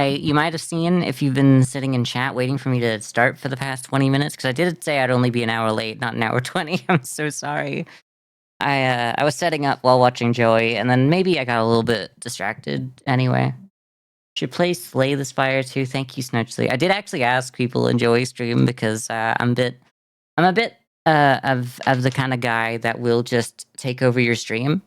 You might have seen if you've been sitting in chat waiting for me to start for the past 20 minutes, because I did say I'd only be an hour late, not an hour 20. I'm so sorry. I was setting up while watching Joey, and then maybe I got a little bit distracted. Anyway, should play Slay the Spire too. Thank you, Snurchly. I did actually ask people in Joey's stream because I'm a bit of the kind of guy that will just take over your stream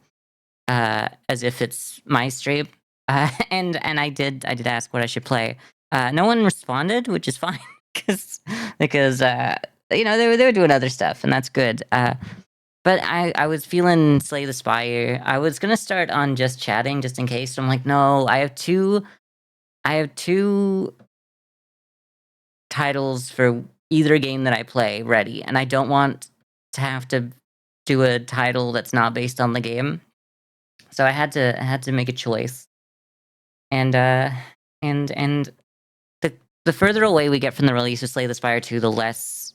as if it's my stream. And I did ask what I should play. No one responded, which is fine because you know they were doing other stuff, and that's good. But I was feeling Slay the Spire. I was gonna start on just chatting just in case. I'm like, no, I have two titles for either game that I play ready, and I don't want to have to do a title that's not based on the game. So I had to make a choice. And the further away we get from the release of Slay the Spire 2, the less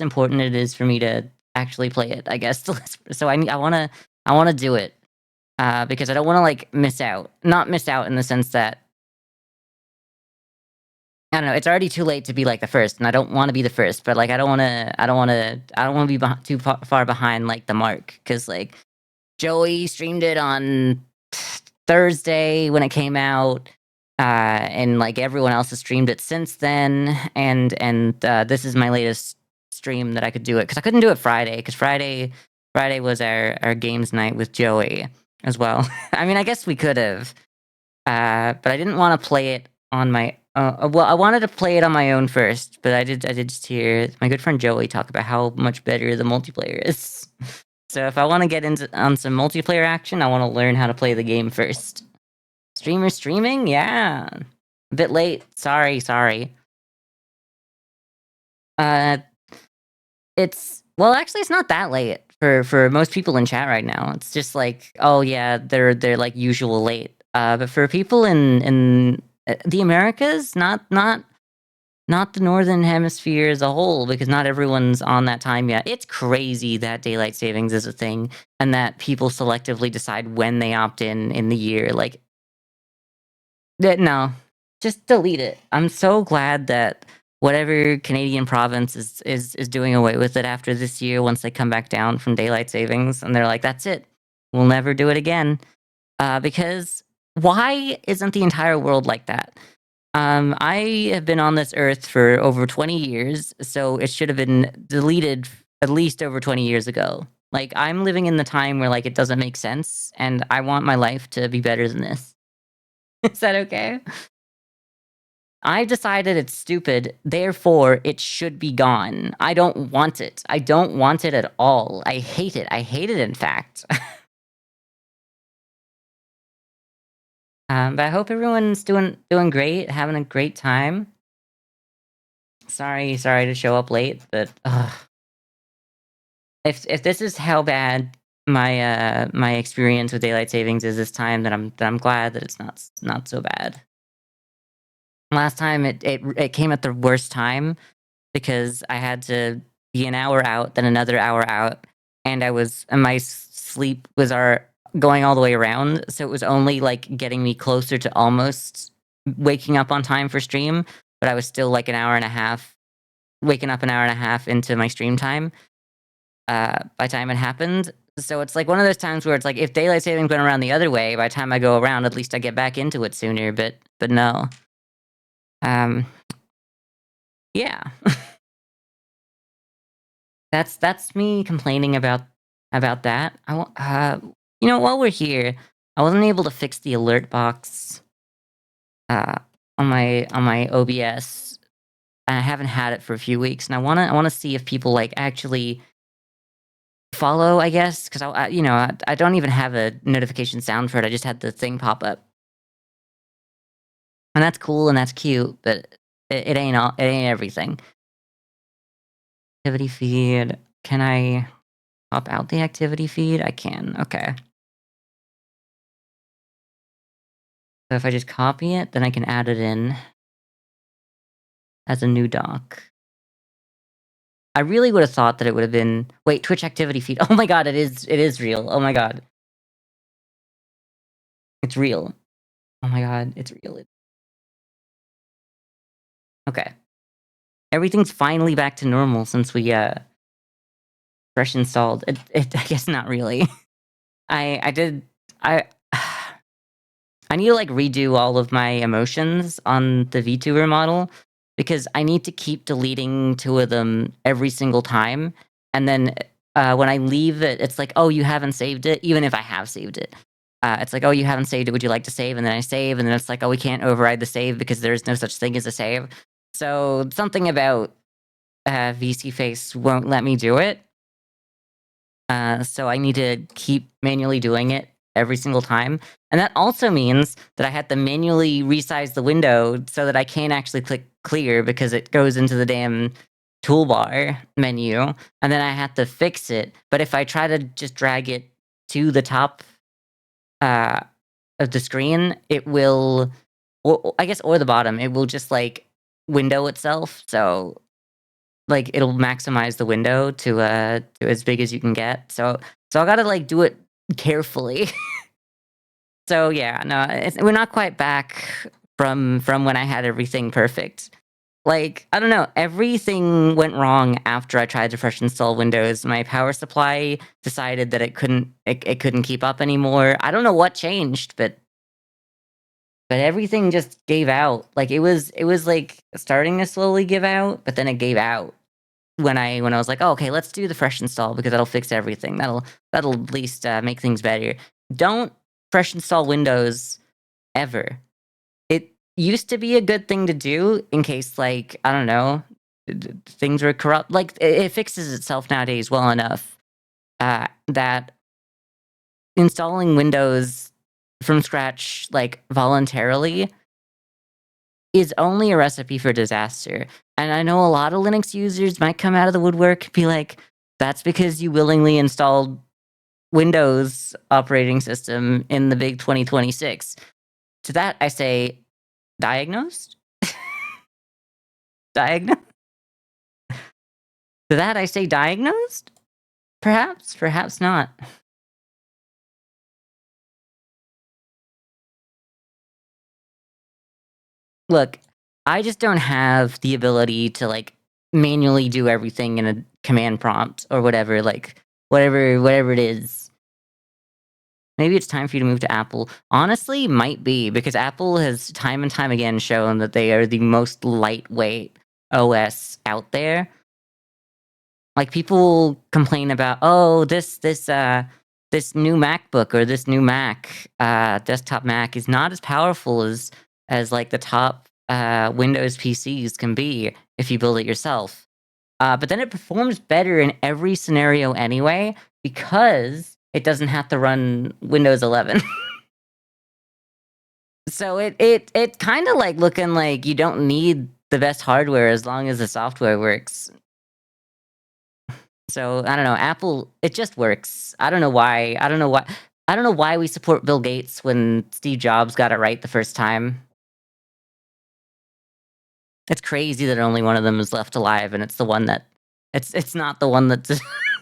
important it is for me to actually play it, I guess. So I wanna do it. Because I don't wanna like miss out. Not miss out in the sense that I don't know, it's already too late to be like the first, and I don't want to be the first, but like I don't want to be too far behind like the mark, cuz like Joey streamed it on Thursday when it came out, and like everyone else has streamed it since then, and this is my latest stream that I could do it, because I couldn't do it Friday, because Friday was our games night with Joey as well. I mean, I guess we could have, but I didn't want to play it on my. Well, I wanted to play it on my own first, but I did just hear my good friend Joey talk about how much better the multiplayer is. So if I want to get on some multiplayer action, I want to learn how to play the game first. Streamer streaming? Yeah. A bit late. Sorry. It's well, actually, it's not that late for most people in chat right now. It's just like, oh yeah, they're like usual late. But for people in the Americas, not the Northern Hemisphere as a whole, because not everyone's on that time yet. It's crazy that daylight savings is a thing, and that people selectively decide when they opt in the year. Like, no, just delete it. I'm so glad that whatever Canadian province is doing away with it after this year, once they come back down from daylight savings, and they're like, that's it. We'll never do it again. Because why isn't the entire world like that? I have been on this earth for over 20 years, so it should have been deleted at least over 20 years ago. Like, I'm living in the time where, like, it doesn't make sense, and I want my life to be better than this. Is that okay? I've decided it's stupid, therefore it should be gone. I don't want it. I don't want it at all. I hate it. I hate it, in fact. But I hope everyone's doing great, having a great time. Sorry to show up late, but if this is how bad my experience with daylight savings is this time, then I'm glad that it's not so bad. Last time it came at the worst time, because I had to be an hour out, then another hour out, and my sleep was going all the way around, so it was only like getting me closer to almost waking up on time for stream, but I was still like waking up an hour and a half into my stream time by the time it happened. So it's like one of those times where it's like, if daylight savings went around the other way, by the time I go around, at least I get back into it sooner. But no. Yeah. That's me complaining about that. While we're here, I wasn't able to fix the alert box on my OBS. I haven't had it for a few weeks, and I wanna see if people like actually follow, I guess, because I don't even have a notification sound for it. I just had the thing pop up, and that's cool and that's cute, but it ain't everything. Activity feed. Can I pop out the activity feed? I can. Okay. So if I just copy it, then I can add it in as a new doc. I really would have thought that it would have been... Wait, Twitch activity feed. Oh my god, it is real. Oh my god. It's real. Oh my god, it's real. Okay. Everything's finally back to normal since we fresh installed. I guess not really. I did I I need to like redo all of my emotions on the VTuber model because I need to keep deleting two of them every single time. And then when I leave it, it's like, oh, you haven't saved it, even if I have saved it. It's like, oh, you haven't saved it. Would you like to save? And then I save, and then it's like, oh, we can't override the save because there's no such thing as a save. So something about VC Face won't let me do it. So I need to keep manually doing it every single time. And that also means that I have to manually resize the window so that I can't actually click clear because it goes into the damn toolbar menu. And then I have to fix it. But if I try to just drag it to the top of the screen, it will, or I guess, or the bottom, it will just like window itself. So like it'll maximize the window to as big as you can get. So I gotta like do it carefully. So yeah, no, we're not quite back from when I had everything perfect. Like I don't know, everything went wrong after I tried to fresh install Windows. My power supply decided that it couldn't keep up anymore. I don't know what changed, but everything just gave out. Like it was like starting to slowly give out, but then it gave out when I was like, oh, okay, let's do the fresh install because that'll fix everything. That'll at least make things better. Don't fresh install Windows ever. It used to be a good thing to do in case, like, I don't know, things were corrupt. Like it fixes itself nowadays well enough that installing Windows from scratch, like voluntarily, is only a recipe for disaster. And I know a lot of Linux users might come out of the woodwork and be like, that's because you willingly installed Windows operating system in the big 2026. To that, I say, diagnosed? Diagnosed? To that, I say, diagnosed? Perhaps, perhaps not. Look, I just don't have the ability to like manually do everything in a command prompt or whatever, like whatever it is. Maybe it's time for you to move to Apple. Honestly, might be because Apple has time and time again shown that they are the most lightweight OS out there. Like people complain about, oh, this new MacBook or this new Mac, desktop Mac is not as powerful as like the top Windows PCs can be if you build it yourself. But then it performs better in every scenario anyway because it doesn't have to run Windows 11. So it kind of like looking like you don't need the best hardware as long as the software works. So I don't know, Apple, it just works. I don't know why. I don't know why we support Bill Gates when Steve Jobs got it right the first time. It's crazy that only one of them is left alive, and it's the one that it's not the one that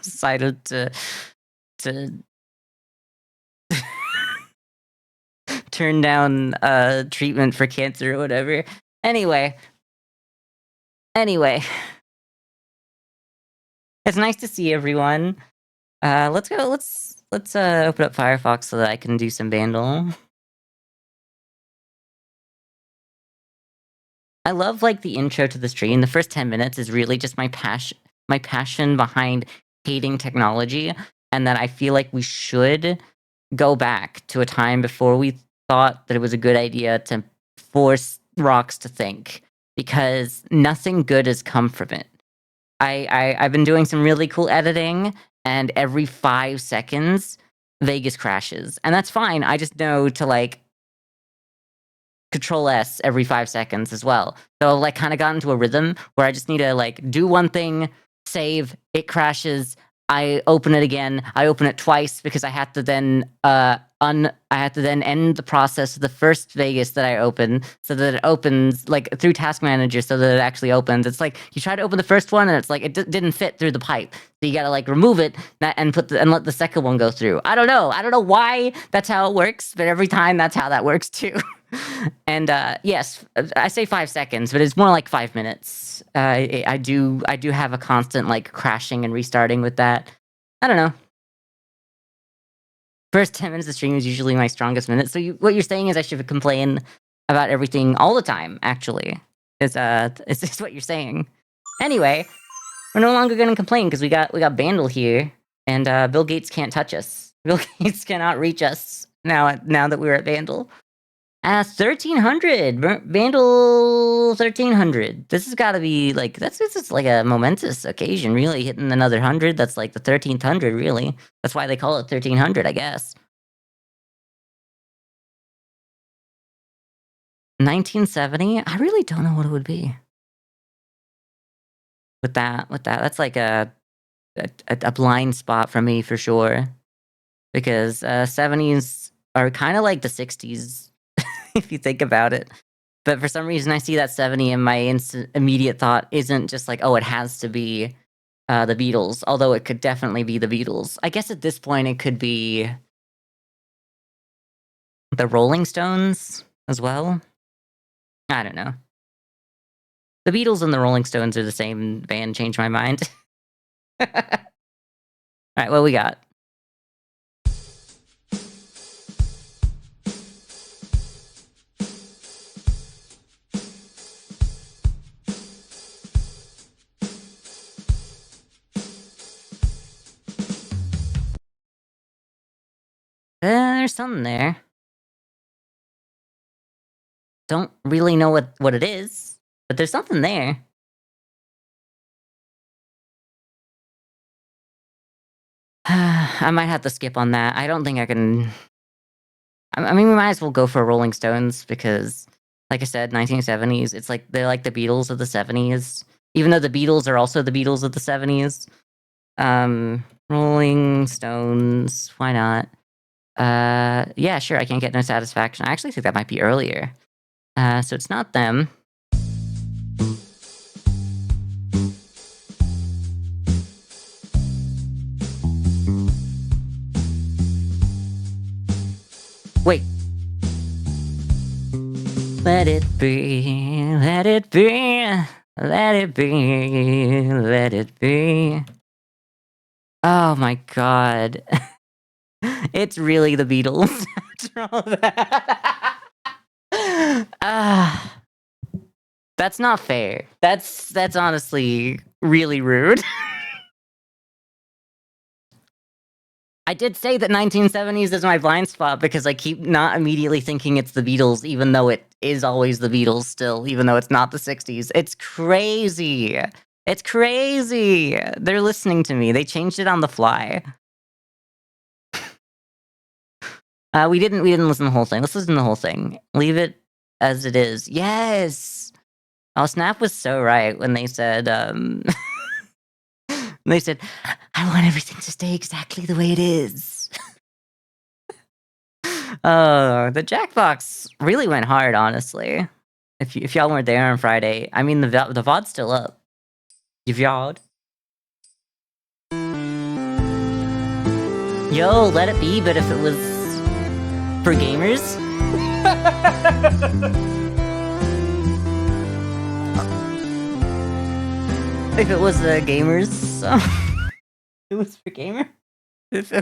decided to turn down treatment for cancer or whatever. Anyway, it's nice to see everyone. Let's go. Let's open up Firefox so that I can do some Bandle. I love like the intro to the stream. The first 10 minutes is really just my passion behind hating technology, and that I feel like we should go back to a time before we thought that it was a good idea to force rocks to think, because nothing good has come from it. I've been doing some really cool editing, and every 5 seconds Vegas crashes, and that's fine. I just know to like Control S every 5 seconds as well. So I've like kind of gotten into a rhythm where I just need to like do one thing, save, it crashes, I open it again. I open it twice because I had to then end the process of the first Vegas that I open so that it opens like through Task Manager so that it actually opens. It's like you try to open the first one and it's like it didn't fit through the pipe. So you got to like remove it and let the second one go through. I don't know why that's how it works, but every time that's how that works too. And yes, I say 5 seconds, but it's more like 5 minutes. I do have a constant like crashing and restarting with that. I don't know. First 10 minutes of stream is usually my strongest minute. So what you're saying is I should complain about everything all the time. Actually, is this what you're saying? Anyway, we're no longer going to complain because we got Bandle here, and Bill Gates can't touch us. Bill Gates cannot reach us now that we're at Bandle. 1300 Bandle 1300. This has got to be like this is like a momentous occasion, really hitting another 100. That's like the 1300, really. That's why they call it 1300, I guess. 1970. I really don't know what it would be. With that, that's like a blind spot for me for sure, because 70s are kind of like the 60s. If you think about it. But for some reason, I see that 70 and my immediate thought isn't just like, oh, it has to be the Beatles, although it could definitely be the Beatles. I guess at this point, it could be the Rolling Stones as well. I don't know. The Beatles and the Rolling Stones are the same band, changed my mind. All right, what we got? There's something there. Don't really know what it is, but there's something there. I might have to skip on that. I don't think I can. I mean, we might as well go for Rolling Stones because, like I said, 1970s. It's like they're like the Beatles of the 70s, even though the Beatles are also the Beatles of the 70s. Rolling Stones. Why not? Yeah, sure. I can't get no satisfaction. I actually think that might be earlier. So it's not them. Wait. Let it be, let it be, let it be, let it be. Oh my god. It's really the Beatles after all that. That's not fair. That's honestly really rude. I did say that 1970s is my blind spot because I keep not immediately thinking it's the Beatles, even though it is always the Beatles still, even though it's not the 60s. It's crazy. It's crazy. They're listening to me. They changed it on the fly. We didn't listen to the whole thing. Let's listen to the whole thing. Leave it as it is. Yes. Oh, Snap was so right when they said they said, I want everything to stay exactly the way it is. The Jackbox really went hard, honestly. If y'all weren't there on Friday, I mean the VOD's still up. You VOD. Yo, let it be, but if it was for gamers? If it was the gamers, so it was for gamer. That's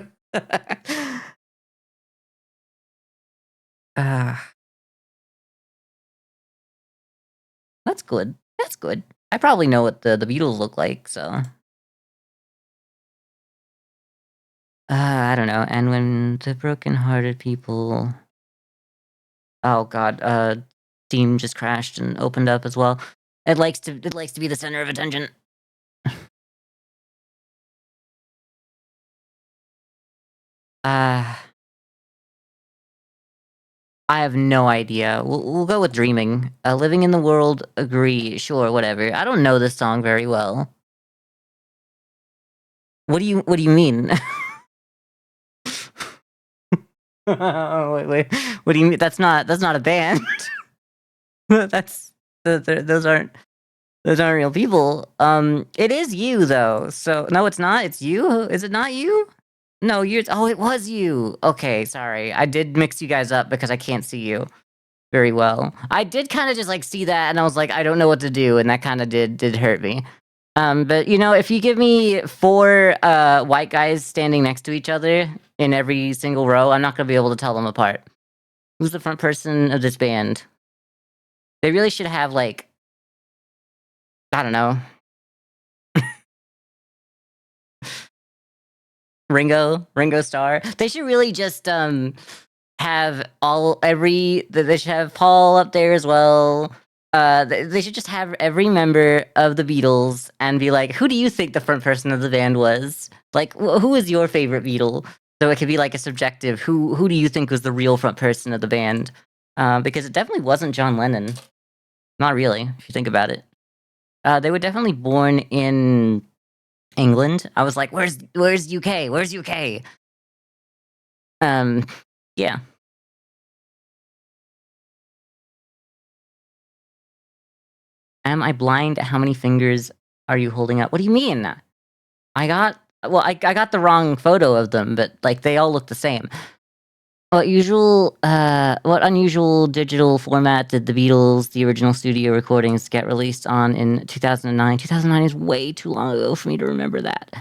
good. That's good. I probably know what the Beatles look like, so. I don't know. And when the broken-hearted people. Oh god. Steam just crashed and opened up as well. It likes to be the center of attention. I have no idea. We'll go with Dreaming. Living in the World, agree. Sure, whatever. I don't know this song very well. What do you mean? wait. What do you mean? That's not a band. Those aren't real people. It is you though. So no, it's not. It's you. Is it not you? No, you're. Oh, it was you. Okay, sorry. I did mix you guys up because I can't see you. very well. I did kind of just like see that, and I was like, I don't know what to do, and that kind of did hurt me. But you know, if you give me 4 white guys standing next to each other in every single row, I'm not gonna be able to tell them apart. Who's the front person of this band? They really should have like, I don't know, Ringo Starr. They should really just have they should have Paul up there as well. They should just have every member of the Beatles and be like, who do you think the front person of the band was? Like, who is your favorite Beatle? So it could be like a subjective. Who do you think was the real front person of the band? Because it definitely wasn't John Lennon. Not really, if you think about it. They were definitely born in England. I was like, where's UK? Where's UK? Yeah. Am I blind? How many fingers are you holding up? What do you mean? I got the wrong photo of them, but like they all look the same. What unusual digital format did the Beatles, the original studio recordings, get released on in 2009? 2009 is way too long ago for me to remember that.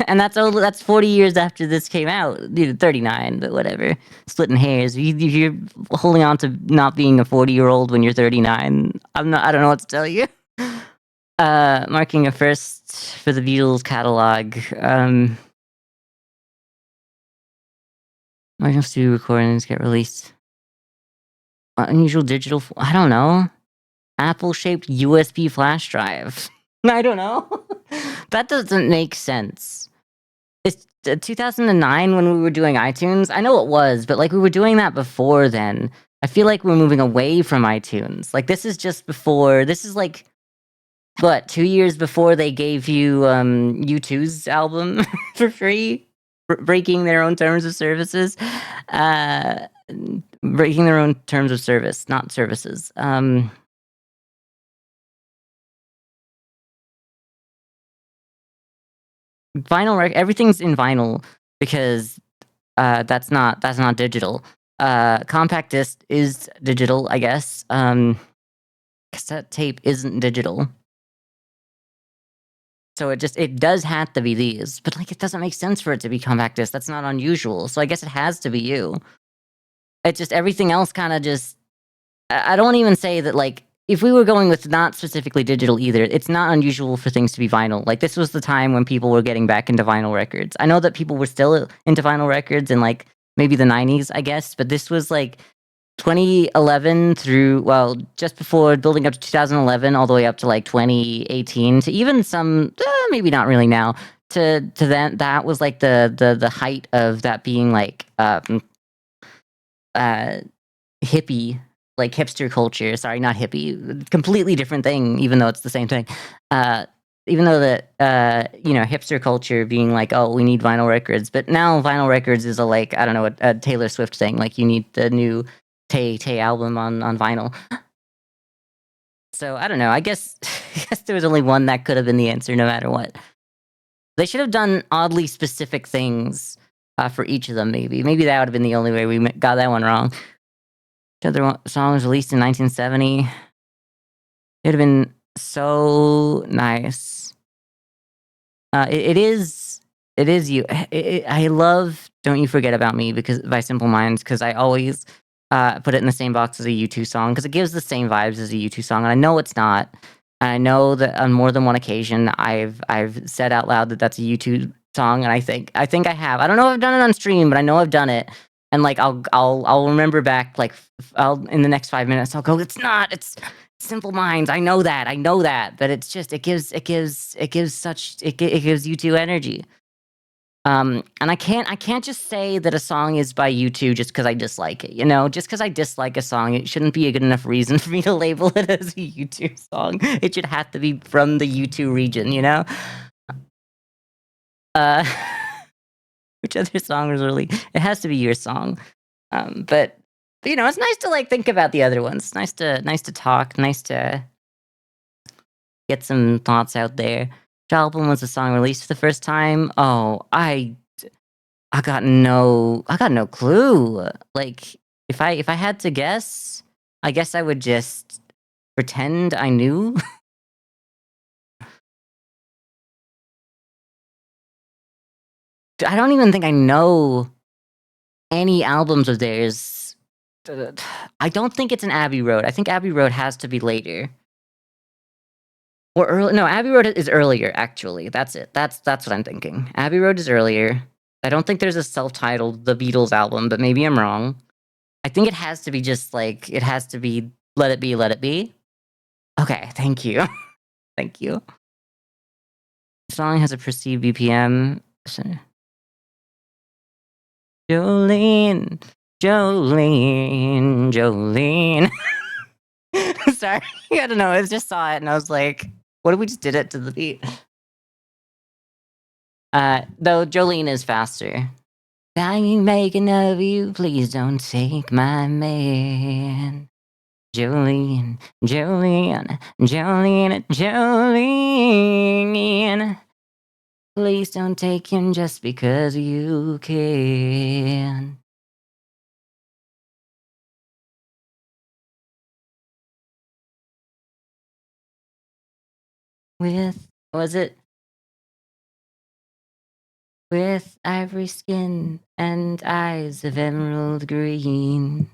And that's 40 years after this came out. 39, but whatever. Splitting hairs. You're holding on to not being a 40-year-old when you're 39. I don't know what to tell you. Marking a first for the Beatles catalog. Original studio recordings get released. Unusual digital. I don't know. Apple-shaped USB flash drive. I don't know. That doesn't make sense. It's 2009 when we were doing iTunes. I know it was, but like we were doing that before then. I feel like we're moving away from iTunes. Like this is just before. This is like what, 2 years before they gave you U2's album for free, breaking their own terms of services. Breaking their own terms of service, not services. Everything's in vinyl because that's not digital. Compact disc is digital, I guess. Cassette tape isn't digital. So it does have to be these, but like it doesn't make sense for it to be compact disc. That's not unusual. So I guess it has to be you. It's just everything else kind of just. I don't even say that like if we were going with not specifically digital either, it's not unusual for things to be vinyl. Like this was the time when people were getting back into vinyl records. I know that people were still into vinyl records in like maybe the 90s, I guess, but this was like 2011 through, well, just before building up to 2011 all the way up to like 2018 to even some maybe not really now to then that was like the height of that being like hippie, like hipster culture. Sorry, not hippie, completely different thing, even though it's the same thing. Even though that hipster culture being like, oh, we need vinyl records, but now vinyl records is like, I don't know, a Taylor Swift thing. Like you need the new Tay album on vinyl. So I don't know. I guess there was only one that could have been the answer, no matter what. They should have done oddly specific things for each of them. Maybe that would have been the only way we got that one wrong. The other song was released in 1970. It would have been so nice. It is you. I love "Don't You Forget About Me" because by Simple Minds, because I always put it in the same box as a U2 song because it gives the same vibes as a U2 song, and I know it's not. And I know that on more than one occasion I've said out loud that that's a U2 song, and I think I have. I don't know if I've done it on stream, but I know I've done it. And like I'll remember back like I'll in the next 5 minutes I'll go, it's not, it's Simple Minds. I know that, but it's just it gives U2 energy. And I can't just say that a song is by U2 just because I dislike it. You know, just because I dislike a song, it shouldn't be a good enough reason for me to label it as a U2 song. It should have to be from the U2 region. You know. Which other song was really? It has to be your song. But you know, it's nice to like think about the other ones. Nice to talk. Nice to get some thoughts out there. Which album was the song released for the first time? Oh, I got no clue. Like If I had to guess, I guess I would just pretend I knew. I don't even think I know any albums of theirs. I don't think it's an Abbey Road. I think Abbey Road has to be later. Or early. No, Abbey Road is earlier, actually. That's it. That's what I'm thinking. Abbey Road is earlier. I don't think there's a self-titled The Beatles album, but maybe I'm wrong. I think it has to be just like it has to be Let It Be, Let It Be. Okay, thank you. Thank you. The song has a perceived BPM. Jolene, Jolene, Jolene. Sorry, I don't know. I just saw it and I was like, what if we just did it to the beat? Though Jolene is faster. I'm making of you, please don't take my man. Jolene, Jolene, Jolene, Jolene. Please don't take him just because you can. Was it? With ivory skin and eyes of emerald green.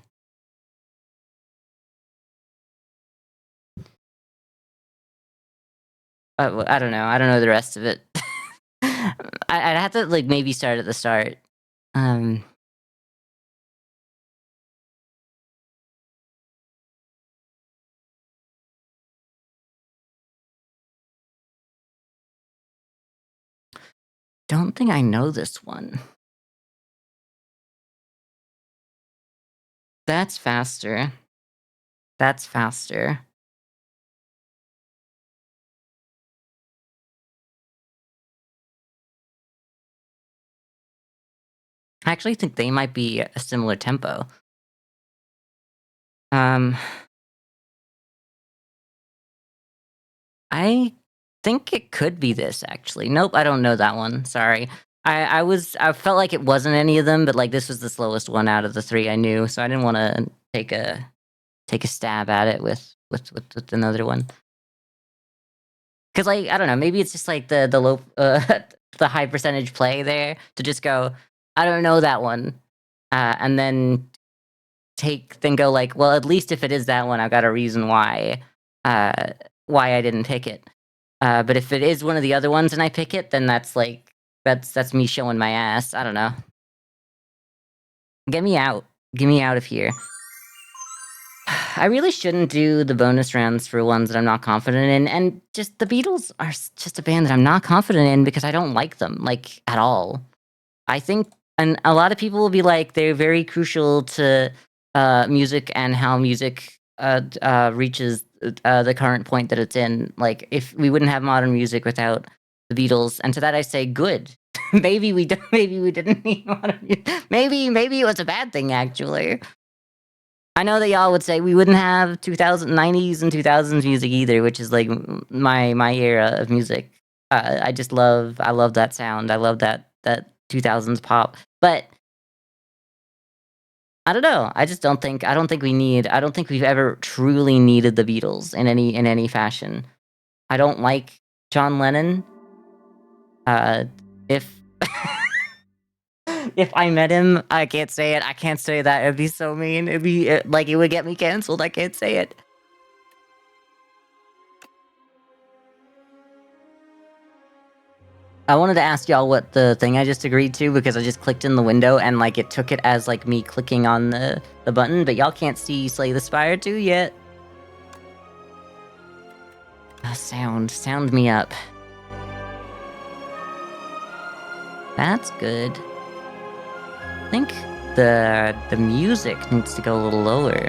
I don't know. I don't know the rest of it. I'd have to like maybe start at the start. Don't think I know this one. That's faster. That's faster. I actually think they might be a similar tempo. I think it could be this actually. Nope, I don't know that one. Sorry. I felt like it wasn't any of them, but like this was the slowest one out of the three I knew, so I didn't want to take a stab at it with another one. Cause like I don't know, maybe it's just like the low the high percentage play there to just go, I don't know that one, and then go like, well, at least if it is that one, I've got a reason why I didn't pick it. But if it is one of the other ones and I pick it, then that's like that's me showing my ass. I don't know. Get me out. Get me out of here. I really shouldn't do the bonus rounds for ones that I'm not confident in, and just the Beatles are just a band that I'm not confident in because I don't like them like at all. I think, and a lot of people will be like they're very crucial to music and how music reaches the current point that it's in. Like, if we wouldn't have modern music without the Beatles, and to that I say, good. Maybe we didn't need modern music. Maybe it was a bad thing actually. I know that y'all would say we wouldn't have 90s and 2000s music either, which is like my era of music. I love that sound. I love that 2000s pop. But I don't know. I don't think we've ever truly needed the Beatles in any fashion. I don't like John Lennon. If if I met him, I can't say it. I can't say that. It'd be so mean. It'd be like it would get me canceled. I can't say it. I wanted to ask y'all what the thing I just agreed to because I just clicked in the window and like it took it as like me clicking on the button, but y'all can't see Slay the Spire 2 yet. Sound me up. That's good. I think the music needs to go a little lower.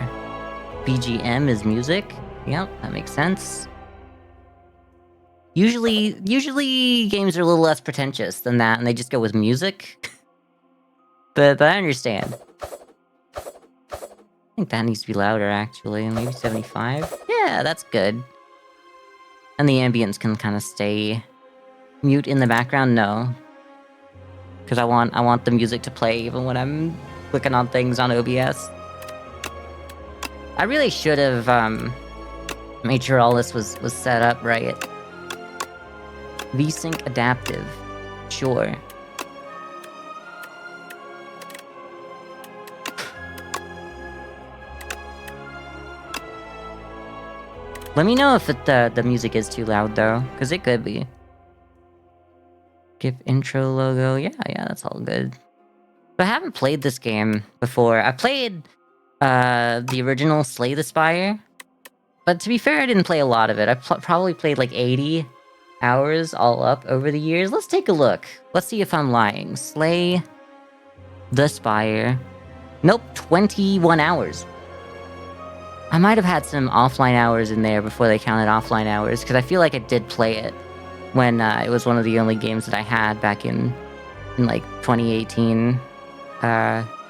BGM is music. Yep, that makes sense. Usually games are a little less pretentious than that, and they just go with music. but I understand. I think that needs to be louder, actually. Maybe 75? Yeah, that's good. And the ambience can kind of stay mute in the background? No. Because I want the music to play even when I'm clicking on things on OBS. I really should have made sure all this was set up right. VSync adaptive. Sure. Let me know if the music is too loud though, because it could be. Skip intro logo. Yeah, that's all good. But I haven't played this game before. I played the original Slay the Spire. But to be fair, I didn't play a lot of it. I probably played like 80 hours all up over the years. Let's take a look. Let's see if I'm lying. Slay the Spire. Nope, 21 hours. I might have had some offline hours in there before they counted offline hours, because I feel like I did play it when it was one of the only games that I had back in like 2018,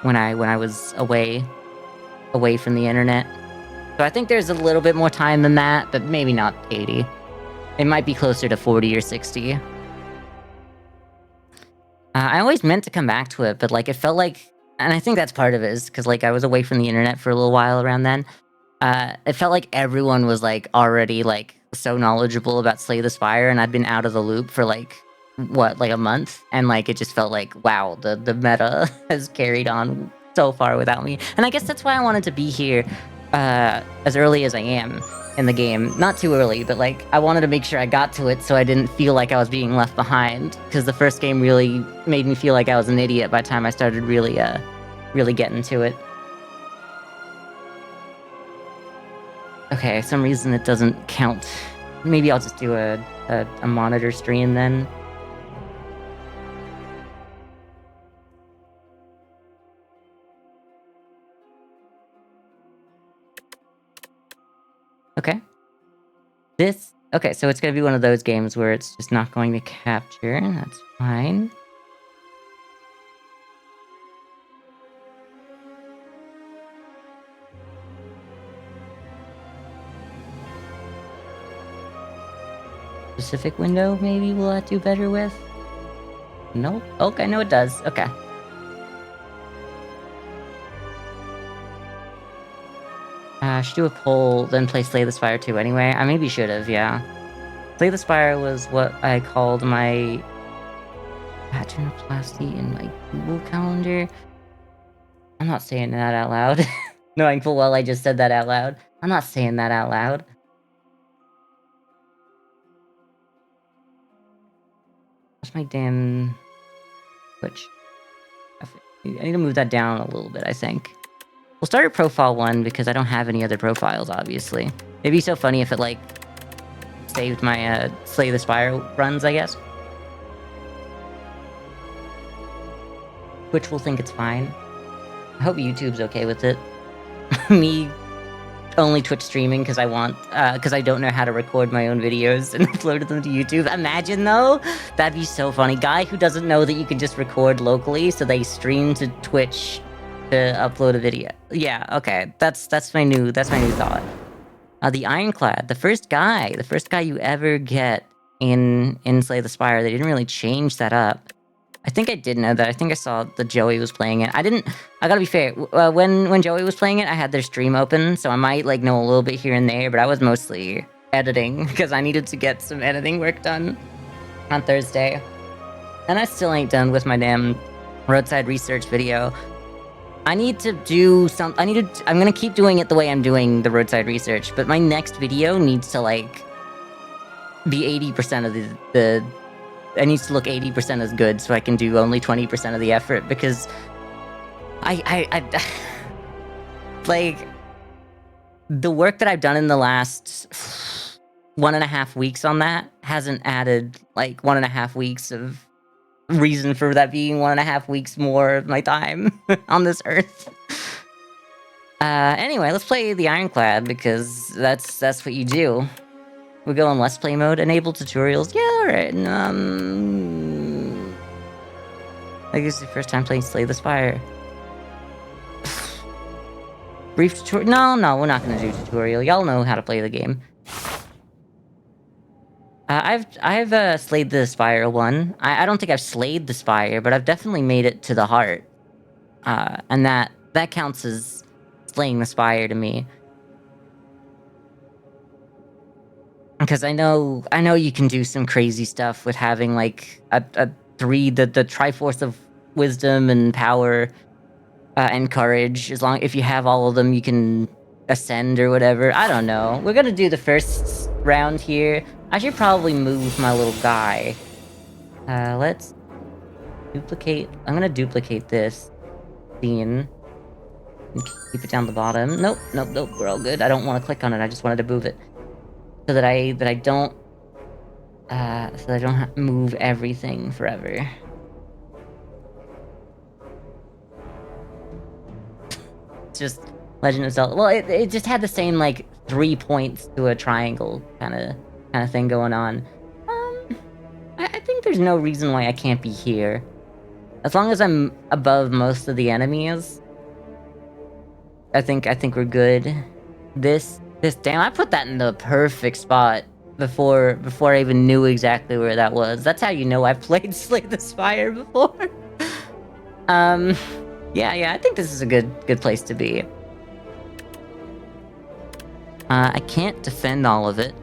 when I was away from the internet. So I think there's a little bit more time than that, but maybe not 80. It might be closer to 40 or 60. I always meant to come back to it, but like it felt like, and I think that's part of it, is because like I was away from the internet for a little while around then. It felt like everyone was like already like so knowledgeable about Slay the Spire, and I'd been out of the loop for like a month, and like it just felt like, wow, the meta has carried on so far without me. And I guess that's why I wanted to be here as early as I am in the game. Not too early, but like I wanted to make sure I got to it so I didn't feel like I was being left behind, because the first game really made me feel like I was an idiot by the time I started really getting to it. Okay, some reason it doesn't count. Maybe I'll just do a monitor stream then. Okay. Okay, so it's gonna be one of those games where it's just not going to capture. That's fine. Specific window, maybe will that do better with? Nope. Okay, no it does. Okay. I should do a poll, then play Slay the Spire 2 anyway. I maybe should have, yeah. Slay the Spire was what I called my paginoplasty in my Google Calendar. I'm not saying that out loud. Knowing full well I just said that out loud. I'm not saying that out loud. What's my damn Twitch? I need to move that down a little bit, I think. We'll start at profile 1 because I don't have any other profiles, obviously. It'd be so funny if it, like, saved my Slay the Spire runs, I guess. Twitch will think it's fine. I hope YouTube's okay with it. Me only Twitch streaming because I don't know how to record my own videos and upload them to YouTube. Imagine though, that'd be so funny. Guy who doesn't know that you can just record locally, so they stream to Twitch to upload a video. Yeah, okay, that's my new thought. The Ironclad, the first guy you ever get in Slay the Spire. They didn't really change that up. I think I did know that. I think I saw that Joey was playing it. I gotta be fair. When Joey was playing it, I had their stream open, so I might like know a little bit here and there, but I was mostly editing because I needed to get some editing work done on Thursday. And I still ain't done with my damn roadside research video. I need to do some. I'm gonna keep doing it the way I'm doing the roadside research, but my next video needs to like be 80% of the it needs to look 80% as good, so I can do only 20% of the effort, because I like the work that I've done in the last 1.5 weeks on that hasn't added like 1.5 weeks of reason for that being 1.5 weeks more of my time on this earth. Anyway, let's play the Ironclad because that's what you do. We go in Let's Play mode. Enable tutorials. Yeah, alright. I guess it's the first time playing Slay the Spire. Brief tutorial. No, we're not gonna do tutorial. Y'all know how to play the game. I've slayed the Spire 1. I don't think I've slayed the Spire, but I've definitely made it to the heart. And that counts as slaying the Spire to me. Because I know you can do some crazy stuff with having like a the Triforce of wisdom and power and courage. If you have all of them, you can ascend or whatever. I don't know. We're gonna do the first round here. I should probably move my little guy. Let's duplicate. I'm gonna duplicate this scene. And keep it down the bottom. Nope. We're all good. I don't want to click on it. I just wanted to move it so that I don't have to move everything forever. It's just Legend of Zelda. Well, it just had the same like 3 points to a triangle kind of thing going on. I think there's no reason why I can't be here, as long as I'm above most of the enemies. I think we're good. This damn, I put that in the perfect spot before I even knew exactly where that was. That's how you know I've played Slay the Spire before. Yeah, I think this is a good place to be. I can't defend all of it.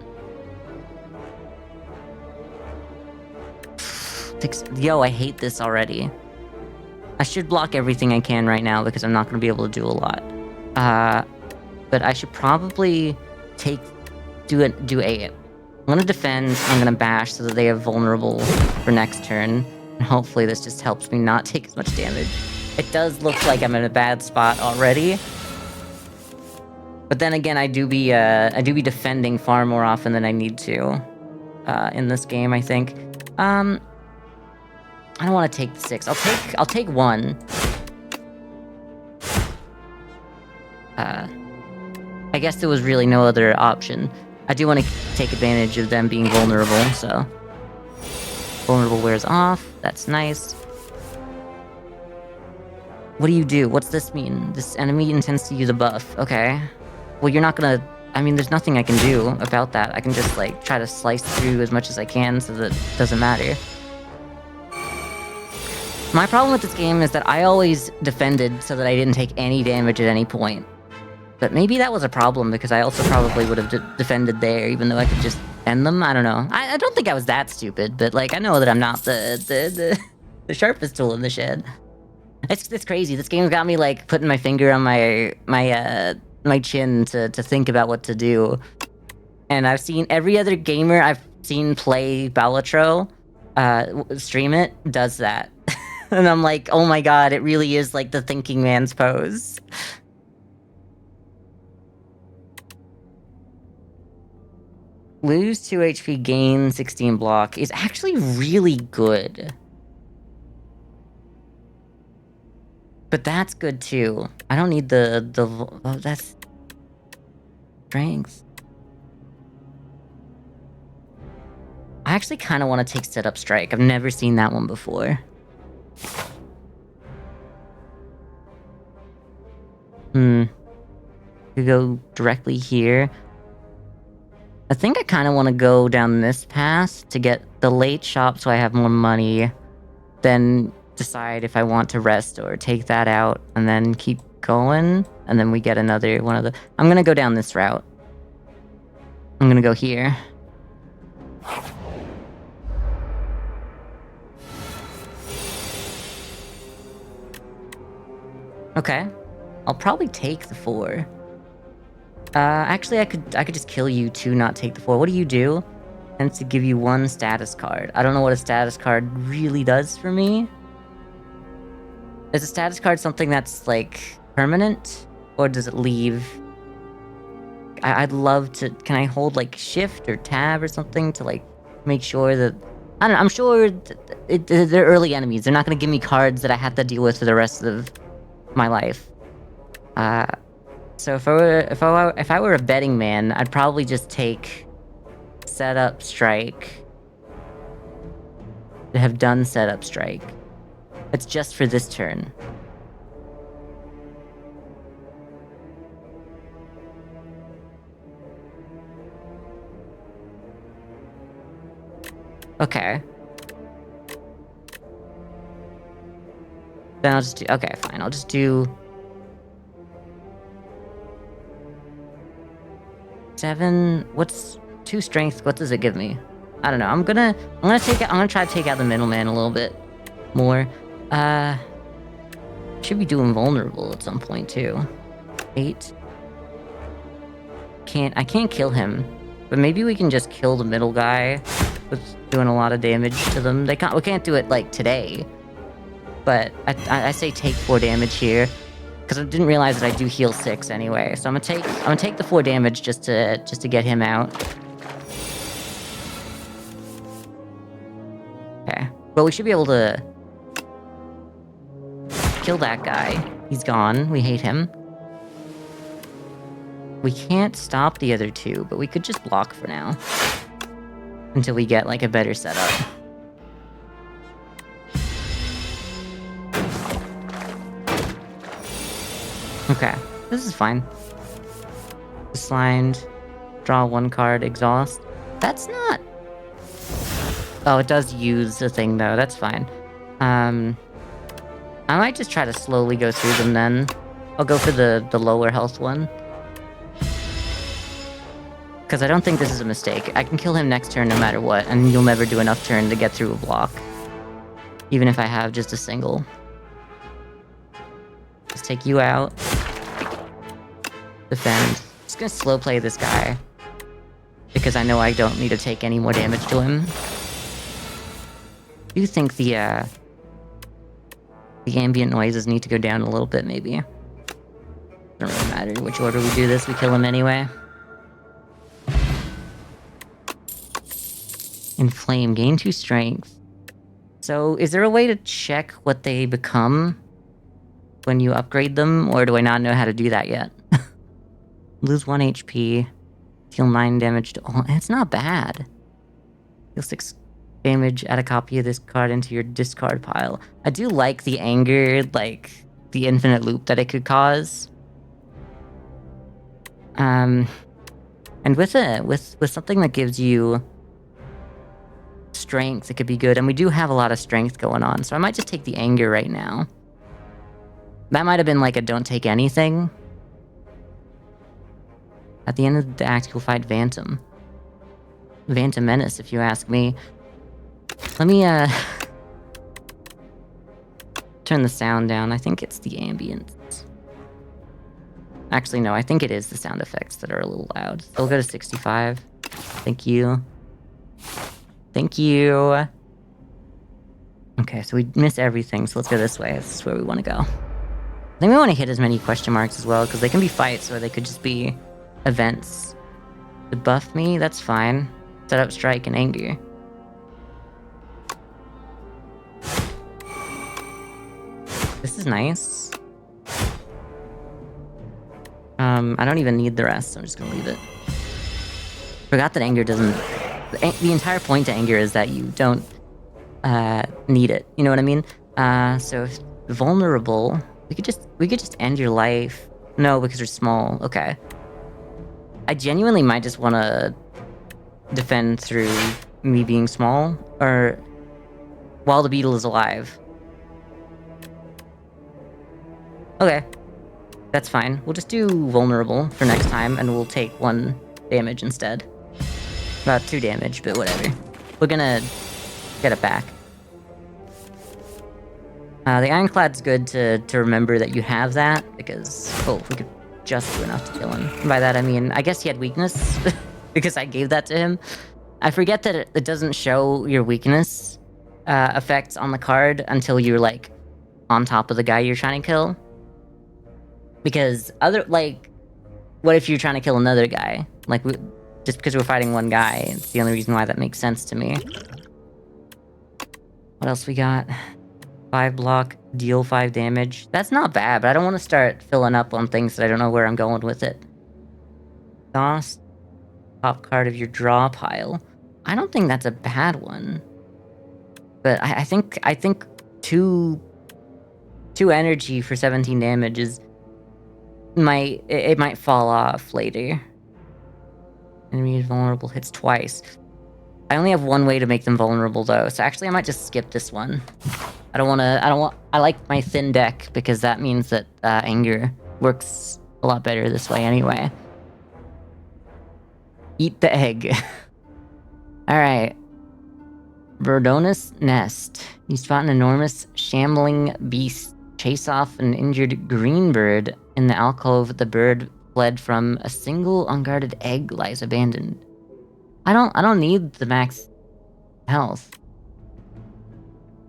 Yo, I hate this already. I should block everything I can right now because I'm not going to be able to do a lot. But I should probably do A. I'm going to defend, I'm going to bash so that they are vulnerable for next turn. And hopefully this just helps me not take as much damage. It does look like I'm in a bad spot already. But then again, I do be defending far more often than I need to in this game, I think. I don't want to take the 6. I'll take 1. I guess there was really no other option. I do want to take advantage of them being vulnerable, so... Vulnerable wears off. That's nice. What do you do? What's this mean? This enemy intends to use a buff. Okay. Well, you're not gonna... I mean, there's nothing I can do about that. I can just, like, try to slice through as much as I can so that it doesn't matter. My problem with this game is that I always defended so that I didn't take any damage at any point. But maybe that was a problem because I also probably would have defended there, even though I could just end them. I don't know. I don't think I was that stupid, but like I know that I'm not the sharpest tool in the shed. It's crazy. This game's got me like putting my finger on my chin to think about what to do. And I've seen every other gamer I've seen play Balatro, stream it, does that. And I'm like, oh my god, it really is like the thinking man's pose. Lose 2 HP, gain 16 block is actually really good. But that's good too. I don't need that's... strength. I actually kind of want to take Setup Strike. I've never seen that one before. We go directly here. I think I kind of want to go down this path to get the late shop so I have more money. Then decide if I want to rest or take that out and then keep going. And then we get another one of the... I'm going to go down this route. I'm going to go here. Okay. I'll probably take the 4. Actually, I could just kill you to not take the 4. What do you do? And to give you 1 status card. I don't know what a status card really does for me. Is a status card something that's, like, permanent? Or does it leave? I'd love to... Can I hold, like, shift or tab or something to, like, make sure that... I don't know, I'm sure they're early enemies. They're not gonna give me cards that I have to deal with for the rest of my life. So if I were a betting man, I'd probably just take Setup Strike. To have done Setup Strike. It's just for this turn. Okay. Then I'll just do... Okay, fine. I'll just do... 7... What's 2 strength. What does it give me? I don't know. I'm gonna try to take out the middleman a little bit more. Should be doing vulnerable at some point too. 8. I can't kill him, but maybe we can just kill the middle guy with doing a lot of damage to them. We can't do it like today, but I say take 4 damage here because I didn't realize that I do heal 6 anyway. So I'm gonna take the 4 damage just to get him out. Okay, but we should be able to kill that guy. He's gone. We hate him. We can't stop the other 2, but we could just block for now. Until we get, like, a better setup. Okay, this is fine. Dislined. Draw 1 card, exhaust. That's not... Oh, it does use the thing, though. That's fine. I might just try to slowly go through them, then. I'll go for the lower health one. Because I don't think this is a mistake. I can kill him next turn no matter what, and you'll never do enough turn to get through a block. Even if I have just a single. Just take you out. Defend. Just gonna slow play this guy. Because I know I don't need to take any more damage to him. I do think the ambient noises need to go down a little bit, maybe. Doesn't really matter which order we do this, we kill him anyway. Inflame, gain 2 strength. So, is there a way to check what they become when you upgrade them, or do I not know how to do that yet? Lose 1 HP, deal 9 damage to all. It's not bad. Deal 6 damage, add a copy of this card into your discard pile. I do like the anger, like, the infinite loop that it could cause. And with something that gives you strength, it could be good, and we do have a lot of strength going on, so I might just take the anger right now. That might have been like a don't take anything. At the end of the act, you'll fight Vantum. Vantum Menace, if you ask me. Let me, turn the sound down. I think it's the ambience. Actually, no, I think it is the sound effects that are a little loud. So we'll go to 65. Thank you. Thank you. Okay, so we miss everything, so let's go this way. This is where we want to go. I think we want to hit as many question marks as well, because they can be fights, or they could just be events. To buff me, that's fine. Set up strike and anger. This is nice. I don't even need the rest, so I'm just gonna leave it. Forgot that anger doesn't... The entire point to anger is that you don't need it. You know what I mean? So vulnerable. We could just end your life. No, because you're small. Okay. I genuinely might just want to defend through me being small, or while the beetle is alive. Okay. That's fine. We'll just do vulnerable for next time, and we'll take 1 damage instead. About 2 damage, but whatever. We're gonna get it back. The Ironclad's good to remember that you have that, because... Oh, we could just do enough to kill him. And by that I mean, I guess he had weakness, because I gave that to him. I forget that it doesn't show your weakness effects on the card until you're, like, on top of the guy you're trying to kill. Because what if you're trying to kill another guy? Like, just because we're fighting one guy, it's the only reason why that makes sense to me. What else we got? 5 block, deal 5 damage. That's not bad, but I don't want to start filling up on things that I don't know where I'm going with it. Exhaust, top card of your draw pile. I don't think that's a bad one. But I think 2 energy for 17 damage is... It might fall off later. Enemy is vulnerable, hits twice. I only have 1 way to make them vulnerable though, so actually I might just skip this one. I like my thin deck, because that means that anger works a lot better this way anyway. Eat the egg. Alright. Verdonus Nest. You spot an enormous, shambling beast. Chase off an injured green bird. In the alcove, the bird fled from a single unguarded egg lies abandoned. I don't need the max health.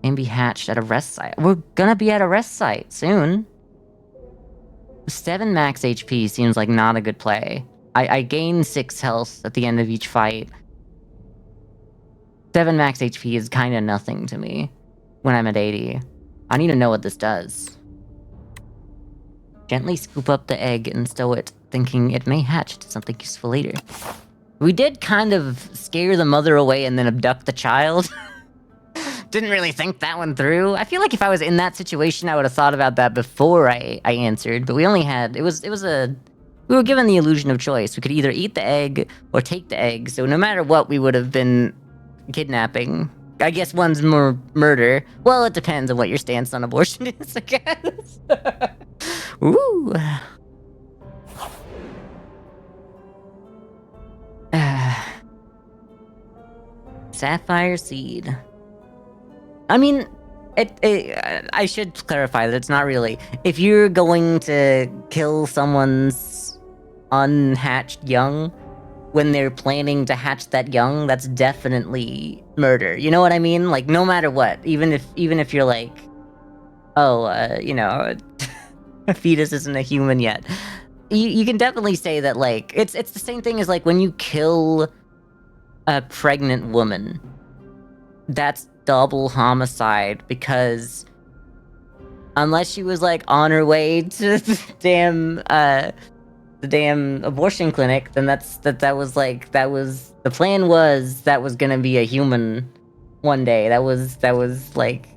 And be hatched at a rest site. We're gonna be at a rest site soon. 7 max HP seems like not a good play. I gain 6 health at the end of each fight. 7 max HP is kinda nothing to me when I'm at 80. I need to know what this does. Gently scoop up the egg and stow it, thinking it may hatch to something useful later. We did kind of scare the mother away and then abduct the child. Didn't really think that one through. I feel like if I was in that situation, I would have thought about that before I answered, but we only had... we were given the illusion of choice. We could either eat the egg or take the egg, so no matter what, we would have been kidnapping. I guess one's more murder. Well, it depends on what your stance on abortion is, I guess. Ooh. Sapphire Seed. I mean, I should clarify that it's not really. If you're going to kill someone's unhatched young when they're planning to hatch that young, that's definitely murder. You know what I mean? Like, no matter what, even if you're like, oh, you know, a fetus isn't a human yet. You can definitely say that, like, it's the same thing as, like, when you kill a pregnant woman. That's double homicide, because unless she was, like, on her way to the damn abortion clinic, then that was the plan was that was gonna be a human one day. That was like,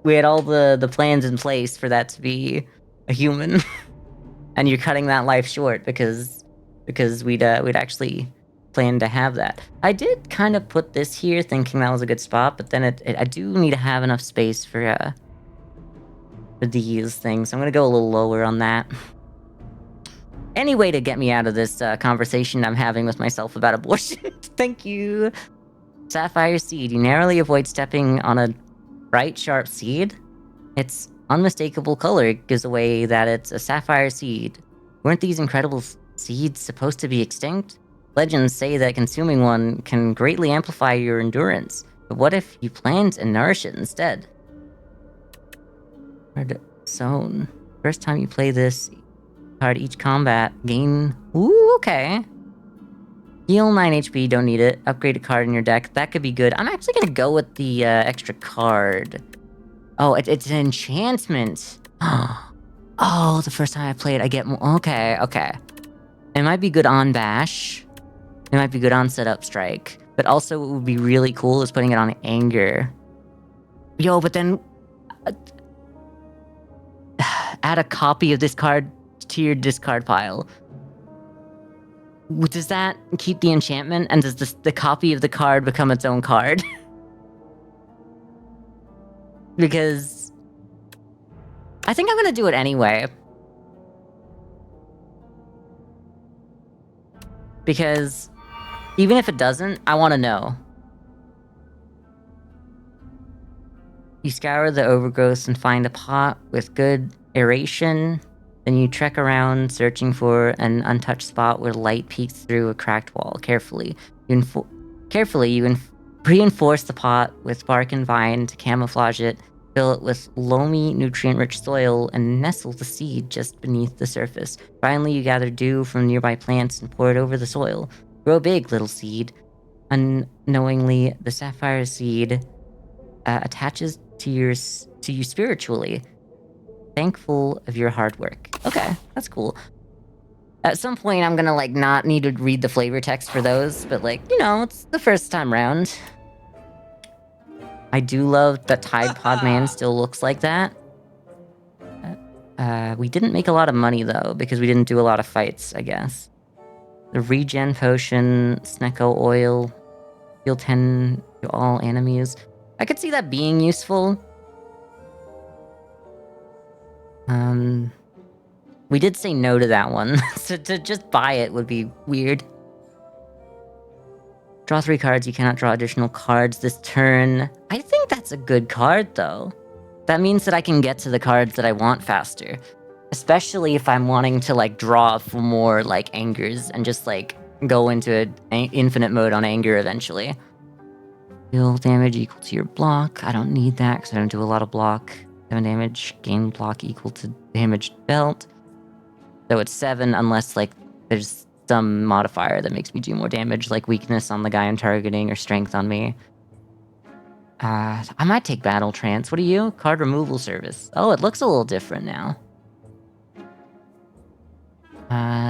we had all the plans in place for that to be a human. And you're cutting that life short because we'd actually planned to have that. I did kind of put this here thinking that was a good spot, but then I do need to have enough space for these things. So I'm gonna go a little lower on that. Any way to get me out of this conversation I'm having with myself about abortion. Thank you. Sapphire Seed. You narrowly avoid stepping on a bright, sharp seed. Its unmistakable color gives away that it's a sapphire seed. Weren't these incredible seeds supposed to be extinct? Legends say that consuming one can greatly amplify your endurance. But what if you plant and nourish it instead? Red Zone. First time you play this card, each combat, gain... Ooh, okay. Heal 9 HP, don't need it. Upgrade a card in your deck. That could be good. I'm actually gonna go with the extra card. Oh, it's an enchantment. Oh, the first time I play it, I get more. Okay. It might be good on Bash. It might be good on Setup Strike. But also, what would be really cool is putting it on Anger. Yo, but then... add a copy of this card to your discard pile. Does that keep the enchantment? And does the copy of the card become its own card? Because I think I'm gonna do it anyway. Because even if it doesn't, I want to know. You scour the overgrowth and find a pot with good aeration. Then you trek around searching for an untouched spot where light peeks through a cracked wall. Carefully, you reinforce the pot with bark and vine to camouflage it, fill it with loamy, nutrient-rich soil, and nestle the seed just beneath the surface. Finally, you gather dew from nearby plants and pour it over the soil. Grow big, little seed. Unknowingly, the sapphire seed attaches to you spiritually, thankful of your hard work. Okay, that's cool. At some point, I'm gonna, like, not need to read the flavor text for those, but, like, you know, it's the first time round. I do love that Tide Pod Man still looks like that. We didn't make a lot of money, though, because we didn't do a lot of fights, I guess. The Regen Potion, Snecko Oil, heal 10 to all enemies. I could see that being useful. We did say no to that one, so to just buy it would be weird. Draw 3 cards. You cannot draw additional cards this turn. I think that's a good card, though. That means that I can get to the cards that I want faster. Especially if I'm wanting to, like, draw for more, like, angers and just, like, go into infinite mode on anger eventually. Deal damage equal to your block. I don't need that because I don't do a lot of block. 7 damage. Gain block equal to damage dealt. So it's 7 unless, like, there's some modifier that makes me do more damage, like weakness on the guy I'm targeting or strength on me. I might take Battle Trance. What are you? Card removal service. Oh, it looks a little different now.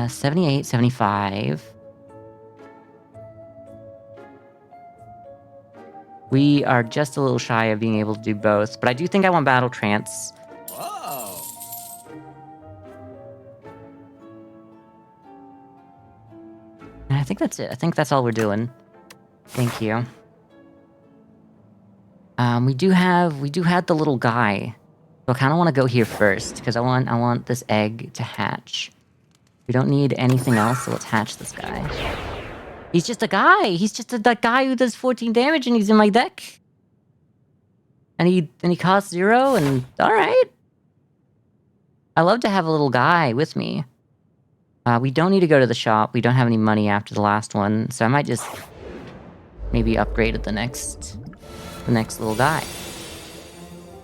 78, 75. We are just a little shy of being able to do both, but I do think I want Battle Trance. Whoa. And I think that's it. I think that's all we're doing. Thank you. We do have the little guy. So I kind of want to go here first because I want this egg to hatch. We don't need anything else, so let's hatch this guy. He's just a guy. He's just that guy who does 14 damage, and he's in my deck. And he costs 0. And all right. I love to have a little guy with me. We don't need to go to the shop. We don't have any money after the last one, so I might just maybe upgrade at the next little guy.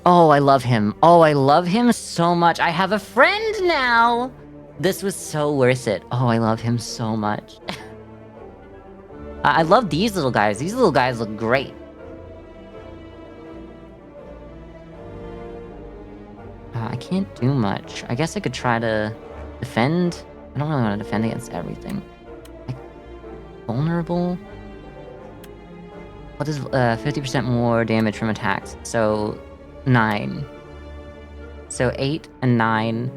Oh, I love him. Oh, I love him so much. I have a friend now. This was so worth it. Oh, I love him so much. I love these little guys. These little guys look great. I can't do much. I guess I could try to defend. I don't really want to defend against everything. Like, vulnerable? What is 50% more damage from attacks? So 9. So 8 and 9.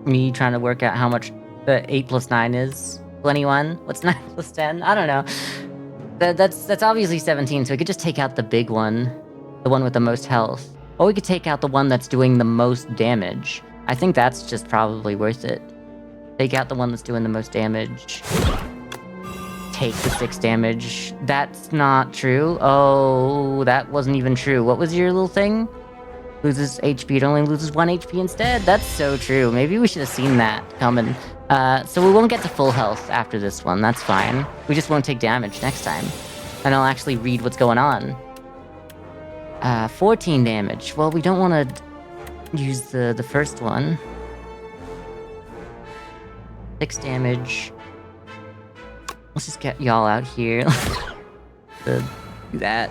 Me trying to work out how much 8 plus 9 is. 21? What's 9 plus 10? I don't know. That's obviously 17, so we could just take out the big one. The one with the most health. Or we could take out the one that's doing the most damage. I think that's just probably worth it. Take out the one that's doing the most damage. Take the 6 damage. That's not true. Oh, that wasn't even true. What was your little thing? Loses HP, it only loses 1 HP instead. That's so true. Maybe we should have seen that coming. So we won't get to full health after this one. That's fine. We just won't take damage next time. And I'll actually read what's going on. 14 damage. Well, we don't want to use the first one. 6 damage. Let's just get y'all out here. Do that.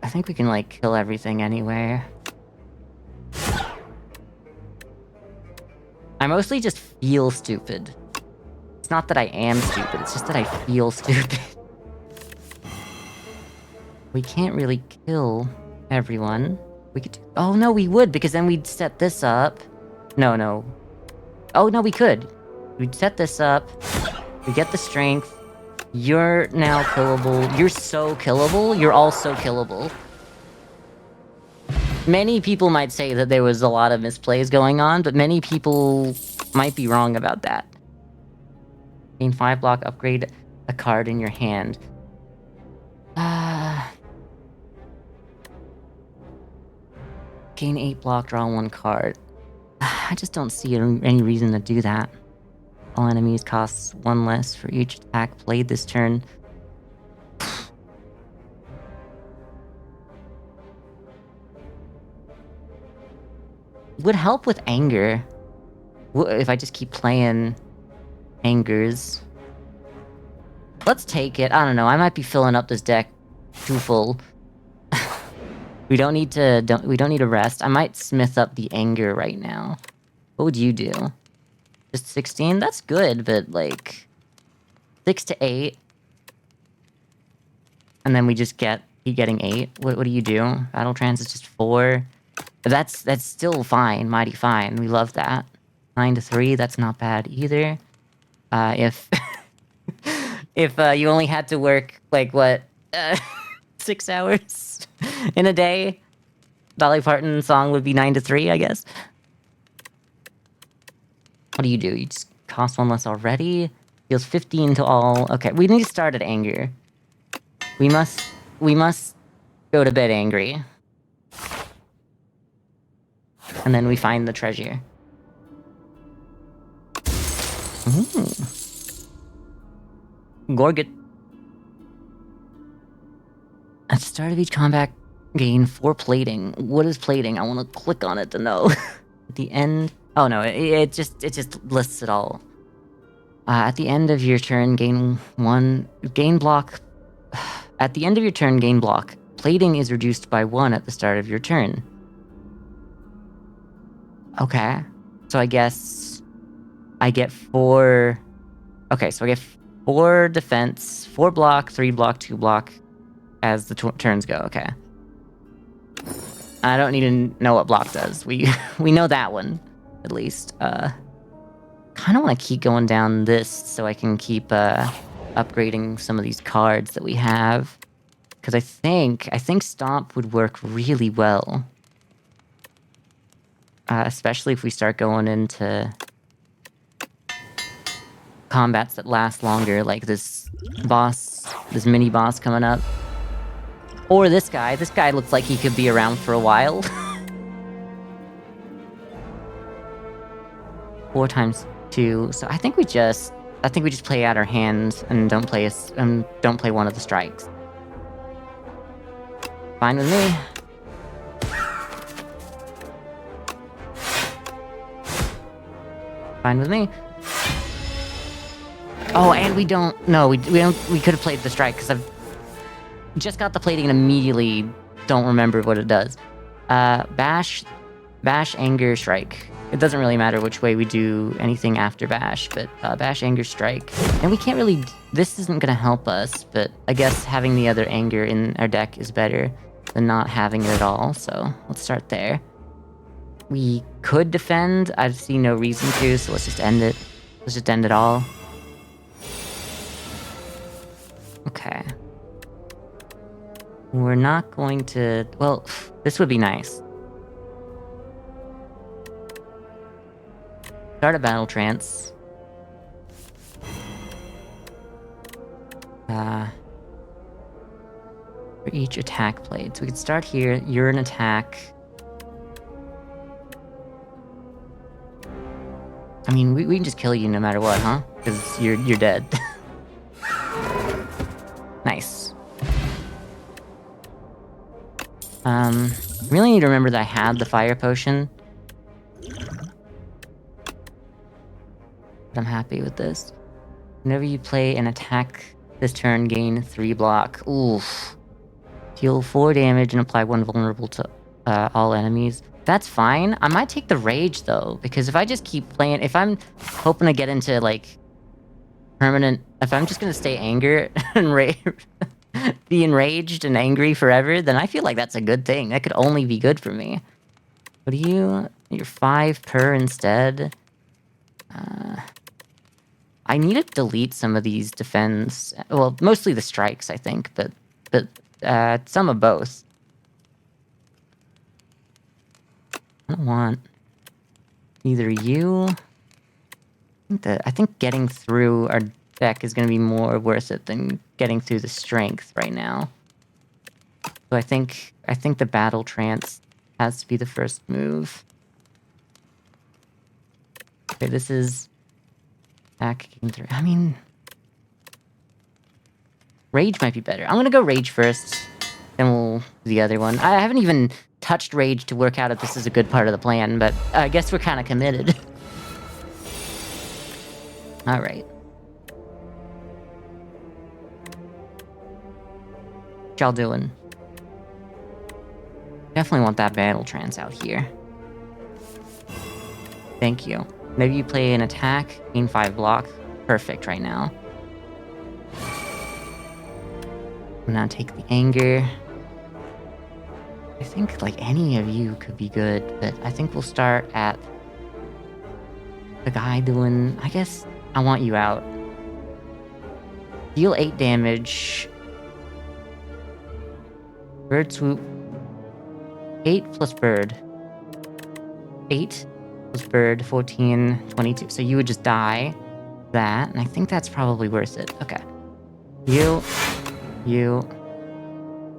I think we can, like, kill everything anywhere. I mostly just feel stupid. It's not that I am stupid, it's just that I feel stupid. We can't really kill everyone. We could oh no, we would, because then we'd set this up. No. Oh no, we could. We'd set this up. We get the strength. You're now killable. You're so killable. You're also killable. Many people might say that there was a lot of misplays going on, but many people might be wrong about that. Gain 5 block, upgrade a card in your hand. Gain 8 block, draw 1 card. I just don't see any reason to do that. All enemies costs 1 less for each attack played this turn. Would help with anger. If I just keep playing angers. Let's take it. I don't know. I might be filling up this deck too full. We don't need to rest. I might smith up the anger right now. What would you do? Just 16? That's good, but like 6 to 8. And then we just keep getting 8. What do you do? Battle Trance is just 4. That's still fine, mighty fine. We love that. 9 to 3, that's not bad either. If you only had to work like what 6 hours in a day, Dolly Parton song would be 9 to 3, I guess. What do? You just cost 1 less already. Deals 15 to all. Okay, we need to start at anger. We must go to bed angry. And then we find the treasure. Ooh. Gorget. At the start of each combat, gain 4 plating. What is plating? I want to click on it to know. At the end... Oh no, it just lists it all. At the end of your turn, gain block. At the end of your turn, gain block. Plating is reduced by 1 at the start of your turn. Okay. So I guess I get 4... Okay, so I get 4 defense, 4 block, 3 block, 2 block as the turns go. Okay. I don't need to know what block does. We know that one, at least. Kind of want to keep going down this so I can keep upgrading some of these cards that we have. Because I think Stomp would work really well. Especially if we start going into combats that last longer, like this mini boss coming up. Or this guy. This guy looks like he could be around for a while. 4 times 2. So I think we just play out our hands and don't play one of the strikes. Fine with me. Fine with me. Oh, and we don't. No, we could have played the strike because I've just got the plating and immediately don't remember what it does. Bash, anger, strike. It doesn't really matter which way we do anything after bash, but bash, anger, strike. And we can't really. This isn't gonna help us, but I guess having the other anger in our deck is better than not having it at all. So let's start there. We could defend. I see no reason to, so let's just end it. Let's just end it all. Okay. We're not going to... Well, this would be nice. Start a battle trance. For each attack played. So we could start here. You're an attack. I mean, we can just kill you no matter what, huh? Because you're dead. Nice. Really need to remember that I had the fire potion. But I'm happy with this. Whenever you play an attack this turn, gain 3 block. Oof. Deal 4 damage and apply 1 vulnerable to all enemies. That's fine. I might take the rage though, because if I just keep playing, if I'm hoping to get into like permanent, if I'm just gonna stay angry and be enraged and angry forever, then I feel like that's a good thing. That could only be good for me. What do you? You're 5 per instead. I need to delete some of these defense. Well, mostly the strikes, I think, but some of both. I don't want either you. I think getting through our deck is going to be more worth it than getting through the strength right now. So I think the battle trance has to be the first move. Okay, this is back through. I mean, rage might be better. I'm gonna go rage first, then we'll do the other one. I haven't even touched rage to work out if this is a good part of the plan, but I guess we're kind of committed. All right. What y'all doing? Definitely want that battle trance out here. Thank you. Maybe you play an attack, gain 5 block. Perfect right now. I'm gonna take the anger. I think like any of you could be good, but I think we'll start at the guy doing... I guess I want you out. Deal 8 damage. Bird swoop. 8 plus bird. 8 plus bird, 14, 22. So you would just die that, and I think that's probably worth it. Okay. You,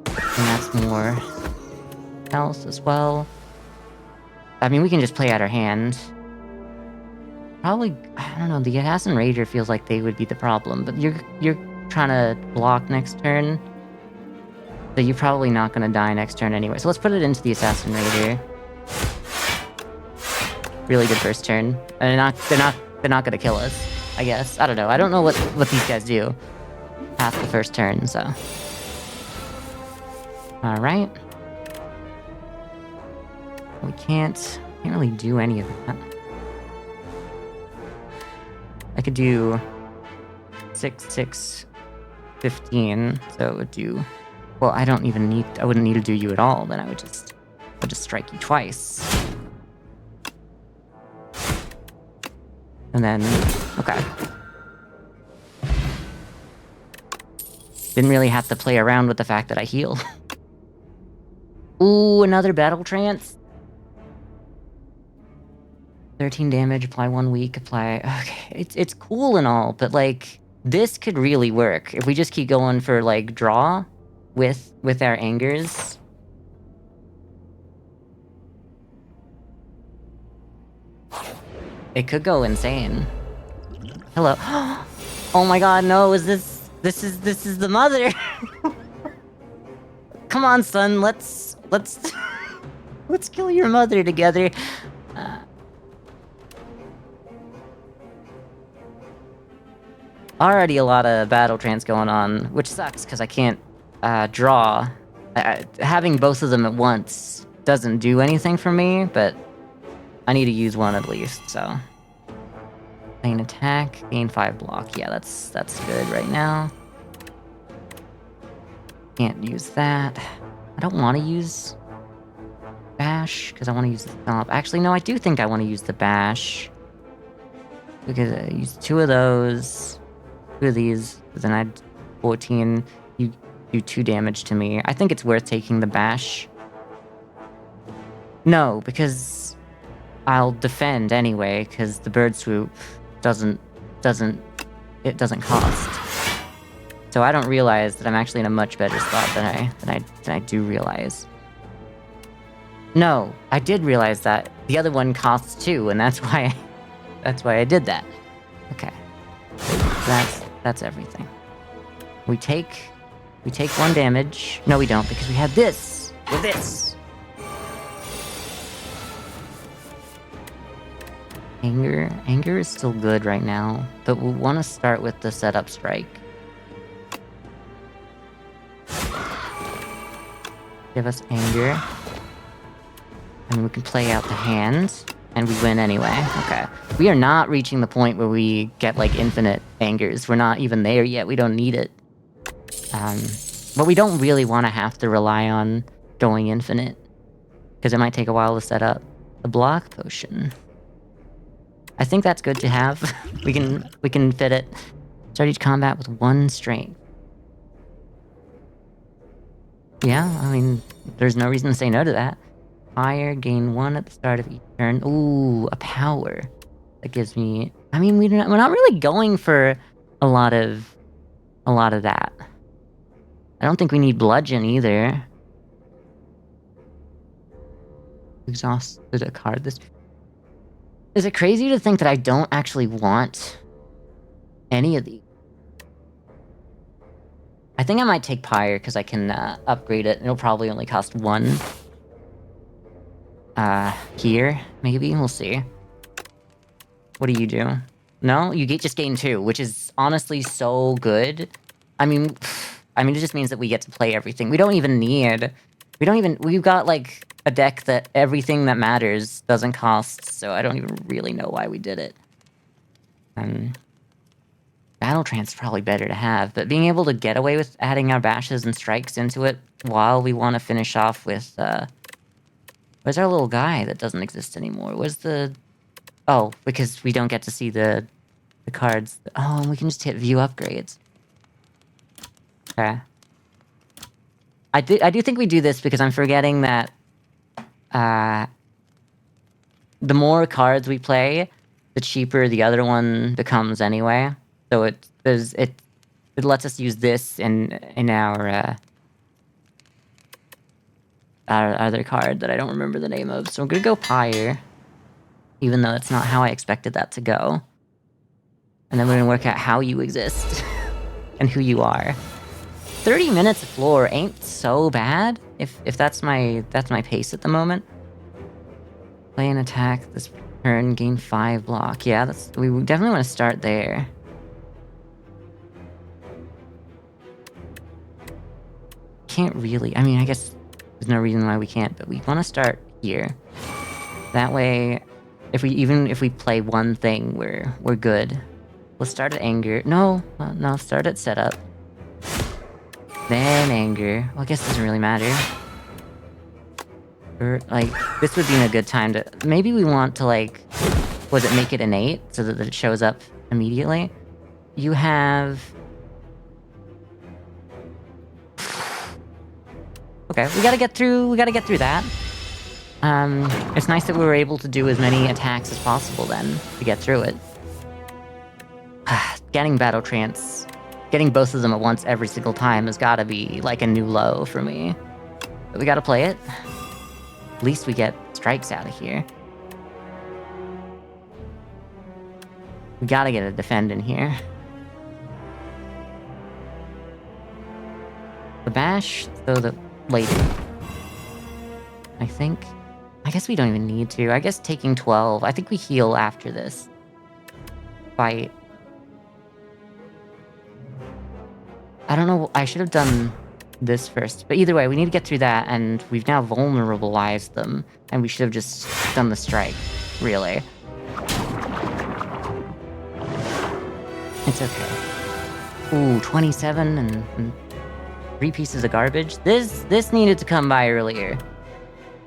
and that's more health as well. I mean, we can just play out our hand. Probably, I don't know, the Assassin Rager feels like they would be the problem, but you're trying to block next turn. So you're probably not gonna die next turn anyway. So let's put it into the Assassin Raider. Really good first turn. And they're not gonna kill us, I guess. I don't know. I don't know what these guys do past the first turn, so. Alright. We can't really do any of that. I could do 6, 6, 15, so it would do... Well, I wouldn't need to do you at all, then I would just strike you twice. And then, okay. Didn't really have to play around with the fact that I heal. Ooh, another battle trance. 13 damage, apply 1 week, apply... Okay, it's cool and all, but like, this could really work. If we just keep going for like, draw with our angers. It could go insane. Hello. Oh my god, no, this is the mother. Come on, son, let's let's kill your mother together. Already a lot of battle trance going on, which sucks because I can't draw. Having both of them at once doesn't do anything for me, but I need to use one at least, so. Gain attack, gain 5 block. Yeah, that's good right now. Can't use that. I don't want to use bash, because I want to use the stomp. Actually, no, I do think I want to use the bash. Because I use 2 of those, 2 of these, then I'd 14. You do 2 damage to me. I think it's worth taking the bash. No, because I'll defend anyway, because the bird swoop doesn't cost. So I don't realize that I'm actually in a much better spot than I do realize. No, I did realize that. The other one costs 2, and that's why I did that. Okay. That's everything. We take 1 damage. No, we don't, because we had this with this. Anger is still good right now, but we'll want to start with the setup strike. Give us anger. And we can play out the hand, and we win anyway. Okay. We are not reaching the point where we get, like, infinite angers. We're not even there yet. We don't need it. But we don't really want to have to rely on going infinite, because it might take a while to set up. The block potion. I think that's good to have. we can fit it. Start each combat with 1 strength. Yeah, I mean, there's no reason to say no to that. Fire, gain 1 at the start of each turn. Ooh, a power. That gives me... I mean, we're not really going for a lot of that. I don't think we need bludgeon either. Exhausted a card. This... Is it crazy to think that I don't actually want any of these? I think I might take Pyre, because I can upgrade it. It'll probably only cost 1. Here, maybe? We'll see. What do you do? No? You just gain 2, which is honestly so good. I mean, it just means that we get to play everything. We've got, like, a deck that everything that matters doesn't cost, so I don't even really know why we did it. Battle Trance is probably better to have, but being able to get away with adding our bashes and strikes into it while we want to finish off with, where's our little guy that doesn't exist anymore? Where's the... Oh, because we don't get to see the cards. Oh, and we can just hit view upgrades. Okay. I do think we do this because I'm forgetting that the more cards we play, the cheaper the other one becomes anyway. So it lets us use this in our other card that I don't remember the name of. So I'm gonna go Pyre, even though it's not how I expected that to go. And then we're gonna work out how you exist and who you are. 30 minutes of floor ain't so bad if that's my pace at the moment. Play an attack this turn, gain 5 block. Yeah, we definitely want to start there. Can't really. I mean, I guess there's no reason why we can't, but we want to start here. That way, if we play one thing, we're good. Let's start at anger. No, start at setup. Then anger. Well, I guess it doesn't really matter. Or, like, this would be a good time to... Maybe we want to, like... Was it make it innate so that it shows up immediately? You have... Okay, we gotta get through that. It's nice that we were able to do as many attacks as possible then to get through it. Getting Battle Trance, getting both of them at once every single time has gotta be like a new low for me. But we gotta play it. At least we get strikes out of here. We gotta get a defend in here. The bash, though, the later. I think. I guess we don't even need to. I guess taking 12. I think we heal after this fight. I don't know. I should have done this first. But either way, we need to get through that, and we've now vulnerabilized them. And we should have just done the strike, really. It's okay. Ooh, 27 and 3 pieces of garbage. This needed to come by earlier.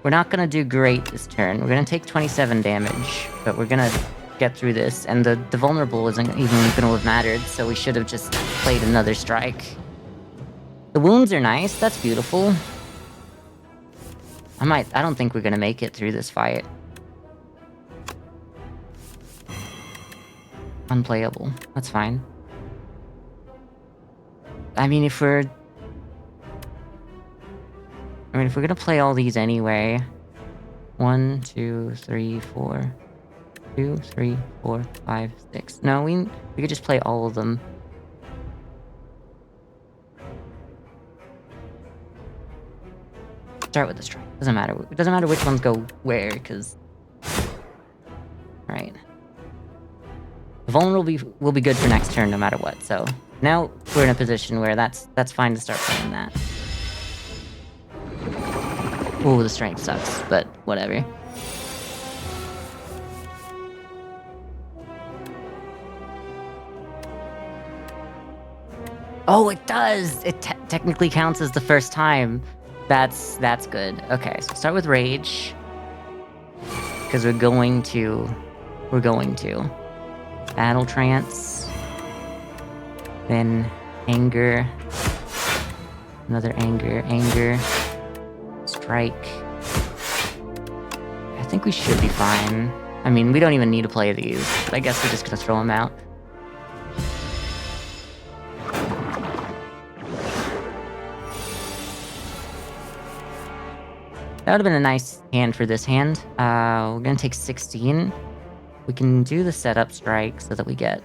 We're not gonna do great this turn. We're gonna take 27 damage, but we're gonna get through this. And the vulnerable isn't even gonna have mattered, so we should have just played another strike. The wounds are nice. That's beautiful. I don't think we're gonna make it through this fight. Unplayable. That's fine. I mean, if we're gonna play all these anyway... 1, 2, 3, 4... 2, 3, 4, 5, 6... No, we could just play all of them. Start with the strike. Doesn't matter. It doesn't matter which ones go where, because... Right. The vulnerable will be good for next turn no matter what, so... Now we're in a position where that's fine to start playing that. Ooh, the strength sucks, but whatever. Oh, it does! It technically counts as the first time. That's good. Okay, so start with Rage. Because we're going to. Battle Trance. Then Anger. Another Anger. Strike. I think we should be fine. I mean, we don't even need to play these, but I guess we're just gonna throw them out. That would have been a nice hand for this hand. We're gonna take 16. We can do the setup strike so that we get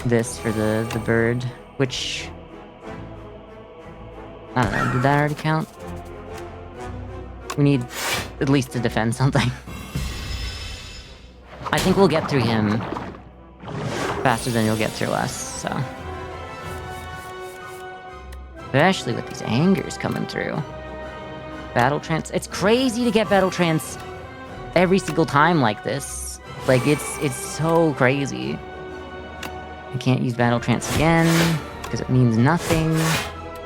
this for the bird, which... I don't know, did that already count? We need at least to defend something. I think we'll get through him faster than you'll get through us, so... Especially with these angers coming through. Battle Trance. It's crazy to get Battle Trance every single time like this. Like, it's so crazy. I can't use Battle Trance again, because it means nothing.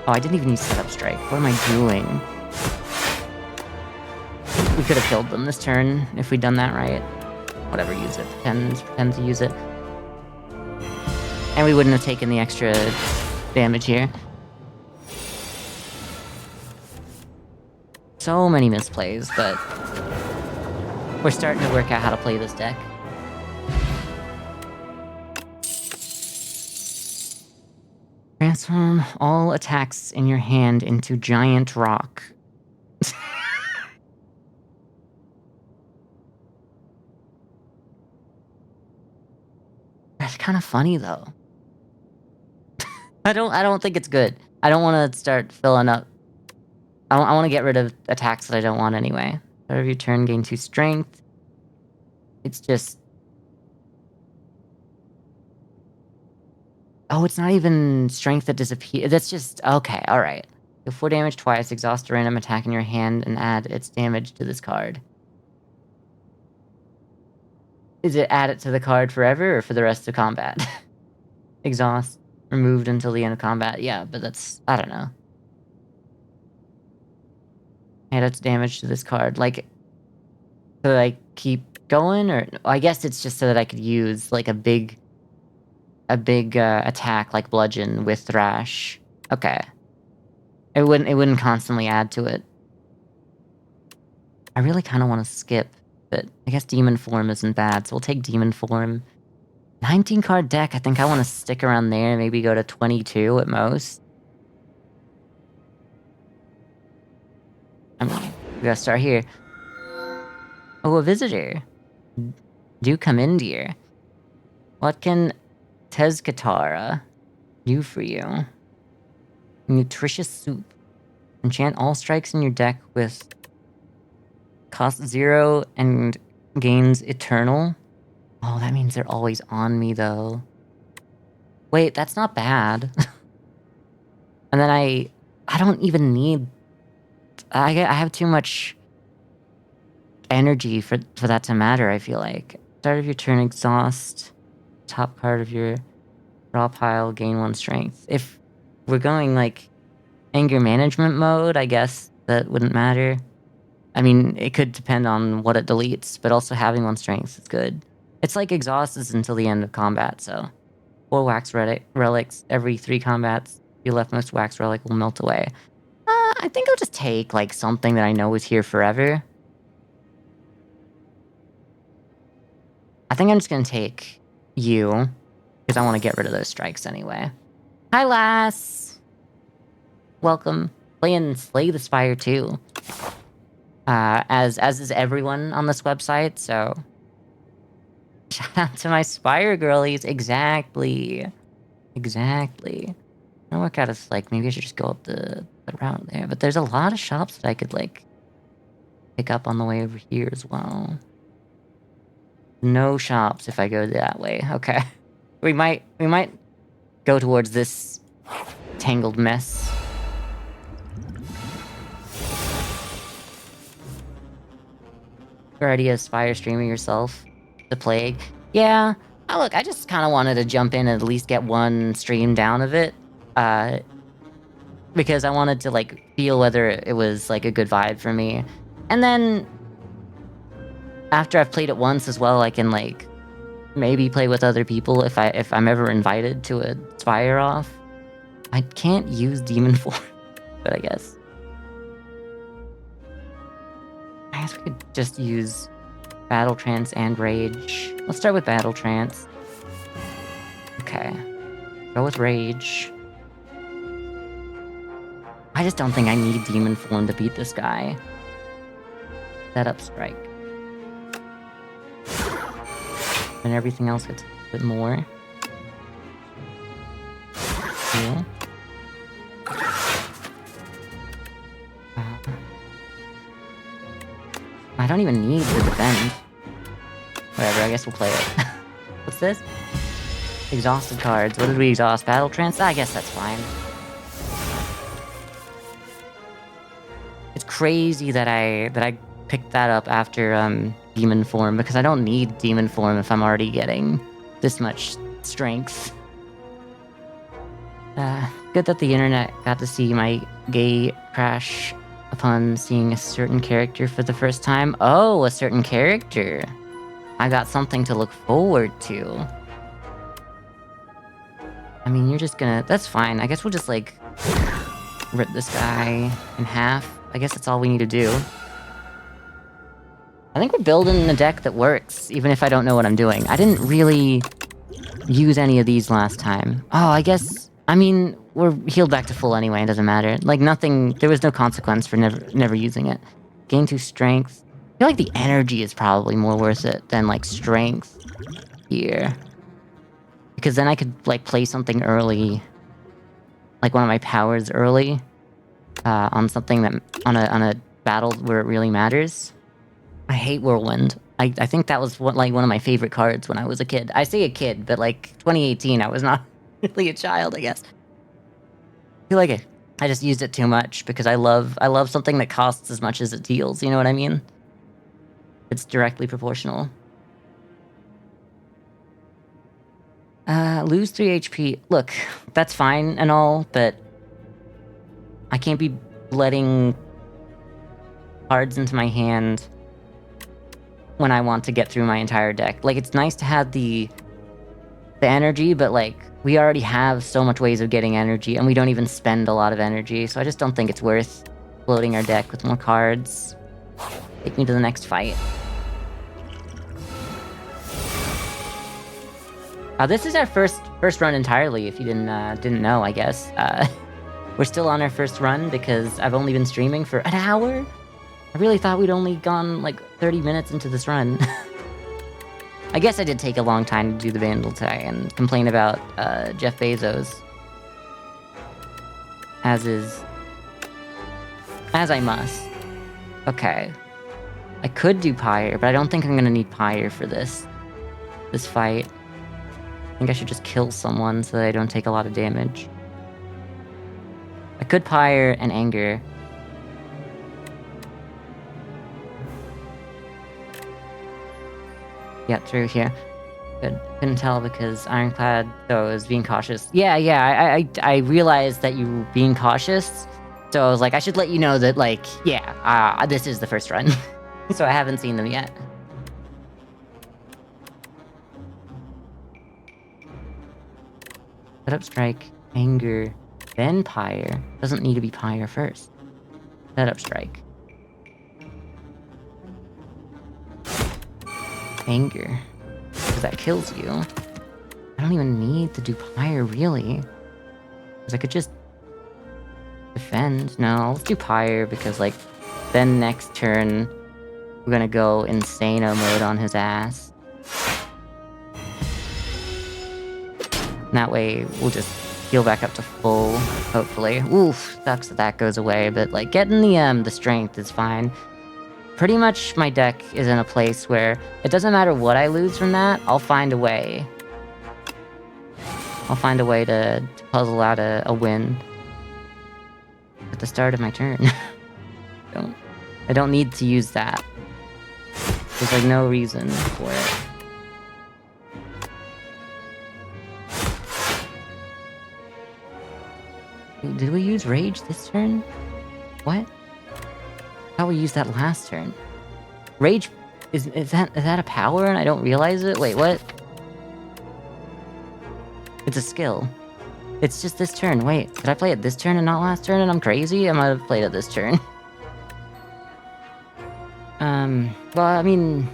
Oh, I didn't even use Setup Strike. What am I doing? We could have killed them this turn if we'd done that right. Whatever, use it. Pretend to use it. And we wouldn't have taken the extra damage here. So many misplays, but we're starting to work out how to play this deck. Transform all attacks in your hand into giant rock. That's kind of funny though. I don't think it's good. I don't want to start filling up. I want to get rid of attacks that I don't want anyway. Start of your turn, gain 2 strength. It's just... Oh, it's not even strength that disappears. That's just... Okay, alright. Do 4 damage twice, exhaust a random attack in your hand, and add its damage to this card. Is it add it to the card forever, or for the rest of combat? Exhaust. Removed until the end of combat. Yeah, but that's... I don't know. Add its damage to this card. Like... So I keep going, or... I guess it's just so that I could use, like, a big attack, like Bludgeon, with Thrash. Okay. It wouldn't constantly add to it. I really kind of want to skip, but I guess Demon Form isn't bad, so we'll take Demon Form. 19 card deck, I think I want to stick around there, maybe go to 22 at most. I mean, we gotta start here. Oh, a visitor. Do come in, dear. What can Tezkatara do for you? Nutritious soup. Enchant all strikes in your deck with cost 0 and gains eternal. Oh, that means they're always on me, though. Wait, that's not bad. And then I don't even need... I have too much energy for that to matter, I feel like. Start of your turn, exhaust. Top card of your draw pile, gain 1 strength. If we're going, like, anger management mode, I guess that wouldn't matter. I mean, it could depend on what it deletes, but also having 1 strength is good. It's like exhaust is until the end of combat, so 4 wax relics every 3 combats. Your leftmost wax relic will melt away. I think I'll just take, like, something that I know is here forever. I think I'm just gonna take you, because I want to get rid of those strikes anyway. Hi, lass! Welcome. Playing Slay the Spire too. As is everyone on this website, so... Shout out to my Spire girlies. Exactly. Exactly. I work out as, like, maybe I should just go up the route there. But there's a lot of shops that I could, like, pick up on the way over here as well. No shops if I go that way. Okay. We might go towards this tangled mess. You're already a Spire streamer yourself. The Plague. Yeah. Oh, look, I just kind of wanted to jump in and at least get 1 stream down of it. Because I wanted to, like, feel whether it was, like, a good vibe for me. And then, after I've played it once as well, I can, like, maybe play with other people if I'm ever invited to a Spire off. I can't use Demon Form, but I guess we could just use Battle Trance and Rage. Let's start with Battle Trance. Okay. Go with Rage. I just don't think I need Demon Form to beat this guy. Set up Strike. And everything else gets a bit more. Cool. I don't even need to defend. Whatever, I guess we'll play it. What's this? Exhausted cards. What did we exhaust? Battle Trance? I guess that's fine. It's crazy that I picked that up after Demon Form, because I don't need Demon Form if I'm already getting this much strength. Good that the internet got to see my gay crash upon seeing a certain character for the first time. Oh, a certain character. I got something to look forward to. I mean, you're just gonna... That's fine. I guess we'll just, like, rip this guy in half. I guess that's all we need to do. I think we're building a deck that works, even if I don't know what I'm doing. I didn't really use any of these last time. Oh, I guess... I mean, we're healed back to full anyway, it doesn't matter. Like, nothing... There was no consequence for never using it. Gain 2 strength. I feel like the energy is probably more worth it than, like, strength here. Because then I could, like, play something early. Like, one of my powers early. On something that... On a battle where it really matters. I hate Whirlwind. I think that was like one of my favorite cards when I was a kid. I say a kid, but like 2018, I was not really a child, I guess. I feel like I just used it too much because I love something that costs as much as it deals. You know what I mean? It's directly proportional. Lose 3 HP. Look, that's fine and all, but I can't be letting cards into my hand when I want to get through my entire deck. Like, it's nice to have the energy, but like, we already have so much ways of getting energy, and we don't even spend a lot of energy, so I just don't think it's worth loading our deck with more cards. Take me to the next fight. This is our first run entirely, if you didn't know, I guess. We're still on our first run because I've only been streaming for an hour? I really thought we'd only gone, like, 30 minutes into this run. I guess I did take a long time to do the Bandle tag and complain about, Jeff Bezos. As I must. Okay. I could do Pyre, but I don't think I'm gonna need Pyre for this fight. I think I should just kill someone so that I don't take a lot of damage. I could Pyre and Anger. Get through here. Good. Couldn't tell because Ironclad is being cautious. Yeah, I realized that you were being cautious, so I was like, I should let you know that, like, yeah, this is the first run. So I haven't seen them yet. Set up Strike, Anger, then Pyre. Doesn't need to be Pyre first. Set up Strike. Anger. Because that kills you. I don't even need to do Pyre, really. Because I could just... defend. No, let's do Pyre, because, like, then next turn, we're gonna go Insano mode on his ass. And that way, we'll just heal back up to full, hopefully. Oof, sucks that goes away, but, like, getting the strength is fine. Pretty much my deck is in a place where it doesn't matter what I lose from that, I'll find a way. I'll find a way to puzzle out a win. At the start of my turn. I don't need to use that. There's like no reason for it. Did we use Rage this turn? What? How we used that last turn? Rage is that a power and I don't realize it? Wait, what? It's a skill. It's just this turn. Wait, did I play it this turn and not last turn and I'm crazy? I might have played it this turn. Well, I mean...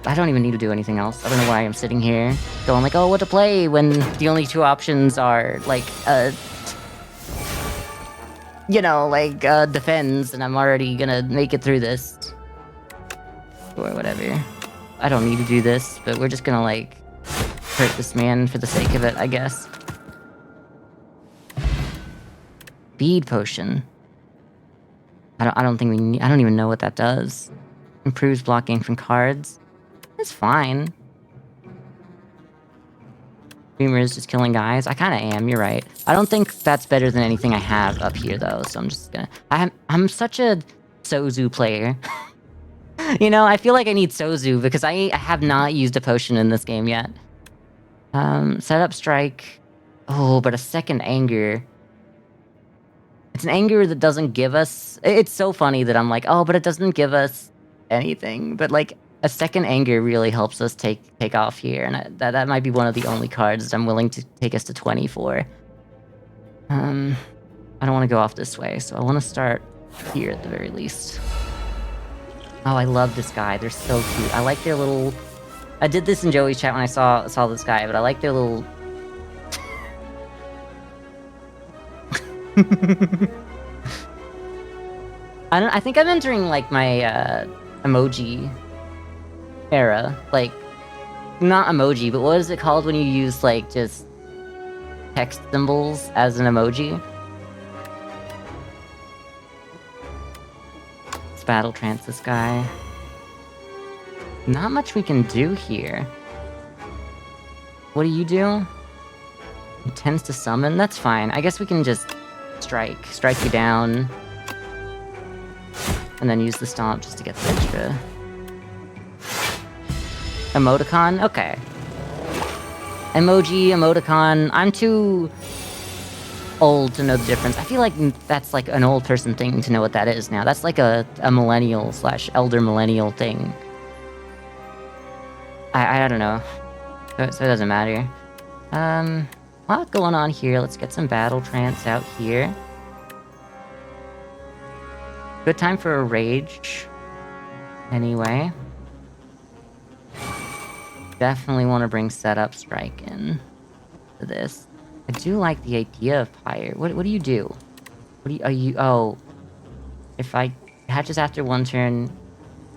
I don't even need to do anything else. I don't know why I'm sitting here going like, oh, what to play when the only two options are, like, you know, like, defends, and I'm already gonna make it through this. Or whatever. I don't need to do this, but we're just gonna, like, hurt this man for the sake of it, I guess. Speed Potion. I don't think we need... I don't even know what that does. Improves blocking from cards. It's fine. Dreamer is just killing guys. I kind of am, you're right. I don't think that's better than anything I have up here, though, so I'm just gonna... I'm such a Sozu player. You know, I feel like I need Sozu, because I have not used a potion in this game yet. Set up Strike. Oh, but a second Anger. It's an Anger that doesn't give us... It's so funny that I'm like, oh, but it doesn't give us anything. But, like, a second Anger really helps us take off here, and that might be one of the only cards that I'm willing to take us to 20 for. I don't want to go off this way, so I want to start here at the very least. Oh, I love this guy. They're so cute. I like their little... I did this in Joey's chat when I saw this guy, but I like their little... I think I'm entering, like, my, emoji era. Like, not emoji, but what is it called when you use, like, just text symbols as an emoji? Let's battle trance this guy. Not much we can do here. What do you do? He tends to summon? That's fine. I guess we can just strike you down. And then use the stomp just to get the extra. Emoticon? Okay. Emoji, emoticon. I'm too old to know the difference. I feel like that's like an old person thing to know what that is now. That's like a millennial / elder millennial thing. I don't know. So it doesn't matter. A lot going on here. Let's get some battle trance out here. Good time for a rage. Anyway. Definitely want to bring setup strike in to this. I do like the idea of Pyre. What do you do? Oh. If I hatches after one turn,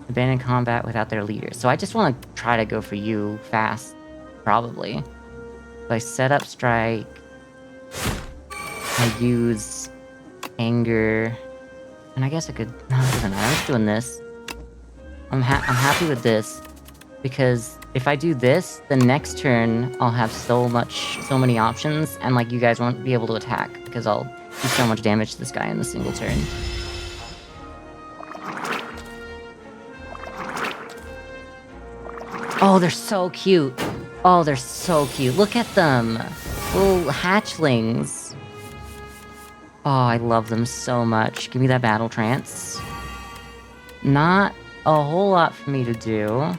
abandon combat without their leader. So I just want to try to go for you fast, probably. So I set up strike. I use anger. And I guess I could... No, it doesn't matter. I'm just doing this. I'm happy with this. Because if I do this, the next turn, I'll have so many options. And, like, you guys won't be able to attack. Because I'll do so much damage to this guy in a single turn. Oh, they're so cute. Oh, they're so cute. Look at them. Little hatchlings. Oh, I love them so much. Give me that battle trance. Not a whole lot for me to do.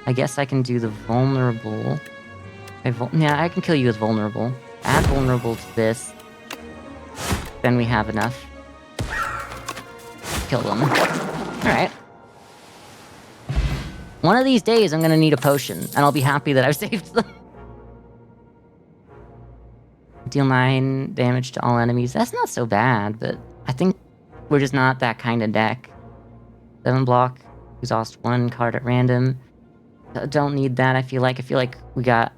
I guess I can do the vulnerable. Yeah, I can kill you with vulnerable. Add vulnerable to this. Then we have enough. Kill them. Alright. One of these days, I'm gonna need a potion, and I'll be happy that I've saved them. Deal 9 damage to all enemies. That's not so bad, but I think we're just not that kind of deck. 7 block. Exhaust 1 card at random. Don't need that, I feel like. I feel like we got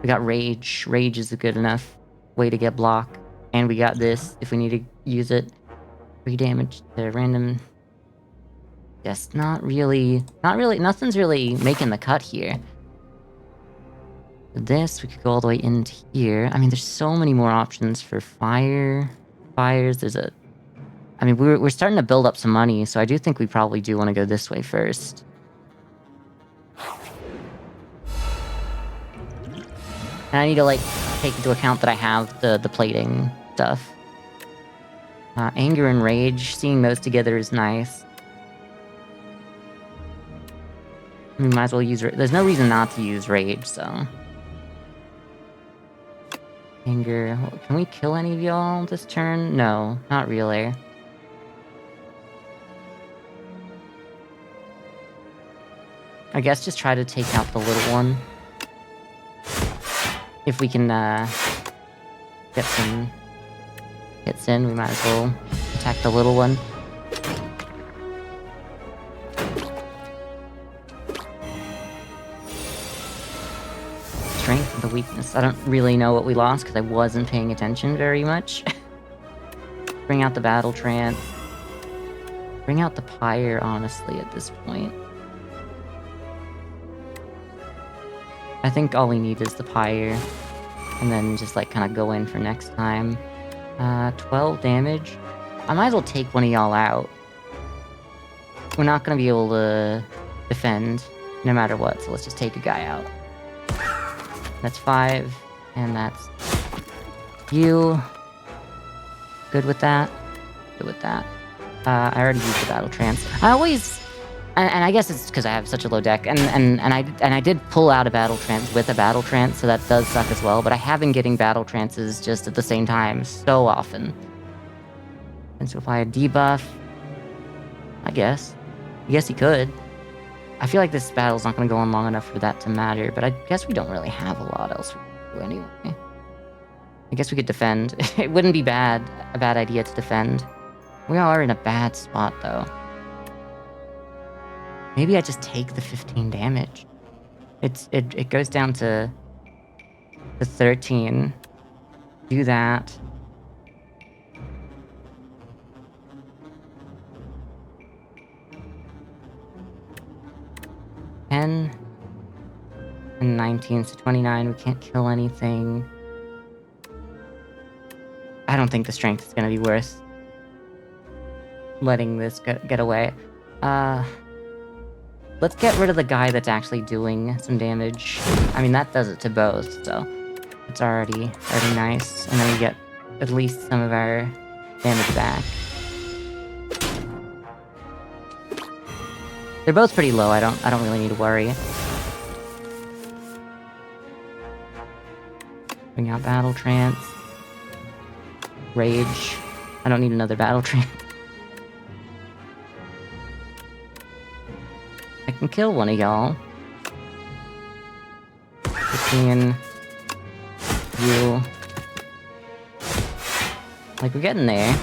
Rage. Rage is a good enough way to get block. And we got this, if we need to use it. 3 damage to random... Yes, not really, nothing's really making the cut here. This, we could go all the way into here. I mean, there's so many more options for fires. There's a... I mean, we're starting to build up some money, so I do think we probably do want to go this way first. And I need to, like, take into account that I have the plating stuff. Anger and Rage, seeing those together is nice. We might as well use... There's no reason not to use Rage, so... Anger... Can we kill any of y'all this turn? No, not really. I guess just try to take out the little one. If we can, get some hits in, we might as well attack the little one. Strength and the weakness. I don't really know what we lost because I wasn't paying attention very much. Bring out the battle trance. Bring out the Pyre, honestly, at this point. I think all we need is the Pyre. And then just, like, kind of go in for next time. 12 damage. I might as well take one of y'all out. We're not going to be able to defend no matter what, so let's just take a guy out. That's 5, and that's you. Good with that? Good with that. I already used the battle trance. I always And I guess it's because I have such a low deck, and I did pull out a battle trance with a battle trance, so that does suck as well. But I have been getting battle trances just at the same time so often. And so apply a debuff. I guess he could. I feel like this battle's not going to go on long enough for that to matter, but I guess we don't really have a lot else we can do anyway. I guess we could defend. It wouldn't be a bad idea to defend. We are in a bad spot though. Maybe I just take the 15 damage. It goes down to 13. Do that. And 19, so 29. We can't kill anything. I don't think the strength is gonna be worth letting this get away. Let's get rid of the guy that's actually doing some damage. I mean, that does it to both, so it's already nice. And then we get at least some of our damage back. They're both pretty low. I don't really need to worry. Bring out battle trance. Rage. I don't need another battle trance. I can kill one of y'all. 15. You. Like, we're getting there.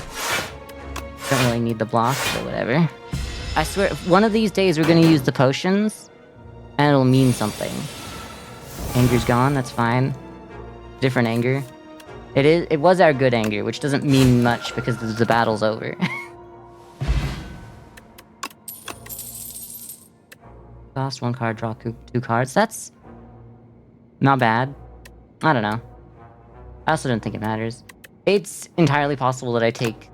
Don't really need the blocks or whatever. I swear, one of these days we're gonna use the potions, and it'll mean something. Anger's gone, that's fine. Different anger. It was our good anger, which doesn't mean much because the battle's over. Lost one card, draw two cards. That's not bad. I don't know. I also don't think it matters. It's entirely possible that I take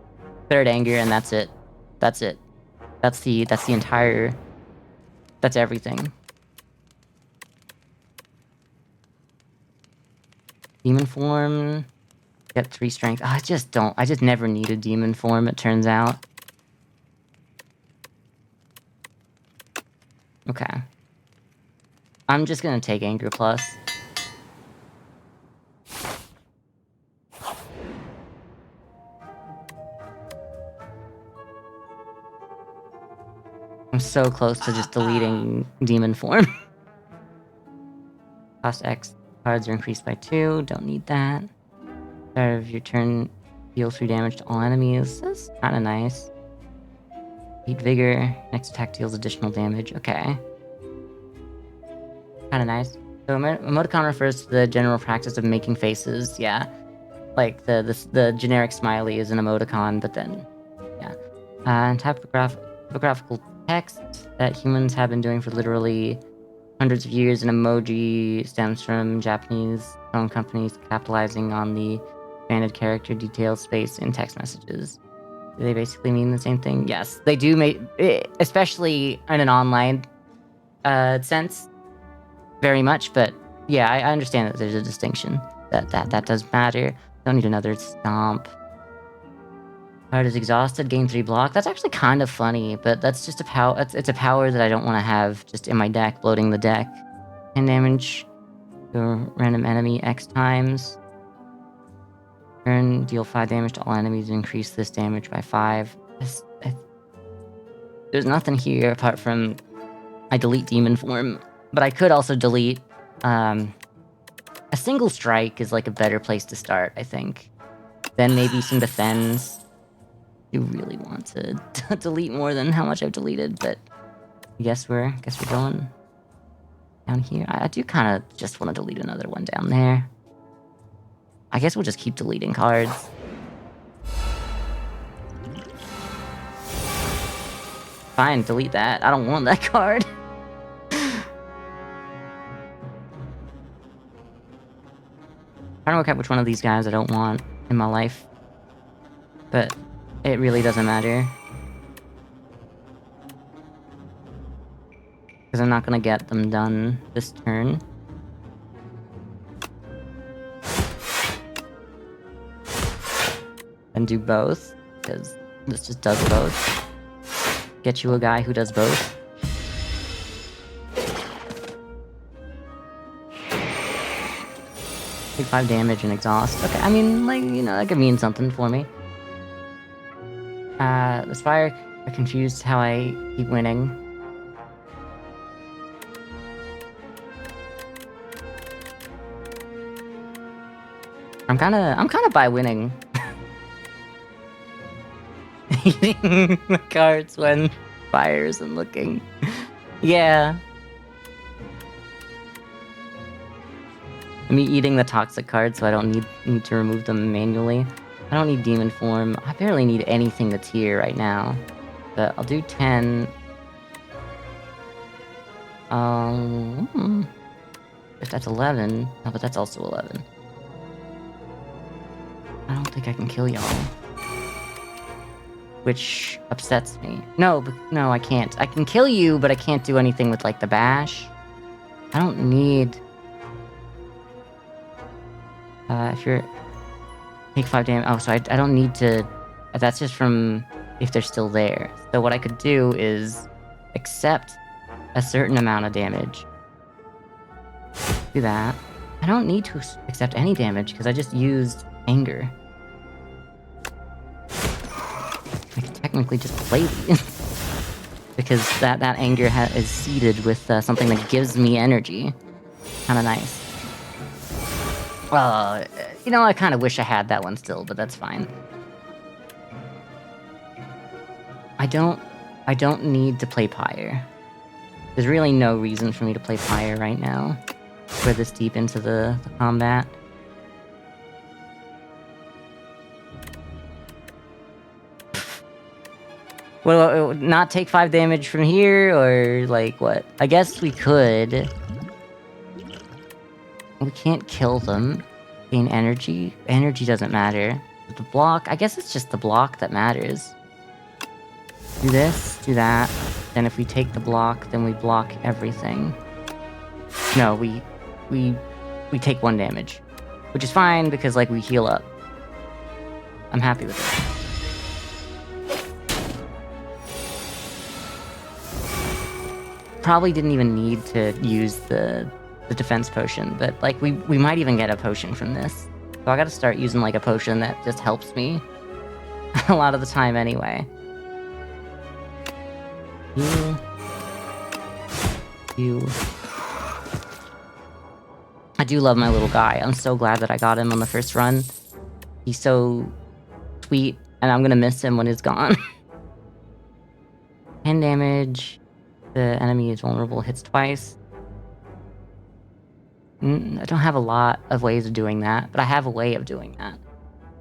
third anger and that's it. That's it. That's the entire... That's everything. Demon form. Get 3 strength. Oh, I just never needed demon form, it turns out. Okay. I'm just gonna take Anger Plus. I'm so close to just deleting Demon Form. Cost X. Cards are increased by 2. Don't need that. Start of your turn, deal 3 damage to all enemies. That's kinda nice. Heat Vigor. Next attack deals additional damage. Okay. Kinda nice. So emoticon refers to the general practice of making faces, yeah. Like, the generic smiley is an emoticon, but then, yeah. And typographical text that humans have been doing for literally hundreds of years, and emoji stems from Japanese phone companies capitalizing on the expanded character detail space in text messages. Do they basically mean the same thing? Yes, they do, especially in an online sense, very much, but yeah, I understand that there's a distinction. That does matter. Don't need another stomp. Card is exhausted, gain 3 block. That's actually kind of funny, but that's just a power. It's a power that I don't want to have just in my deck, bloating the deck. 10 damage to a random enemy X times. Turn, deal 5 damage to all enemies, and increase this damage by 5. There's nothing here apart from I delete demon form, but I could also delete. A single strike is like a better place to start, I think. Then maybe some defends. You really want to delete more than how much I've deleted, but I guess we're going down here. I do kind of just want to delete another one down there. I guess we'll just keep deleting cards. Fine, delete that. I don't want that card. Trying to work out which one of these guys I don't want in my life, but it really doesn't matter. Because I'm not going to get them done this turn. And do both, because this just does both. Get you a guy who does both. Take 5 damage and exhaust. Okay, I mean, like, you know, that could mean something for me. The Spire are confused how I keep winning. I'm kinda by winning. Eating the cards when Spire isn't looking. Yeah. Me eating the toxic cards, so I don't need to remove them manually. I don't need Demon Form. I barely need anything that's here right now. But I'll do 10. If that's 11... Oh, but that's also 11. I don't think I can kill y'all. Which upsets me. No, I can't. I can kill you, but I can't do anything with, like, the bash. I don't need... if you're... Take 5 damage... Oh, so I don't need to... That's just from if they're still there. So what I could do is accept a certain amount of damage. Do that. I don't need to accept any damage, because I just used anger. I could technically just play these. Because that anger is seeded with something that gives me energy. Kinda nice. Well, you know, I kinda wish I had that one still, but that's fine. I don't need to play Pyre. There's really no reason for me to play Pyre right now. We're this deep into the combat. Well, not take 5 damage from here, or, like, what? I guess we could. We can't kill them. Gain energy? Energy doesn't matter. The block? I guess it's just the block that matters. Do this, do that. Then if we take the block, then we block everything. No, we take 1 damage. Which is fine, because, like, we heal up. I'm happy with it. Probably didn't even need to use the defense potion, but, like, we might even get a potion from this. So I gotta start using, like, a potion that just helps me. A lot of the time, anyway. You. I do love my little guy. I'm so glad that I got him on the first run. He's so sweet, and I'm gonna miss him when he's gone. 10 damage. The enemy is vulnerable, hits twice. I don't have a lot of ways of doing that, but I have a way of doing that.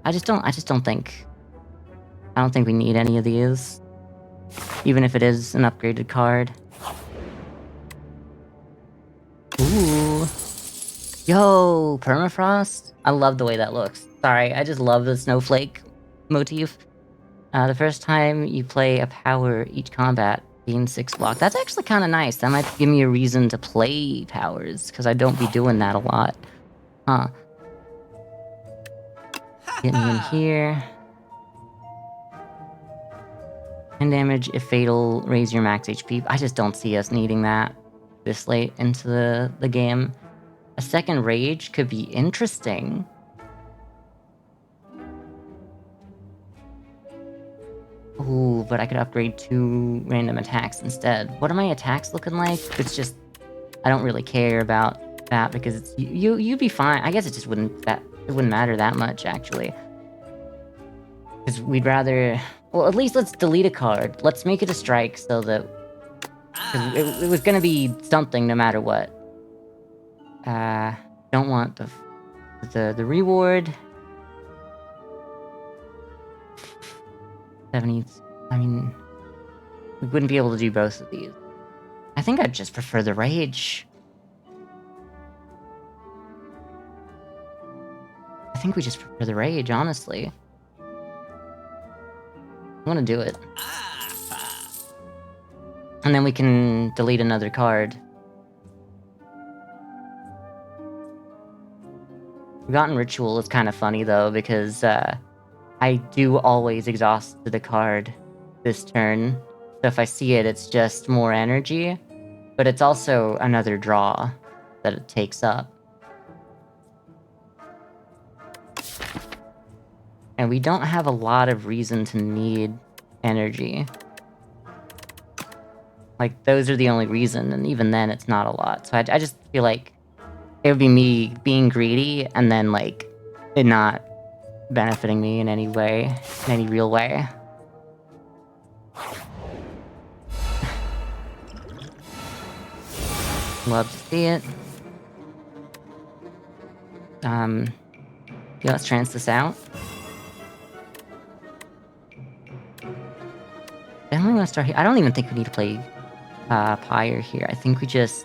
I don't think we need any of these. Even if it is an upgraded card. Ooh. Yo, permafrost? I love the way that looks. Sorry, I just love the snowflake motif. The first time you play a power each combat, gain 6 block. That's actually kind of nice. That might give me a reason to play powers, because I don't be doing that a lot. Huh. Get me in here. 10 damage if fatal, raise your max HP. I just don't see us needing that this late into the game. A second rage could be interesting. Ooh, but I could upgrade 2 random attacks instead. What are my attacks looking like? It's just... I don't really care about that, because it's... You'd be fine. I guess it just wouldn't matter that much, actually. Because we'd rather... Well, at least let's delete a card. Let's make it a strike, so that... Because it was gonna be something no matter what. Don't want the reward. 70... I mean... We wouldn't be able to do both of these. I think I'd just prefer the rage. I think we just prefer the rage, honestly. I want to do it. And then we can delete another card. Forgotten Ritual is kind of funny, though, because I do always exhaust the card this turn. So if I see it, it's just more energy. But it's also another draw that it takes up. And we don't have a lot of reason to need energy. Like, those are the only reason, and even then, it's not a lot. So I just feel like it would be me being greedy, and then, like, it not benefiting me in any way, in any real way. Love to see it. Yeah, let's trance this out. Definitely want to start here. I don't even think we need to play Pyre here. I think we just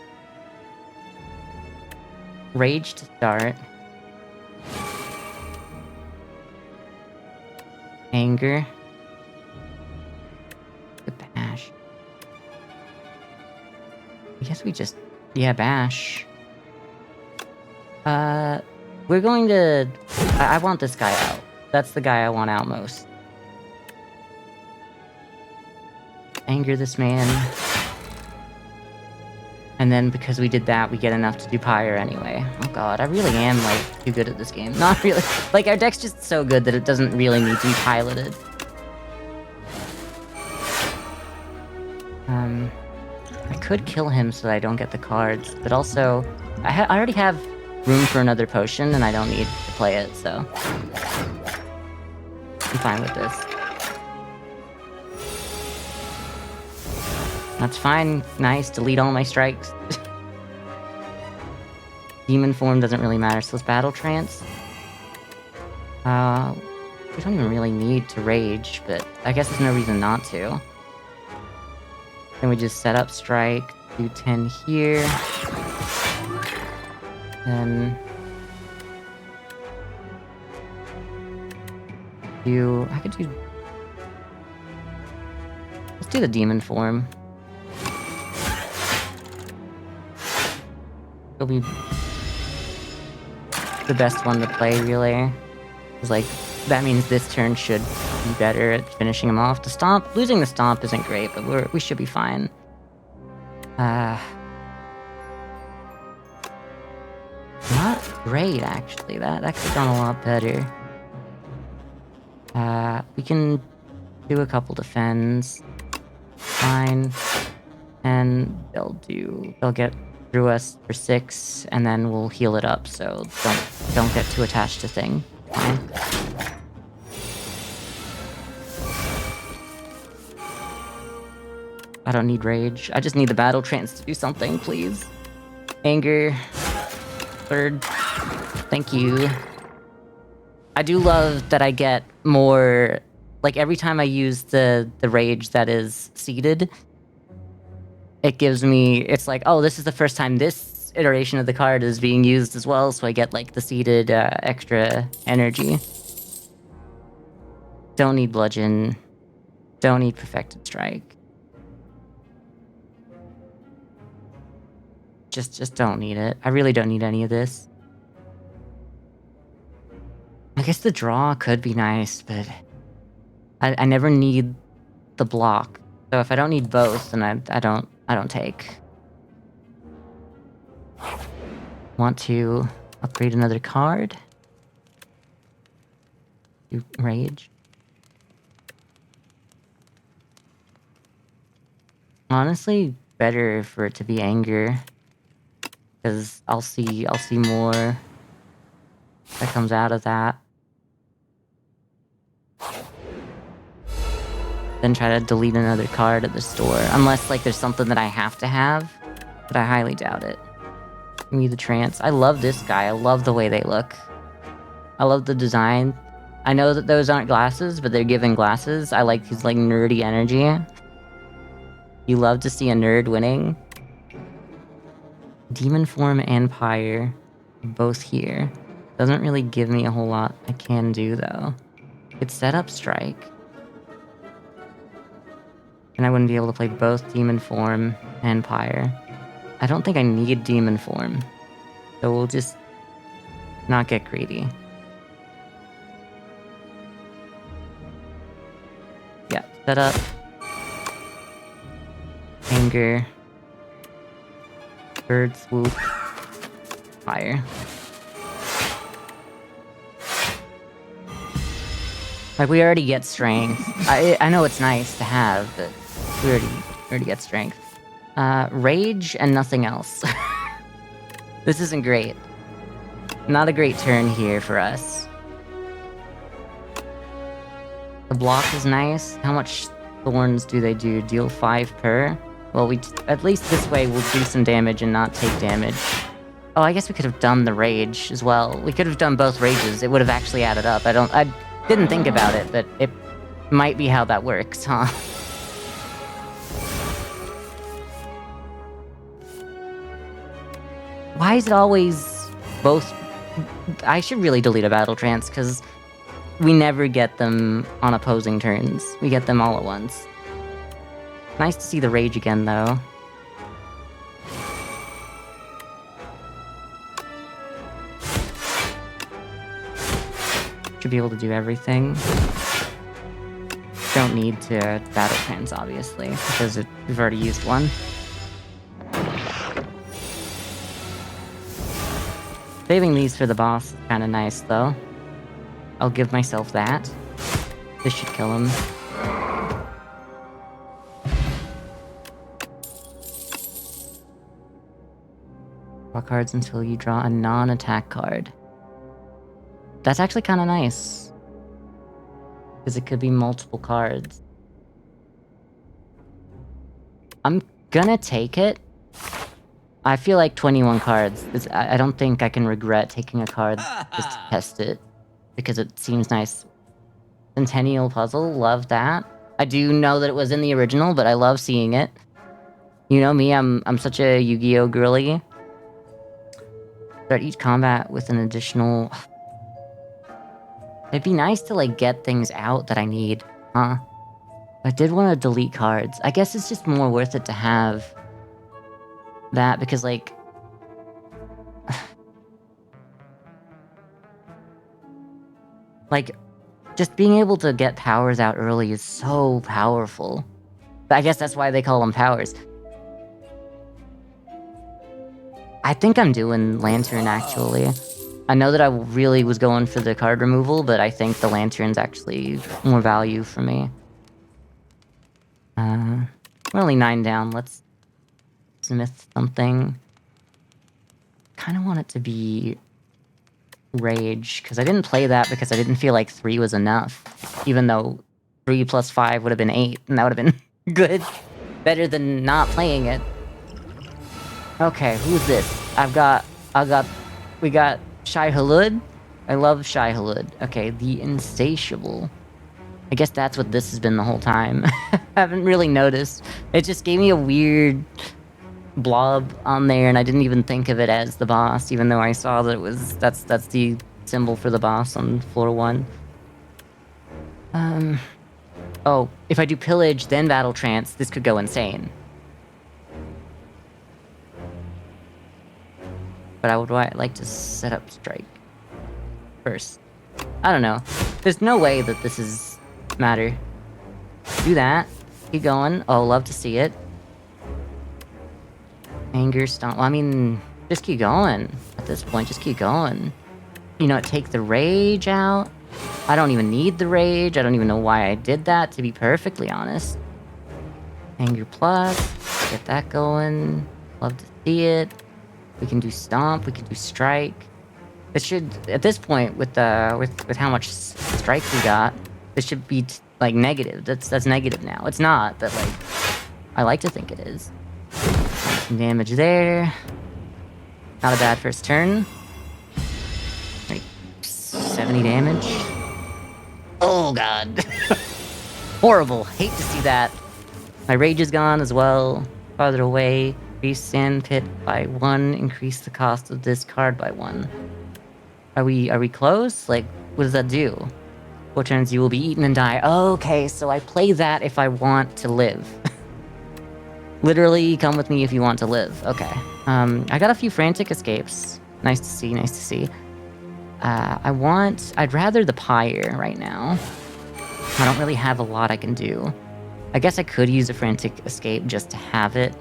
Rage to start. Anger. The Bash. I guess we just... Yeah, Bash. We're going to... I want this guy out. That's the guy I want out most. Anger this man. And then because we did that, we get enough to do Pyre anyway. Oh god, I really am, like, too good at this game. Not really. Like, our deck's just so good that it doesn't really need to be piloted. I could kill him so that I don't get the cards, but also, I already have room for another potion, and I don't need to play it, so... I'm fine with this. That's fine. Nice. Delete all my strikes. Demon form doesn't really matter, so let's battle trance. We don't even really need to rage, but I guess there's no reason not to. Then we just set up strike, do 10 here. Then... I could do... Let's do the demon form. It'll be the best one to play, really. Because, like, that means this turn should be better at finishing him off. The stomp, losing the stomp isn't great, but we should be fine. Not great, actually. That could have gone a lot better. We can do a couple defends. Fine. And they'll get through us for 6, and then we'll heal it up, so don't get too attached to thing. Fine. I don't need rage. I just need the battle trance to do something, please. Anger. Third. Thank you. I do love that I get more... Like, every time I use the rage that is seeded, it gives me... It's like, oh, this is the first time this iteration of the card is being used as well, so I get, like, the seeded extra energy. Don't need Bludgeon. Don't need Perfected Strike. Just don't need it. I really don't need any of this. I guess the draw could be nice, but... I never need the block. So if I don't need both, then I don't take. Want to upgrade another card? Do rage. Honestly, better for it to be anger, because I'll see more that comes out of that. Then try to delete another card at the store, unless like there's something that I have to have, but I highly doubt it. Give me the trance. I love this guy. I love the way they look. I love the design. I know that those aren't glasses, but they're given glasses. I like his like nerdy energy. You love to see a nerd winning. Demon form and Pyre, both here. Doesn't really give me a whole lot I can do though. It's set up strike. And I wouldn't be able to play both Demon Form and Pyre. I don't think I need Demon Form. So we'll just not get greedy. Yeah, set up. Anger. Bird swoop. Fire. Like, we already get strength. I know it's nice to have, but we already get strength. Rage and nothing else. This isn't great. Not a great turn here for us. The block is nice. How much thorns do they do? Deal 5 per? Well, at least this way we'll do some damage and not take damage. Oh, I guess we could have done the rage as well. We could have done both rages. It would have actually added up. I didn't think about it, but it might be how that works, huh? Why is it always both? I should really delete a battle trance, because we never get them on opposing turns. We get them all at once. Nice to see the rage again, though. Should be able to do everything. Don't need to battle trance, obviously, because we've already used one. Saving these for the boss is kind of nice, though. I'll give myself that. This should kill him. Draw cards until you draw a non-attack card. That's actually kind of nice. Because it could be multiple cards. I'm gonna take it. I feel like 21 cards. I don't think I can regret taking a card just to test it. Because it seems nice. Centennial Puzzle, love that. I do know that it was in the original, but I love seeing it. You know me, I'm such a Yu-Gi-Oh girly. Start each combat with an additional... It'd be nice to, like, get things out that I need, huh? I did want to delete cards. I guess it's just more worth it to have that, because, like... like, just being able to get powers out early is so powerful. I guess that's why they call them powers. I think I'm doing Lantern, actually. I know that I really was going for the card removal, but I think the Lantern's actually more value for me. We're only 9 down. Let's smith something. Kind of want it to be Rage, because I didn't play that because I didn't feel like 3 was enough. Even though 3 plus 5 would have been 8, and that would have been good. Better than not playing it. Okay, who's this? We got Shai Hulud. I love Shai Hulud. Okay, the Insatiable. I guess that's what this has been the whole time. Haven't really noticed. It just gave me a weird blob on there, and I didn't even think of it as the boss, even though I saw that it was that's the symbol for the boss on floor 1. Oh, if I do Pillage, then Battle Trance, this could go insane. But I would like to set up Strike first. I don't know. There's no way that this is matter. Do that. Keep going. Oh, love to see it. Anger, Stomp. Well, I mean, just keep going. At this point, just keep going. You know, take the Rage out. I don't even need the Rage. I don't even know why I did that, to be perfectly honest. Anger Plus. Get that going. Love to see it. We can do Stomp, we can do Strike. It should, at this point, with how much Strike we got, this should be, like, negative. That's negative now. It's not, but, like, I like to think it is. Some damage there. Not a bad first turn. Like, 70 damage. Oh, God. Horrible. Hate to see that. My Rage is gone as well. Farther away. Increase Sand Pit by 1, increase the cost of this card by 1. Are we close? Like, what does that do? 4 turns you will be eaten and die. Okay, so I play that if I want to live. Literally, come with me if you want to live. Okay. I got a few Frantic Escapes. Nice to see, nice to see. I'd rather the Pyre right now. I don't really have a lot I can do. I guess I could use a Frantic Escape just to have it.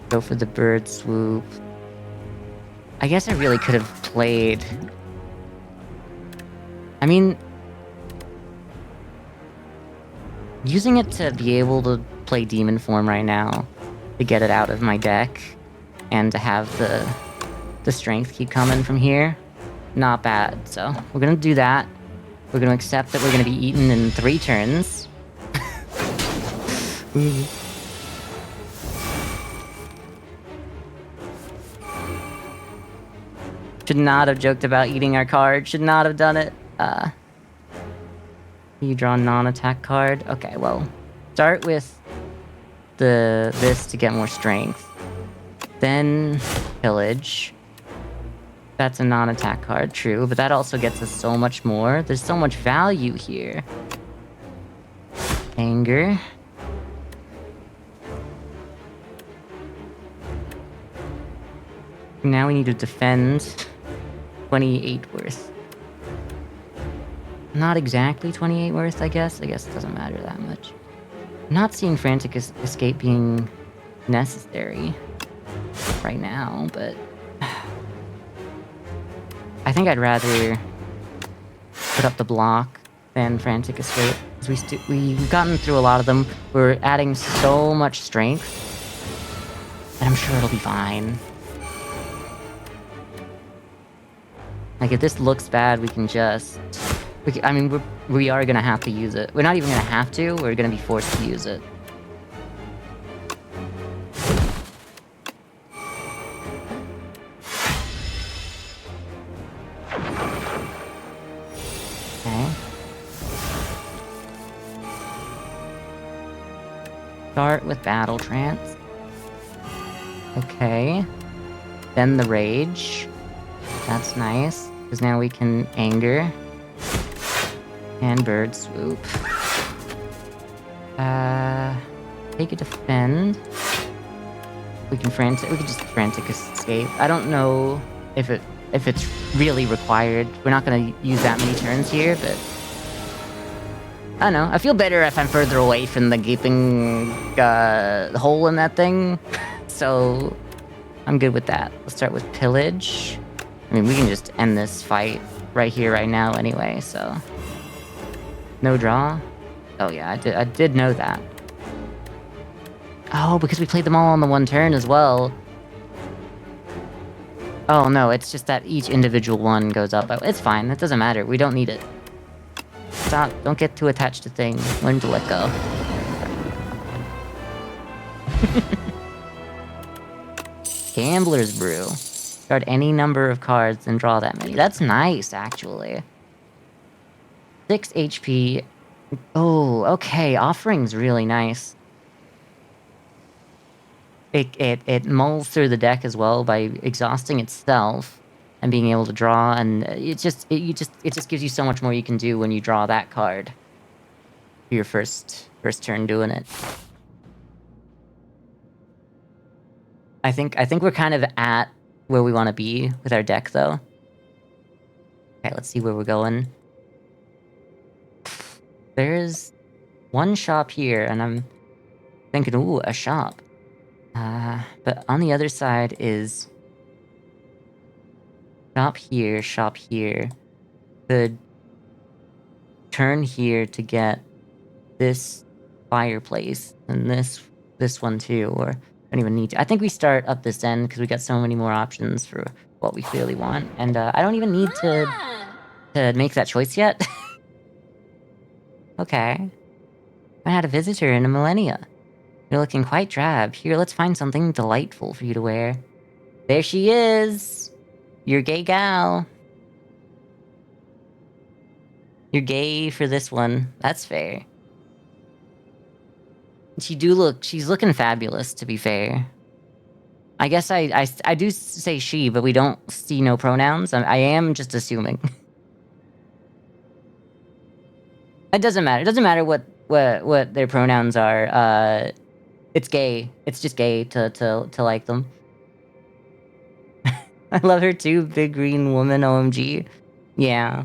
Go for the Bird Swoop. I guess I really could have played... I mean... using it to be able to play Demon Form right now, to get it out of my deck, and to have the strength keep coming from here, not bad. So we're gonna do that. We're gonna accept that we're gonna be eaten in 3 turns. Should not have joked about eating our card. Should not have done it. You draw a non-attack card. Okay, well, start with this to get more strength. Then pillage. That's a non-attack card, true, but that also gets us so much more. There's so much value here. Anger. Now we need to defend 28 worth. Not exactly 28 worth, I guess. I guess it doesn't matter that much. I'm not seeing Frantic Escape being necessary right now, but I think I'd rather put up the block than Frantic Escape. Because we've gotten through a lot of them. We're adding so much strength that I'm sure it'll be fine. Like, if this looks bad, we can just... I mean, we are gonna have to use it. We're not even gonna have to, we're gonna be forced to use it. Okay. Start with Battle Trance. Okay. Then the Rage. That's nice, because now we can Anger. And Bird Swoop. Take a Defend. We can just Frantic Escape. I don't know if it's really required. We're not gonna use that many turns here, but I don't know. I feel better if I'm further away from the gaping hole in that thing. So I'm good with that. Let's start with Pillage. I mean, we can just end this fight right here, right now anyway, so... No draw? Oh yeah, I did know that. Oh, because we played them all on the one turn as well. Oh no, it's just that each individual one goes up. It's fine, that doesn't matter, we don't need it. Stop, don't get too attached to things. Learn to let go. Gambler's Brew. Start any number of cards and draw that many. That's nice, actually. 6 HP. Oh, okay. Offering's really nice. It mulls through the deck as well by exhausting itself and being able to draw, and it just gives you so much more you can do when you draw that card. Your first turn doing it. I think we're kind of at where we want to be with our deck, though. Okay, let's see where we're going. There's one shop here, and I'm thinking, ooh, a shop. But on the other side is shop here. Could turn here to get this fireplace, and this one too, or I don't even need to. I think we start up this end because we got so many more options for what we clearly want, and I don't even need to make that choice yet. Okay. I had a visitor in a millennia. You're looking quite drab. Here, let's find something delightful for you to wear. There she is! You're gay gal. You're gay for this one. That's fair. She's looking fabulous, to be fair. I guess I do say she, but we don't see no pronouns. I am just assuming. It doesn't matter. It doesn't matter what their pronouns are. It's gay. It's just gay to like them. I love her too, big green woman. OMG. Yeah.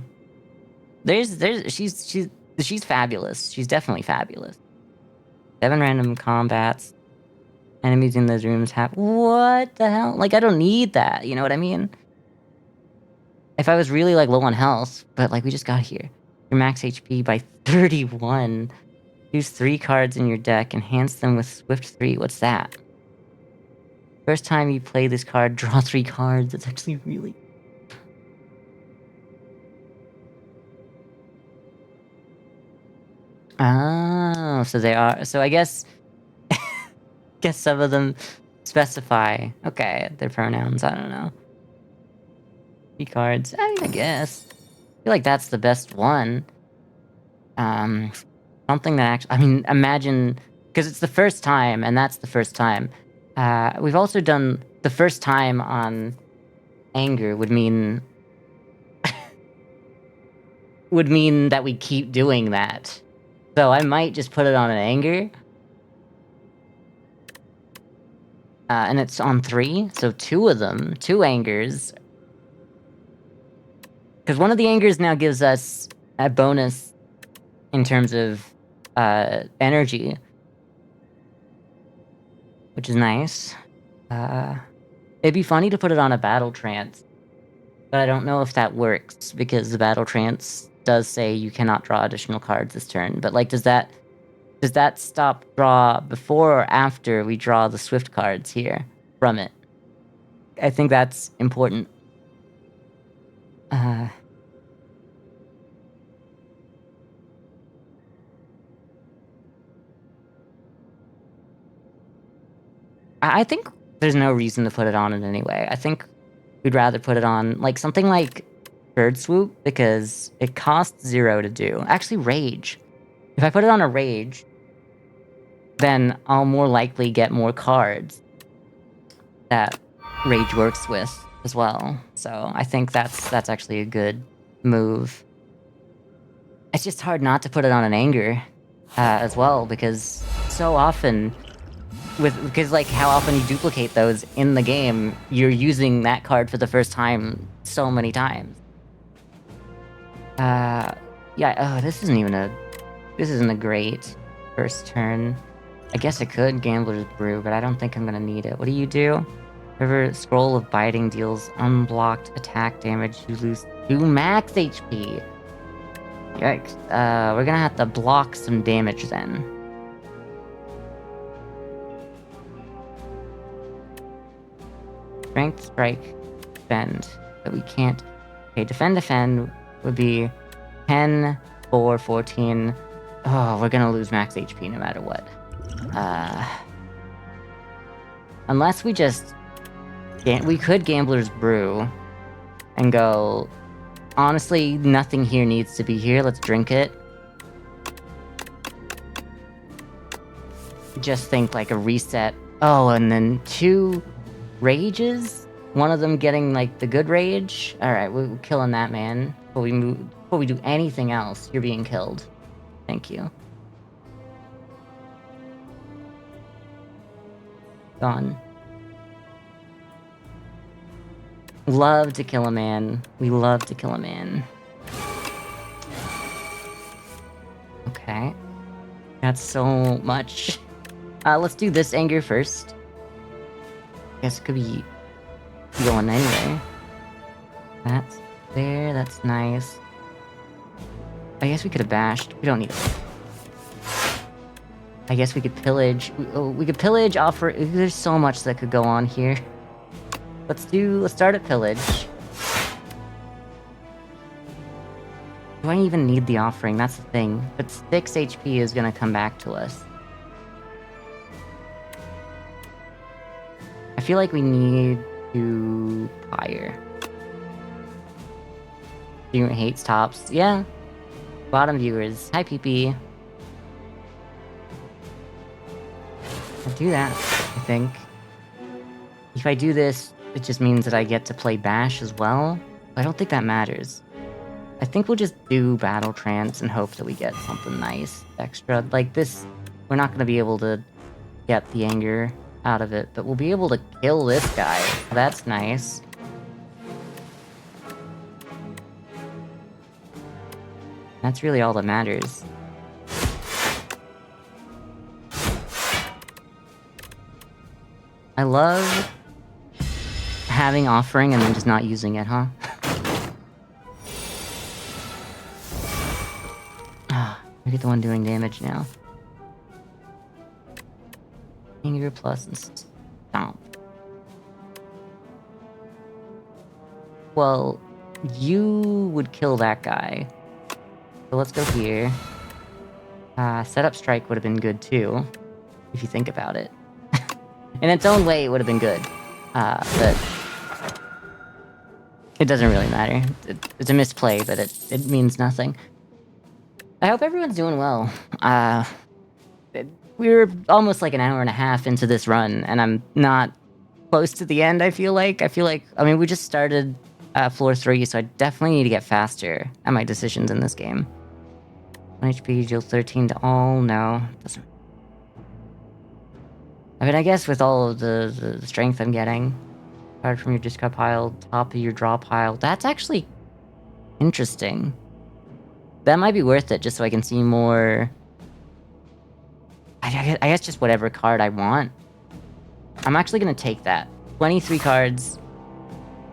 She's fabulous. She's definitely fabulous. 7 random combats. Enemies in those rooms have... What the hell? Like, I don't need that. You know what I mean? If I was really, like, low on health, but, like, we just got here. Your max HP by 31. Choose 3 cards in your deck, enhance them with Swift 3. What's that? First time you play this card, draw 3 cards. That's actually really... Oh, so they are... So I guess... guess some of them specify. Okay, their pronouns. I don't know. 3 cards. I mean, I guess. I feel like that's the best one. Something that actually... I mean, imagine... Because it's the first time, and that's the first time. We've also done... The first time on anger would mean... would mean that we keep doing that. So I might just put it on an anger. And it's on 3, so 2 of them. 2 angers. Because one of the angers now gives us a bonus in terms of energy. Which is nice. It'd be funny to put it on a battle trance. But I don't know if that works, because the battle trance does say you cannot draw additional cards this turn. But like, does that stop draw before or after we draw the Swift cards here from it? I think that's important. I think there's no reason to put it on in any way. I think we'd rather put it on like something like Bird Swoop, because it costs 0 to do. Actually, Rage. If I put it on a Rage, then I'll more likely get more cards that Rage works with as well. So I think that's actually a good move. It's just hard not to put it on an anger as well, because so often... Because like how often you duplicate those in the game, you're using that card for the first time so many times. Yeah, this isn't a great first turn. I guess I could Gambler's Brew, but I don't think I'm gonna need it. What do you do? Whenever Scroll of Biting deals unblocked attack damage, you lose 2 max HP. Yikes. We're gonna have to block some damage then. Strength, Strike, Defend. But we can't... Okay, Defend would be 10, 4, 14. Oh, we're gonna lose max HP no matter what. Unless we just... We could Gambler's Brew and go... Honestly, nothing here needs to be here. Let's drink it. Just think like a reset. Oh, and then 2... rages? One of them getting, like, the good rage? Alright, we're killing that man. Before we do anything else, you're being killed. Thank you. Gone. Love to kill a man. We love to kill a man. Okay. That's so much. Let's do this anger first. Guess it could be going anyway. That's there, that's nice. I guess we could have bashed. We don't need it. I guess we could pillage. We could pillage, offer. There's so much that could go on here. Let's start at pillage. Do I even need the offering? That's the thing. But 6 HP is gonna come back to us. I feel like we need to fire. Student hates tops. Yeah. Bottom viewers. Hi, PP. I'll do that, I think. If I do this, it just means that I get to play Bash as well. I don't think that matters. I think we'll just do Battle Trance and hope that we get something nice extra. Like this, we're not going to be able to get the anger out of it, but we'll be able to kill this guy. That's nice. That's really all that matters. I love having offering and then just not using it, huh? Ah, I get the one doing damage now. Anger plus and stomp. Well, you would kill that guy. So let's go here. Setup strike would have been good too, if you think about it. In its own way, it would have been good. But it doesn't really matter. It's a misplay, but it means nothing. I hope everyone's doing well. We were almost like an hour and a half into this run, and I'm not close to the end, I feel like. I mean, we just started floor 3, so I definitely need to get faster at my decisions in this game. 1 HP, deal 13 to all. No, doesn't. I mean, I guess with all of the strength I'm getting, card from your discard pile, top of your draw pile, that's actually interesting. That might be worth it, just so I can see more. I guess just whatever card I want. I'm actually gonna take that. 23 cards.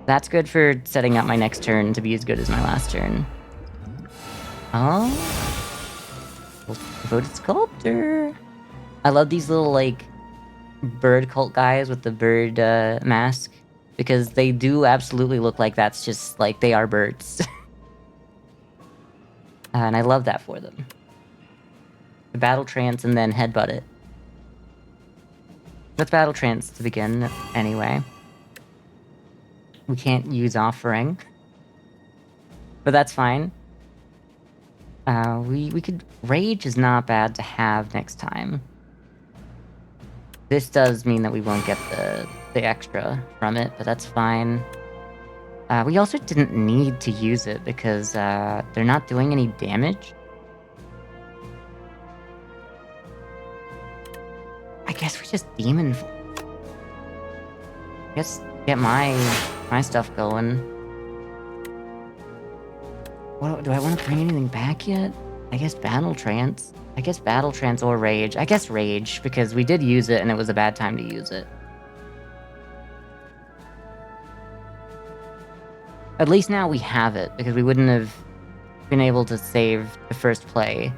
That's good for setting up my next turn to be as good as my last turn. Oh. Voted Sculptor. I love these little, like, bird cult guys with the bird mask. Because they do absolutely look like that's just, like, they are birds. And I love that for them. The Battle Trance and then Headbutt it. Let's Battle Trance to begin, anyway. We can't use Offering. But that's fine. We could... Rage is not bad to have next time. This does mean that we won't get the extra from it, but that's fine. We also didn't need to use it because they're not doing any damage. I guess we just Demon... I guess get my stuff going. What, do I want to bring anything back yet? I guess Battle Trance. I guess Battle Trance or Rage. I guess Rage, because we did use it and it was a bad time to use it. At least now we have it, because we wouldn't have been able to save the first play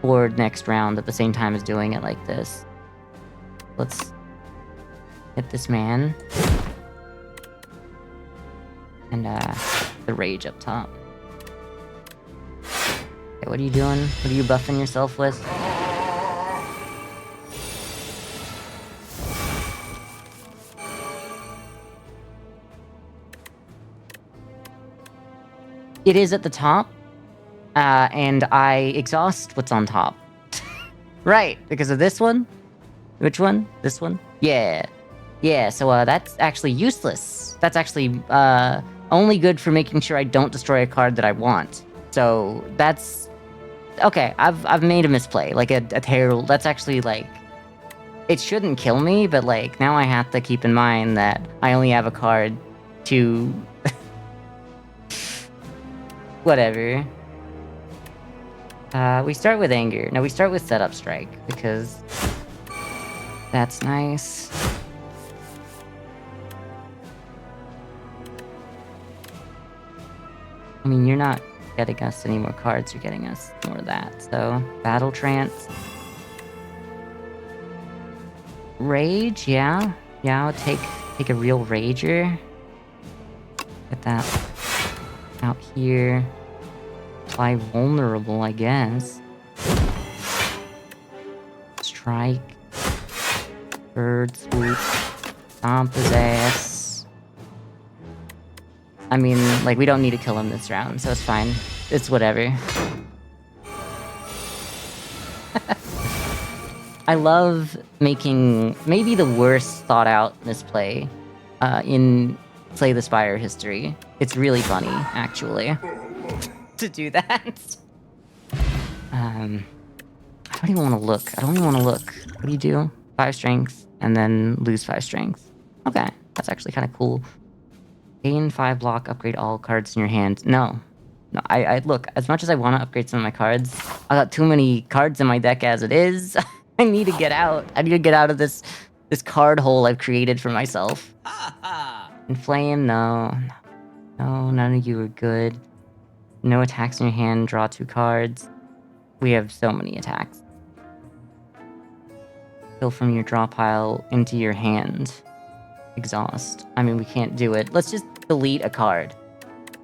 for next round at the same time as doing it like this. Let's hit this man. And the Rage up top. Okay, what are you doing? What are you buffing yourself with? It is at the top, and I exhaust what's on top. Right, because of this one? Which one? This one? Yeah. Yeah, so that's actually useless. That's actually only good for making sure I don't destroy a card that I want. So that's... Okay, I've made a misplay. Like a terrible... That's actually like... It shouldn't kill me, but like now I have to keep in mind that I only have a card to... Whatever. We start with Anger. No, we start with Setup Strike, because... That's nice. I mean, you're not getting us any more cards, you're getting us more of that. So, Battle Trance. Rage, yeah. Yeah, I'll take a real Rager. Get that out here. Apply Vulnerable, I guess. Strike. Bird Swoop. Stomp his ass. I mean, like, we don't need to kill him this round, so it's fine. It's whatever. I love making maybe the worst thought out misplay in Slay the Spire history. It's really funny, actually, to do that. I don't even want to look. I don't even want to look. What do you do? 5 strength, and then lose 5 strength. Okay, that's actually kind of cool. Gain 5 block, upgrade all cards in your hand. No. No, I look, as much as I want to upgrade some of my cards, I got too many cards in my deck as it is. I need to get out. I need to get out of this card hole I've created for myself. Inflame, no. No, none of you are good. No attacks in your hand, draw 2 cards. We have so many attacks. Fill from your draw pile into your hand. Exhaust. I mean, we can't do it. Let's just delete a card.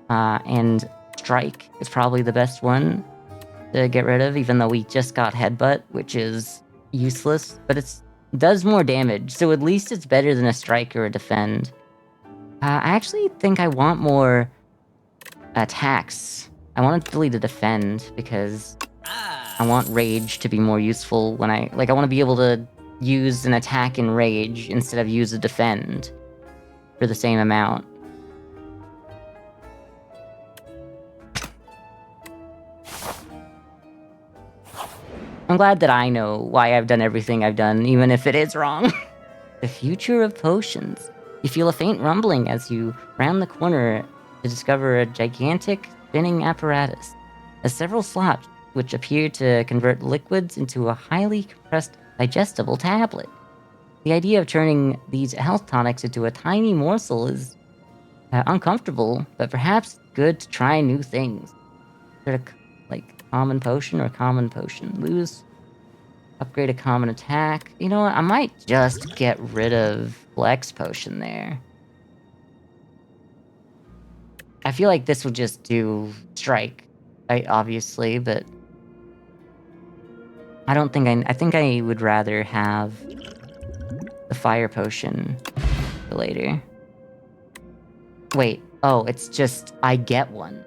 And Strike is probably the best one to get rid of, even though we just got Headbutt, which is useless, but it does more damage, so at least it's better than a Strike or a Defend. I actually think I want more attacks. I want to delete a Defend, because I want Rage to be more useful when I want to be able to use an attack in Rage instead of use a Defend for the same amount. I'm glad that I know why I've done everything I've done, even if it is wrong. The future of potions. You feel a faint rumbling as you round the corner to discover a gigantic spinning apparatus. Has several slots which appear to convert liquids into a highly compressed, digestible tablet. The idea of turning these health tonics into a tiny morsel is uncomfortable, but perhaps good to try new things. Sort of like common potion or common potion. Lose. Upgrade a common attack. You know what? I might just get rid of Flex Potion there. I feel like this will just do Strike, obviously, but I don't think I think I would rather have the Fire Potion for later. Wait, oh, it's just I get one.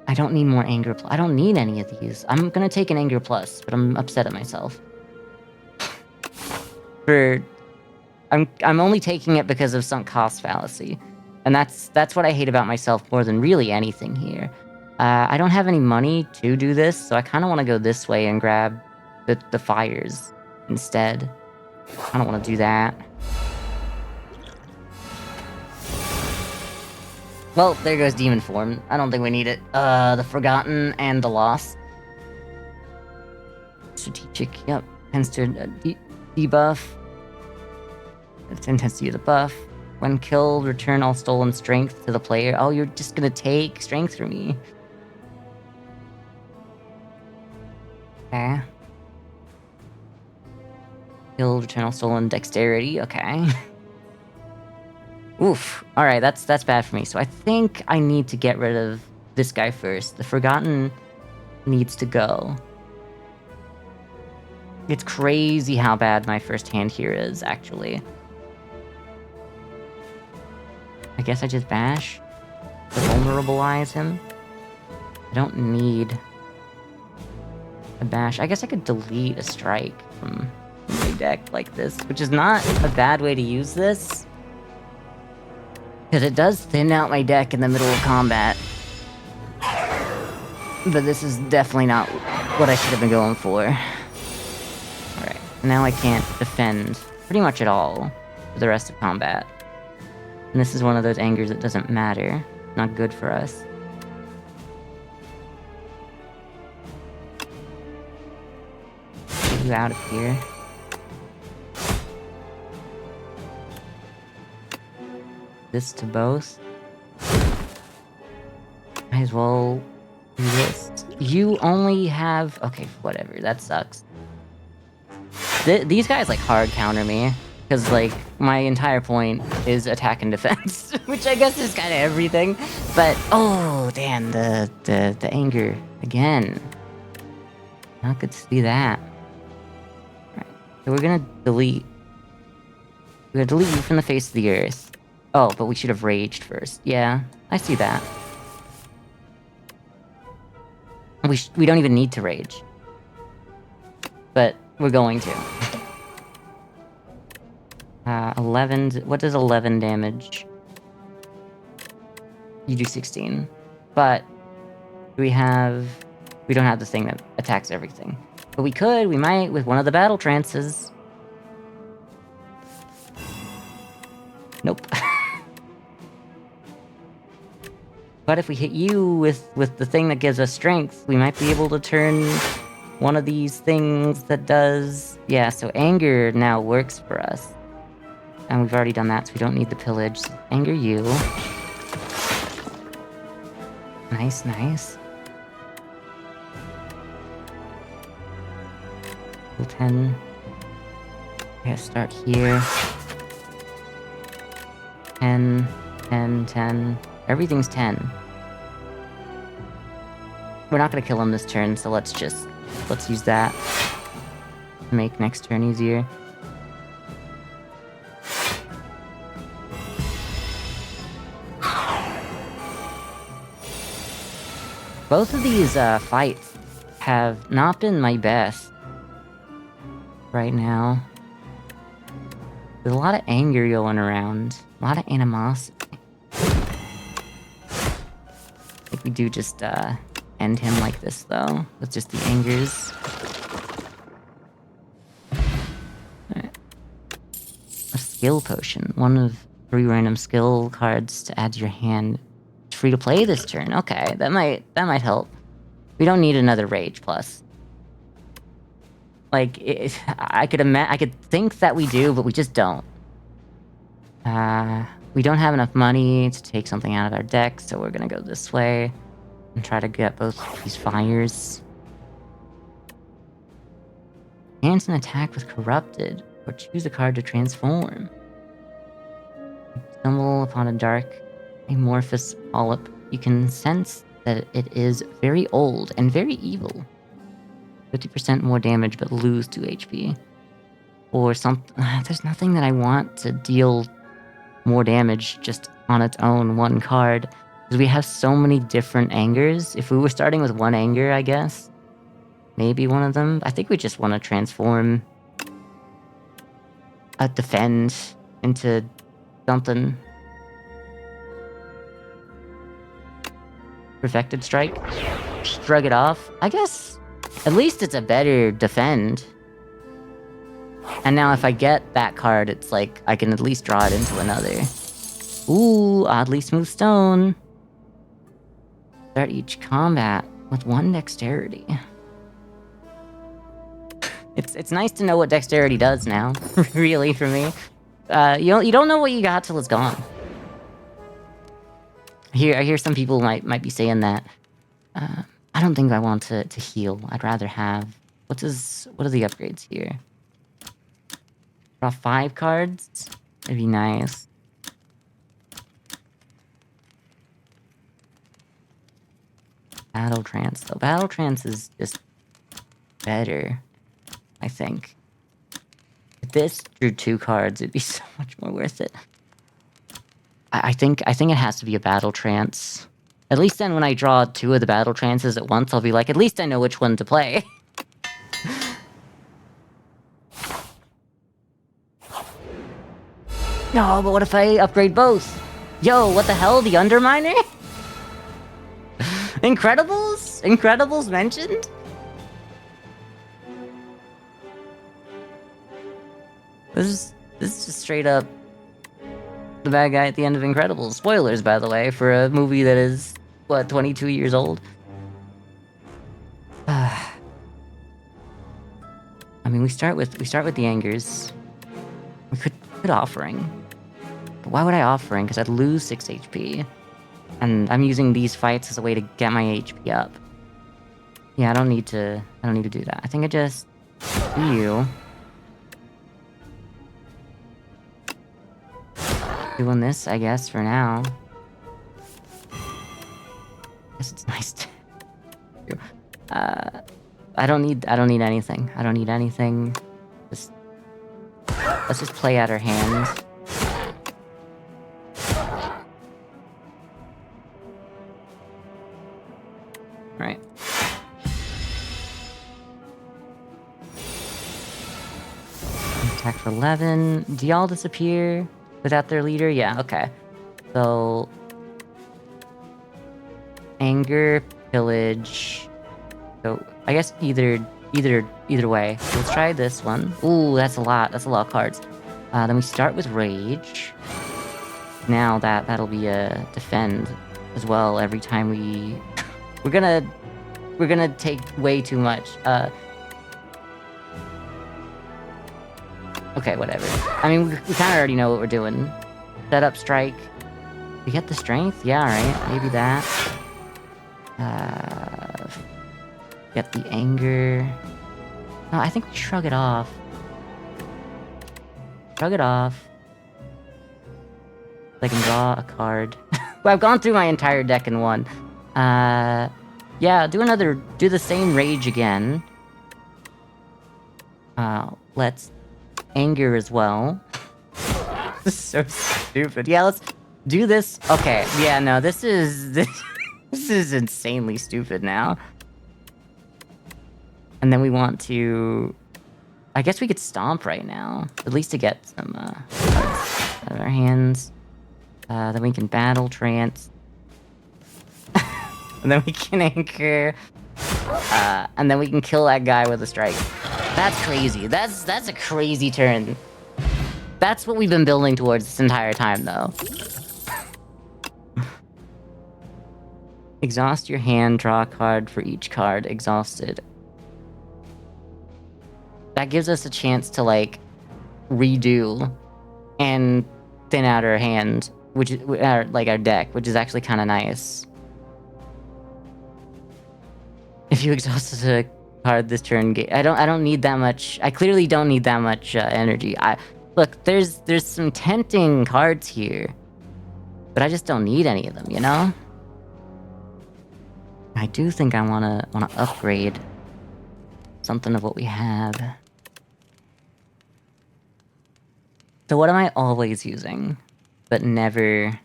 I don't need more Anger Plus. I don't need any of these. I'm gonna take an Anger Plus, but I'm upset at myself. I'm only taking it because of sunk cost fallacy. And that's what I hate about myself more than really anything here. I don't have any money to do this, so I kind of want to go this way and grab the fires instead. I don't want to do that. Well, there goes Demon Form. I don't think we need it. The Forgotten and the Lost. Strategic, yep. Tends to debuff. Its intensity of the buff. When killed, return all stolen strength to the player. Oh, you're just gonna take strength from me. Okay. Killed, return all stolen dexterity. Okay. Oof. Alright, that's bad for me. So I think I need to get rid of this guy first. The Forgotten needs to go. It's crazy how bad my first hand here is, actually. I guess I just bash to vulnerabilize him. I don't need a bash. I guess I could delete a strike from my deck like this, which is not a bad way to use this. Because it does thin out my deck in the middle of combat. But this is definitely not what I should have been going for. Alright, now I can't defend pretty much at all for the rest of combat. And this is one of those angers that doesn't matter. Not good for us. Get you out of here. This to both. Might as well do this. You only have... Okay, whatever. That sucks. These guys, like, hard counter me. Because, like, my entire point is attack and defense. Which I guess is kind of everything. But, oh, damn, the anger. Again. Not good to see that. Alright, so we're gonna delete... We're gonna delete you from the face of the earth. Oh, but we should have raged first. Yeah, I see that. We don't even need to rage. But we're going to. 11... What does 11 damage? You do 16. But we have... We don't have the thing that attacks everything. But we could, we might, with one of the battle trances. Nope. But if we hit you with the thing that gives us strength, we might be able to turn one of these things that does... Yeah, so anger now works for us. And we've already done that, so we don't need the pillage. So anger you. Nice, nice. 10. Okay, start here. 10, 10, 10. Everything's 10. We're not gonna kill him this turn, so let's use that to make next turn easier. Both of these fights have not been my best right now. There's a lot of anger going around, a lot of animosity. I think we do just end him like this though, with just the angers. Right. A skill potion, one of 3 random skill cards to add to your hand. It's free to play this turn. Okay, that might help. We don't need another rage plus. Like, I could think that we do, but we just don't. We don't have enough money to take something out of our deck, so we're gonna go this way and try to get both these fires. Chance an attack with corrupted, or choose a card to transform. Stumble upon a dark, amorphous polyp. You can sense that it is very old and very evil. 50% more damage, but lose 2 HP. Or something. There's nothing that I want to deal more damage just on its own, one card. Because we have so many different angers. If we were starting with one anger, I guess. Maybe one of them. I think we just want to transform a defend into something. Perfected strike. Shrug it off. I guess at least it's a better defend. And now if I get that card, it's like I can at least draw it into another. Ooh, oddly smooth stone. Start each combat with 1 dexterity. It's nice to know what dexterity does now, really, for me. You don't know what you got till it's gone. I hear some people might be saying that. I don't think I want to heal. I'd rather have... What are the upgrades here? Draw 5 cards? That'd be nice. Battle Trance, though. Battle Trance is just better, I think. If this drew 2 cards, it'd be so much more worth it. I think it has to be a Battle Trance. At least then when I draw 2 of the Battle Trances at once, I'll be like, at least I know which one to play. No, but what if I upgrade both? Yo, what the hell? The Underminer? Incredibles? Incredibles mentioned? This is just straight up the bad guy at the end of Incredibles. Spoilers, by the way, for a movie that is, what, 22 years old? I mean, we start with the angers. We could offering. But why would I offering? Because I'd lose 6 HP. And I'm using these fights as a way to get my HP up. Yeah, I don't need to do that. I think I just heal. Doing this, I guess, for now. Guess it's nice to... I don't need anything. I don't need anything. Let's just play out our hands. Right. Attack for 11. Do y'all disappear without their leader? Yeah, okay. So... Anger, pillage... So, I guess either way. So let's try this one. Ooh, that's a lot. That's a lot of cards. Then we start with Rage. Now that'll be a defend as well every time we... We're gonna take way too much. Okay, whatever. I mean, we kind of already know what we're doing. Set up strike. We get the strength? Yeah, right. Maybe that. Get the anger. No, I think we shrug it off. Shrug it off. I can draw a card. Well, I've gone through my entire deck in one. Yeah, do the same rage again. Let's anger as well. This is so stupid. Yeah, let's do this. Okay, yeah, no, this is insanely stupid now. And then we want to... I guess we could stomp right now, at least to get some cards out of our hands. Then we can battle trance. And then we can anchor. And then we can kill that guy with a strike. That's crazy. That's a crazy turn. That's what we've been building towards this entire time, though. Exhaust your hand, draw a card for each card exhausted. That gives us a chance to, like, redo and thin out our hand, which is like our deck, which is actually kind of nice. If you exhausted a card this turn, I don't need that much. I clearly don't need that much energy. Look, there's some tempting cards here, but I just don't need any of them, you know? I do think I wanna upgrade something of what we have. So what am I always using, but never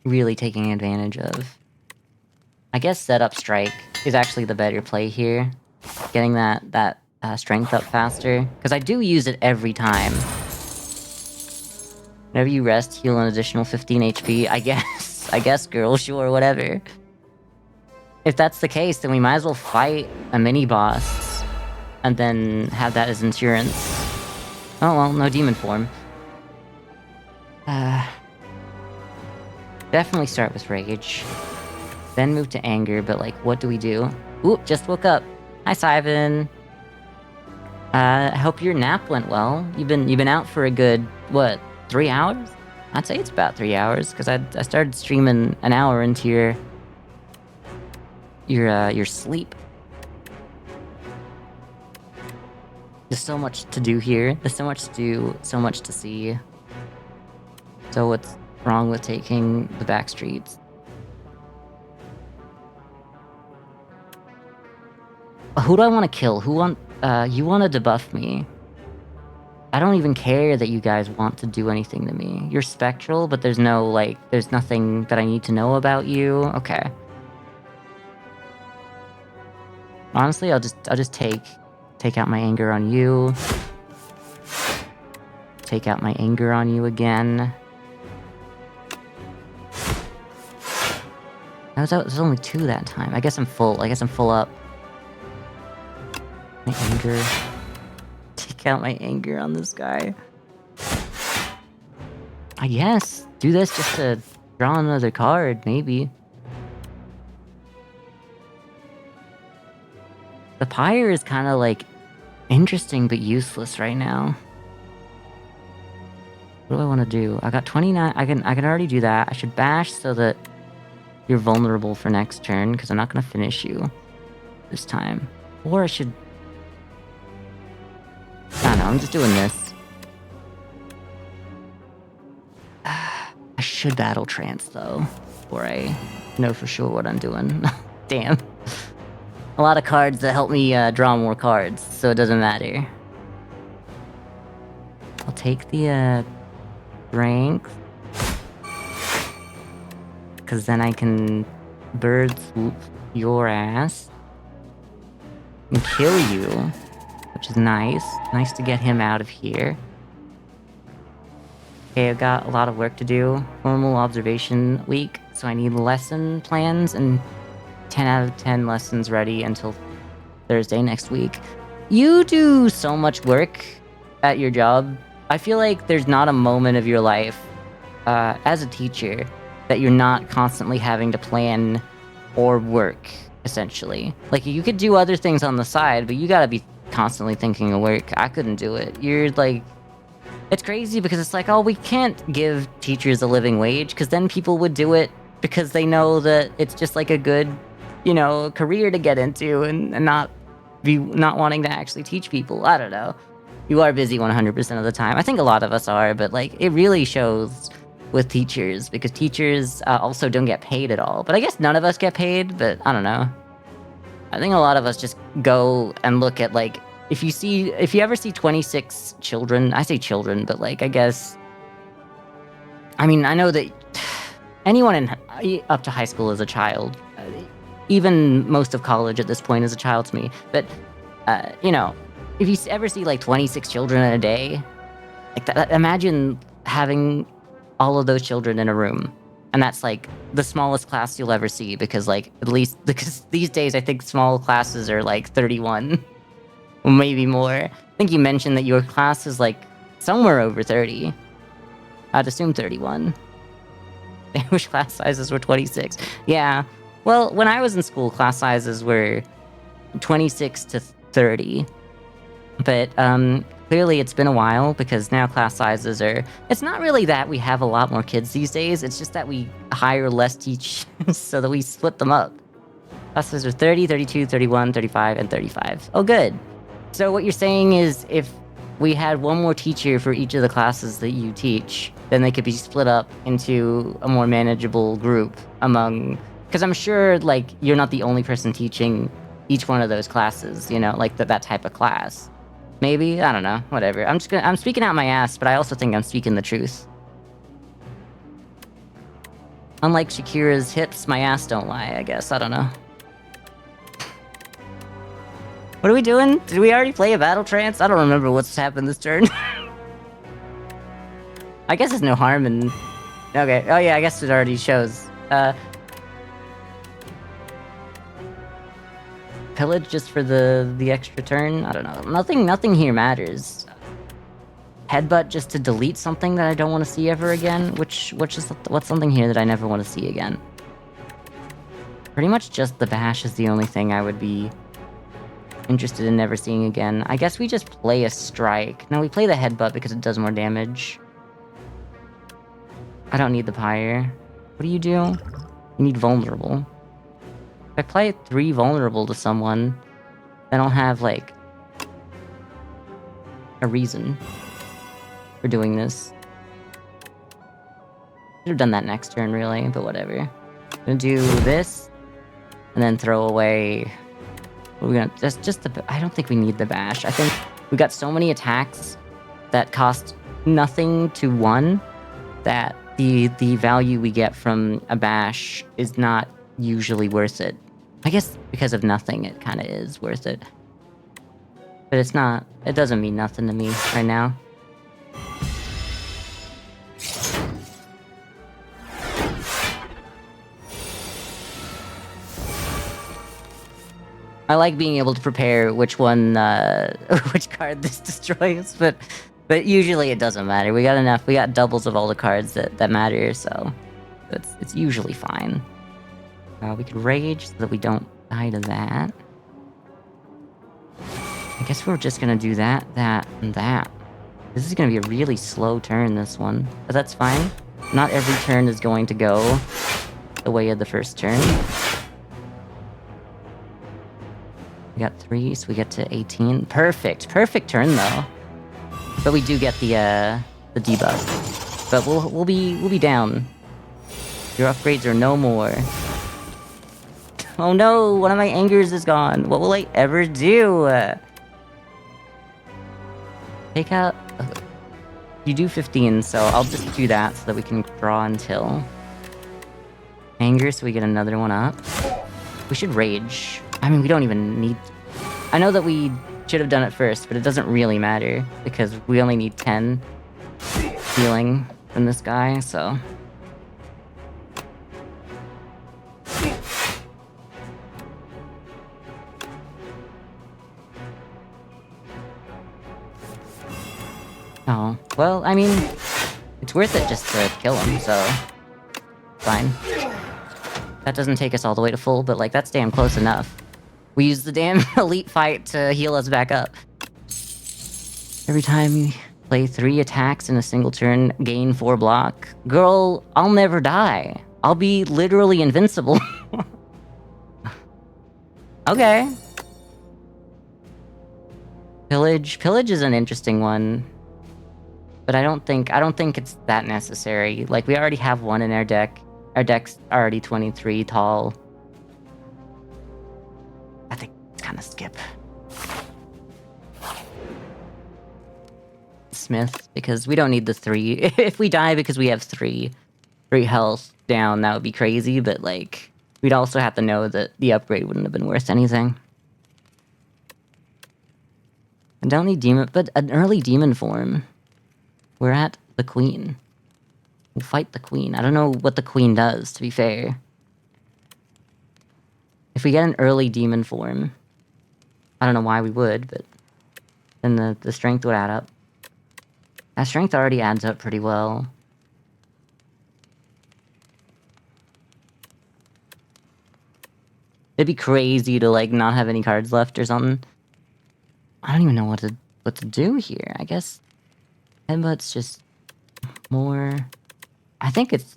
really taking advantage of? I guess setup strike is actually the better play here. Getting that strength up faster, because I do use it every time. Whenever you rest, heal an additional 15 HP. I guess, girl, sure, whatever. If that's the case, then we might as well fight a mini-boss, and then have that as insurance. Oh well, no demon form. Definitely start with rage. Then move to anger, but like, what do we do? Oop, just woke up. Hi, Syvan. I hope your nap went well. You've been out for a good, what, 3 hours? I'd say it's about 3 hours, because I started streaming an hour into your sleep. There's so much to do here. There's so much to do, so much to see. So what's wrong with taking the back streets? Who do I want to kill? You want to debuff me? I don't even care that you guys want to do anything to me. You're spectral, but there's nothing that I need to know about you. Okay. Honestly, I'll just take out my anger on you. Take out my anger on you again. That was only 2 that time. I guess I'm full up. My anger. Take out my anger on this guy. I guess. Do this just to draw another card, maybe. The pyre is kind of like interesting but useless right now. What do I want to do? I got 29. I can already do that. I should bash so that you're vulnerable for next turn, because I'm not going to finish you this time. Or I should... I don't know, I'm just doing this. I should battle trance, though, before I know for sure what I'm doing. Damn. A lot of cards that help me draw more cards, so it doesn't matter. I'll take the strength, because then I can bird swoop your ass and kill you, which is nice. Nice to get him out of here. Okay, I've got a lot of work to do. Formal observation week, so I need lesson plans and 10 out of 10 lessons ready until Thursday next week. You do so much work at your job. I feel like there's not a moment of your life as a teacher that you're not constantly having to plan or work, essentially. Like, you could do other things on the side, but you gotta be constantly thinking of work. I couldn't do it. You're like... It's crazy because it's like, oh, we can't give teachers a living wage, because then people would do it because they know that it's just like a good, you know, career to get into, and not wanting to actually teach people. I don't know. You are busy 100% of the time. I think a lot of us are, but like it really shows with teachers because teachers also don't get paid at all. But I guess none of us get paid, but I don't know. I think a lot of us just go and look at like if you ever see 26 children, I say children, but like I guess I mean, I know that anyone up to high school is a child. Even most of college at this point is a child to me. But you know, if you ever see like 26 children in a day, like that, imagine having all of those children in a room. And that's like the smallest class you'll ever see because like at least because these days I think small classes are like 31 or maybe more. I think you mentioned that your class is like somewhere over 30. I'd assume 31. I wish class sizes were 26. Yeah. Well, when I was in school, class sizes were 26 to 30. But clearly it's been a while because now class sizes are... It's not really that we have a lot more kids these days, it's just that we hire less teachers so that we split them up. Class sizes are 30, 32, 31, 35, and 35. Oh, good. So what you're saying is if we had one more teacher for each of the classes that you teach, then they could be split up into a more manageable group among... Because I'm sure, like, you're not the only person teaching each one of those classes, you know, like that type of class. Maybe? I don't know. Whatever. I'm speaking out my ass, but I also think I'm speaking the truth. Unlike Shakira's hips, my ass don't lie, I guess. I don't know. What are we doing? Did we already play a battle trance? I don't remember what's happened this turn. I guess there's no harm in... Okay. Oh yeah, I guess it already shows. Pillage just for the extra turn? I don't know. Nothing here matters. Headbutt just to delete something that I don't want to see ever again? What's something here that I never want to see again? Pretty much just the bash is the only thing I would be interested in never seeing again. I guess we just play a strike. No, we play the headbutt because it does more damage. I don't need the pyre. What do? You need vulnerable. If I play 3 vulnerable to someone, then I'll have, like, a reason for doing this. Should have done that next turn, really, but whatever. I'm gonna do this, and then throw away... We're gonna... I don't think we need the bash. I think we got so many attacks that cost nothing to 1 that the value we get from a bash is not usually worth it. I guess because of nothing, it kind of is worth it. But it's not. It doesn't mean nothing to me right now. I like being able to prepare which one, which card this destroys, but usually it doesn't matter. We got enough. We got doubles of all the cards that matter, so it's usually fine. We could rage so that we don't die to that. I guess we're just gonna do that, and that. This is gonna be a really slow turn, this one. But that's fine. Not every turn is going to go the way of the first turn. We got 3, so we get to 18. Perfect. Perfect turn, though. But we do get the debuff. But we'll be down. Your upgrades are no more. Oh no, one of my angers is gone. What will I ever do? Take out... You do 15, so I'll just do that so that we can draw until... Anger, so we get another one up. We should rage. I mean, we don't even need... I know that we should have done it first, but it doesn't really matter, because we only need 10 healing from this guy, so... Oh, well, I mean, it's worth it just to kill him, so... Fine. That doesn't take us all the way to full, but, like, that's damn close enough. We use the damn elite fight to heal us back up. Every time you play 3 attacks in a single turn, gain 4 block. Girl, I'll never die. I'll be literally invincible. Okay. Pillage is an interesting one. But I don't think it's that necessary. Like, we already have one in our deck. Our deck's already 23 tall. I think it's kind of skip Smith, because we don't need the 3. If we die because we have 3 health down, that would be crazy, but like, we'd also have to know that the upgrade wouldn't have been worth anything. I don't need demon, but an early demon form. We're at the queen. We'll fight the queen. I don't know what the queen does, to be fair. If we get an early demon form, I don't know why we would, but then the strength would add up. That strength already adds up pretty well. It'd be crazy to like not have any cards left or something. I don't even know what to do here. I guess Headbutt's just more. I think it's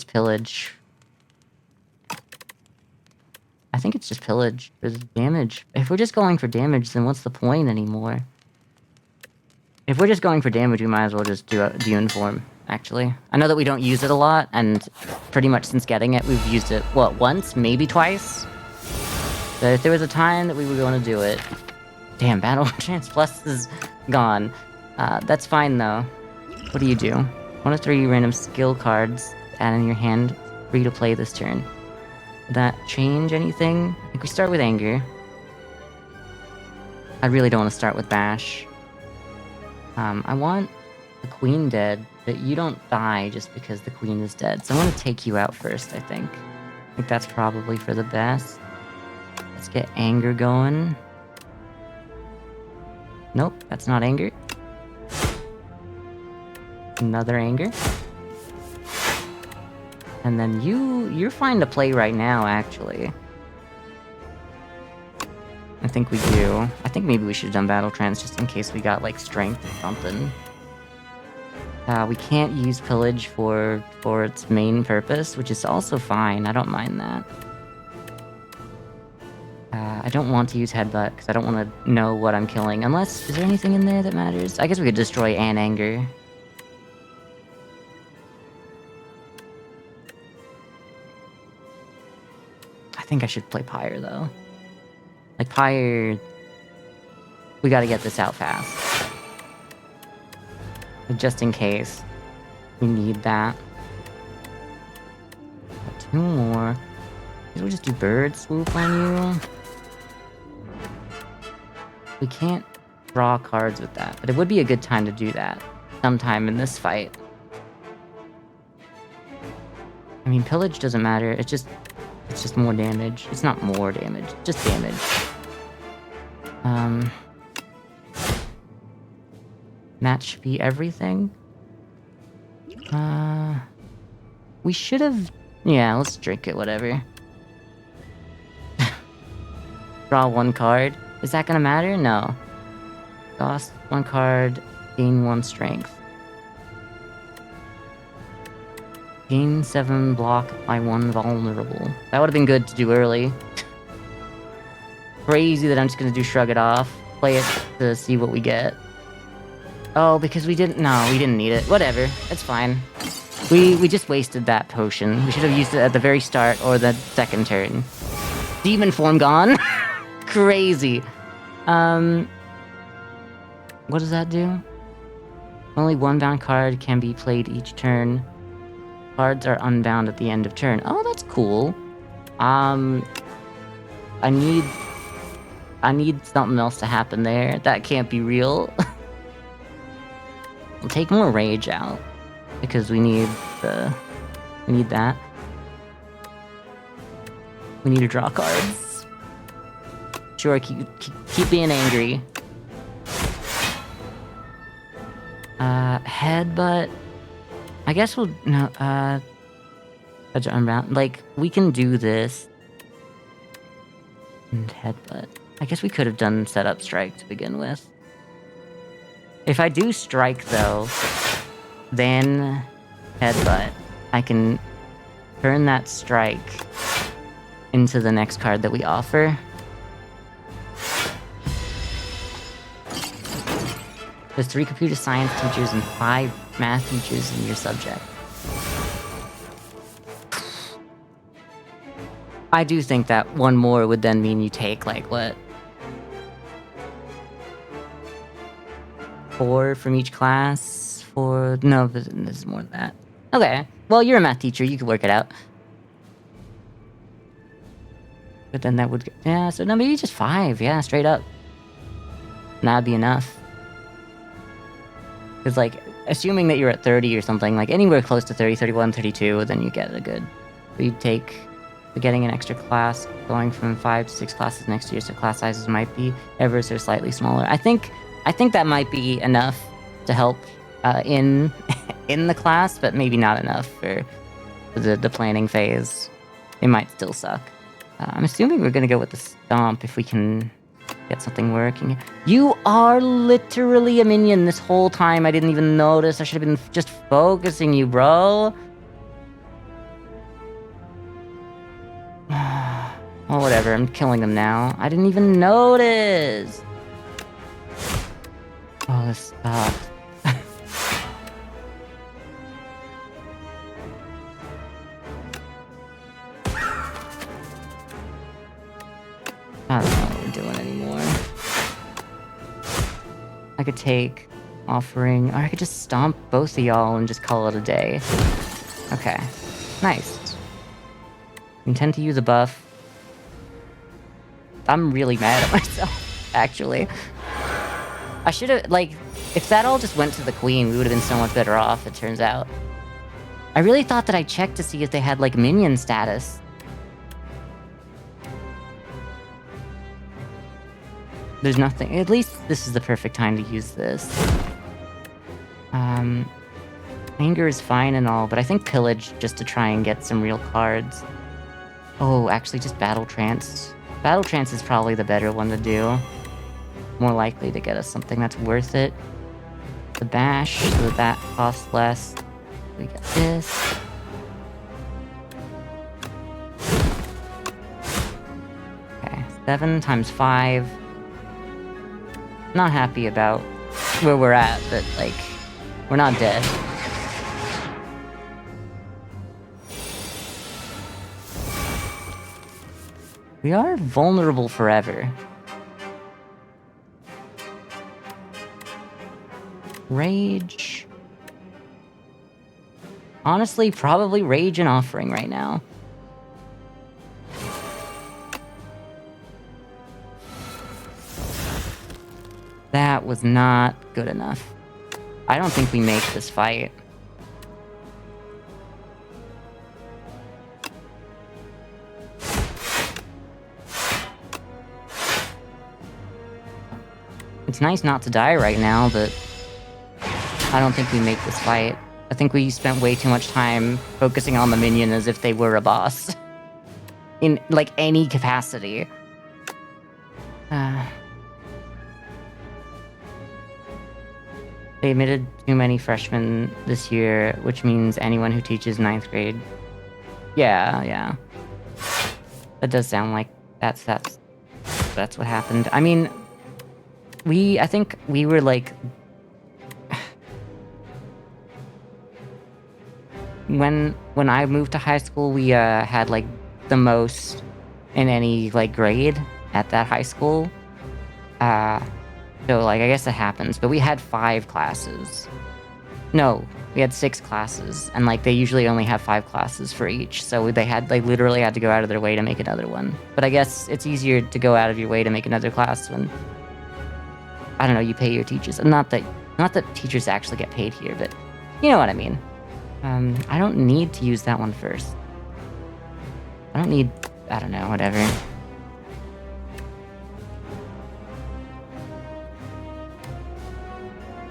pillage. I think it's just pillage. There's damage. If we're just going for damage, then what's the point anymore? If we're just going for damage, we might as well just do a demon form. Actually, I know that we don't use it a lot, and pretty much since getting it, we've used it what, once, maybe twice. But if there was a time that we were going to do it, damn, Battle Chance Plus is gone. That's fine though. What do you do? 1 of 3 random skill cards add in your hand, free to play this turn. Would that change anything? I think we start with Anger. I really don't want to start with Bash. I want the queen dead, but you don't die just because the queen is dead. So I'm going to take you out first, I think. I think that's probably for the best. Let's get Anger going. Nope, that's not Anger. Another Anger. And then you're fine to play right now, actually. I think we do. I think maybe we should have done Battle Trance just in case we got, like, Strength or something. We can't use Pillage for its main purpose, which is also fine. I don't mind that. I don't want to use Headbutt, because I don't want to know what I'm killing. Unless, is there anything in there that matters? I guess we could destroy and Anger. I think I should play Pyre, though. Like, Pyre... We gotta get this out fast. Just in case. We need that. Got 2 more. We'll just do Bird Swoop on you. We can't draw cards with that, but it would be a good time to do that. Sometime in this fight. I mean, Pillage doesn't matter, it's just more damage. It's not more damage, just damage. That should be everything. We should have... Yeah, let's drink it, whatever. Draw 1 card. Is that gonna matter? No. Cost 1 card, gain 1 strength. Gain 7 block by 1 vulnerable. That would have been good to do early. Crazy that I'm just gonna do Shrug It Off. Play it to see what we get. Oh, because we didn't... No, we didn't need it. Whatever. It's fine. We just wasted that potion. We should have used it at the very start or the second turn. Demon form gone. Crazy. What does that do? Only 1 bound card can be played each turn. Cards are unbound at the end of turn. Oh, that's cool. I need something else to happen there. That can't be real. We'll take more rage out because we need that. We need to draw cards. Sure, keep being angry. Headbutt. I guess we'll unbound. Like, we can do this and Headbutt. I guess we could have done Setup Strike to begin with. If I do Strike, though, then Headbutt, I can turn that Strike into the next card that we offer. There's 3 computer science teachers and 5 math teachers in your subject. I do think that one more would then mean you take, like, what? 4 from each class? 4... No, this is more than that. Okay. Well, you're a math teacher. You could work it out. But then that would... Yeah, so no, maybe just 5. Yeah, straight up. And that'd be enough. Because, like, assuming that you're at 30 or something, like, anywhere close to 30, 31, 32, then you get a good... So you take... Getting an extra class, going from 5 to 6 classes next year, so class sizes might be ever so slightly smaller. I think that might be enough to help in the class, but maybe not enough for the planning phase. It might still suck. I'm assuming we're gonna go with the stomp if we can get something working. You are literally a minion this whole time. I didn't even notice. I should have been just focusing you, bro. Oh, whatever. I'm killing them now. I didn't even notice. Oh, this sucks. I don't know what we're doing anymore. I could take offering, or I could just stomp both of y'all and just call it a day. Okay. Nice. Intend to use a buff. I'm really mad at myself, actually. I should have, like, if that all just went to the queen, we would have been so much better off, it turns out. I really thought that I checked to see if they had, like, minion status. There's nothing. At least this is the perfect time to use this. Anger is fine and all, but I think pillage just to try and get some real cards. Oh, actually, just battle trance. Battle trance is probably the better one to do. More likely to get us something that's worth it. The bash, so that costs less. We get this. Okay, 7 times 5. Not happy about where we're at, but, like, we're not dead. We are vulnerable forever. Rage. Honestly, probably rage and offering right now. That was not good enough. I don't think we make this fight. It's nice not to die right now, but I don't think we make this fight. I think we spent way too much time focusing on the minion as if they were a boss. In, like, any capacity. They admitted too many freshmen this year, which means anyone who teaches 9th grade. Yeah. That does sound like that's what happened. I mean, I think we were, like... When I moved to high school, we had, like, the most in any, like, grade at that high school. So, like, I guess that happens. But we had 5 classes. No, we had 6 classes. And, like, they usually only have 5 classes for each. So they literally had to go out of their way to make another one. But I guess it's easier to go out of your way to make another class when... I don't know, you pay your teachers. Not that teachers actually get paid here, but you know what I mean. I don't need to use that one first. I don't know, whatever.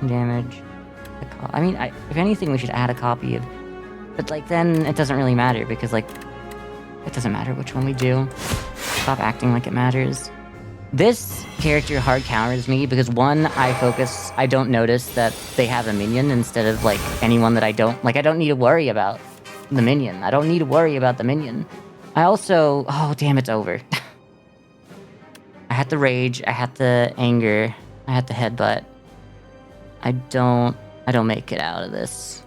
Damage. I mean, if anything, we should add a copy of... But, like, then it doesn't really matter, because, like, it doesn't matter which one we do. Stop acting like it matters. This character hard counters me because, one, I don't notice that they have a minion instead of, like, anyone that I don't need to worry about the minion. I don't need to worry about the minion. I also... Oh, damn, it's over. I had the rage, I had the anger, I had the headbutt. I don't make it out of this.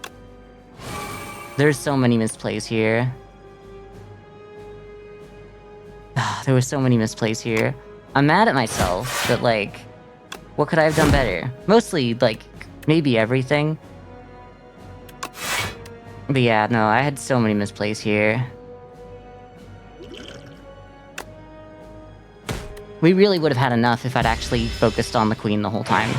There's so many misplays here. There were so many misplays here. I'm mad at myself, but like, what could I have done better? Mostly, like, maybe everything. But yeah, no, I had so many misplays here. We really would have had enough if I'd actually focused on the queen the whole time.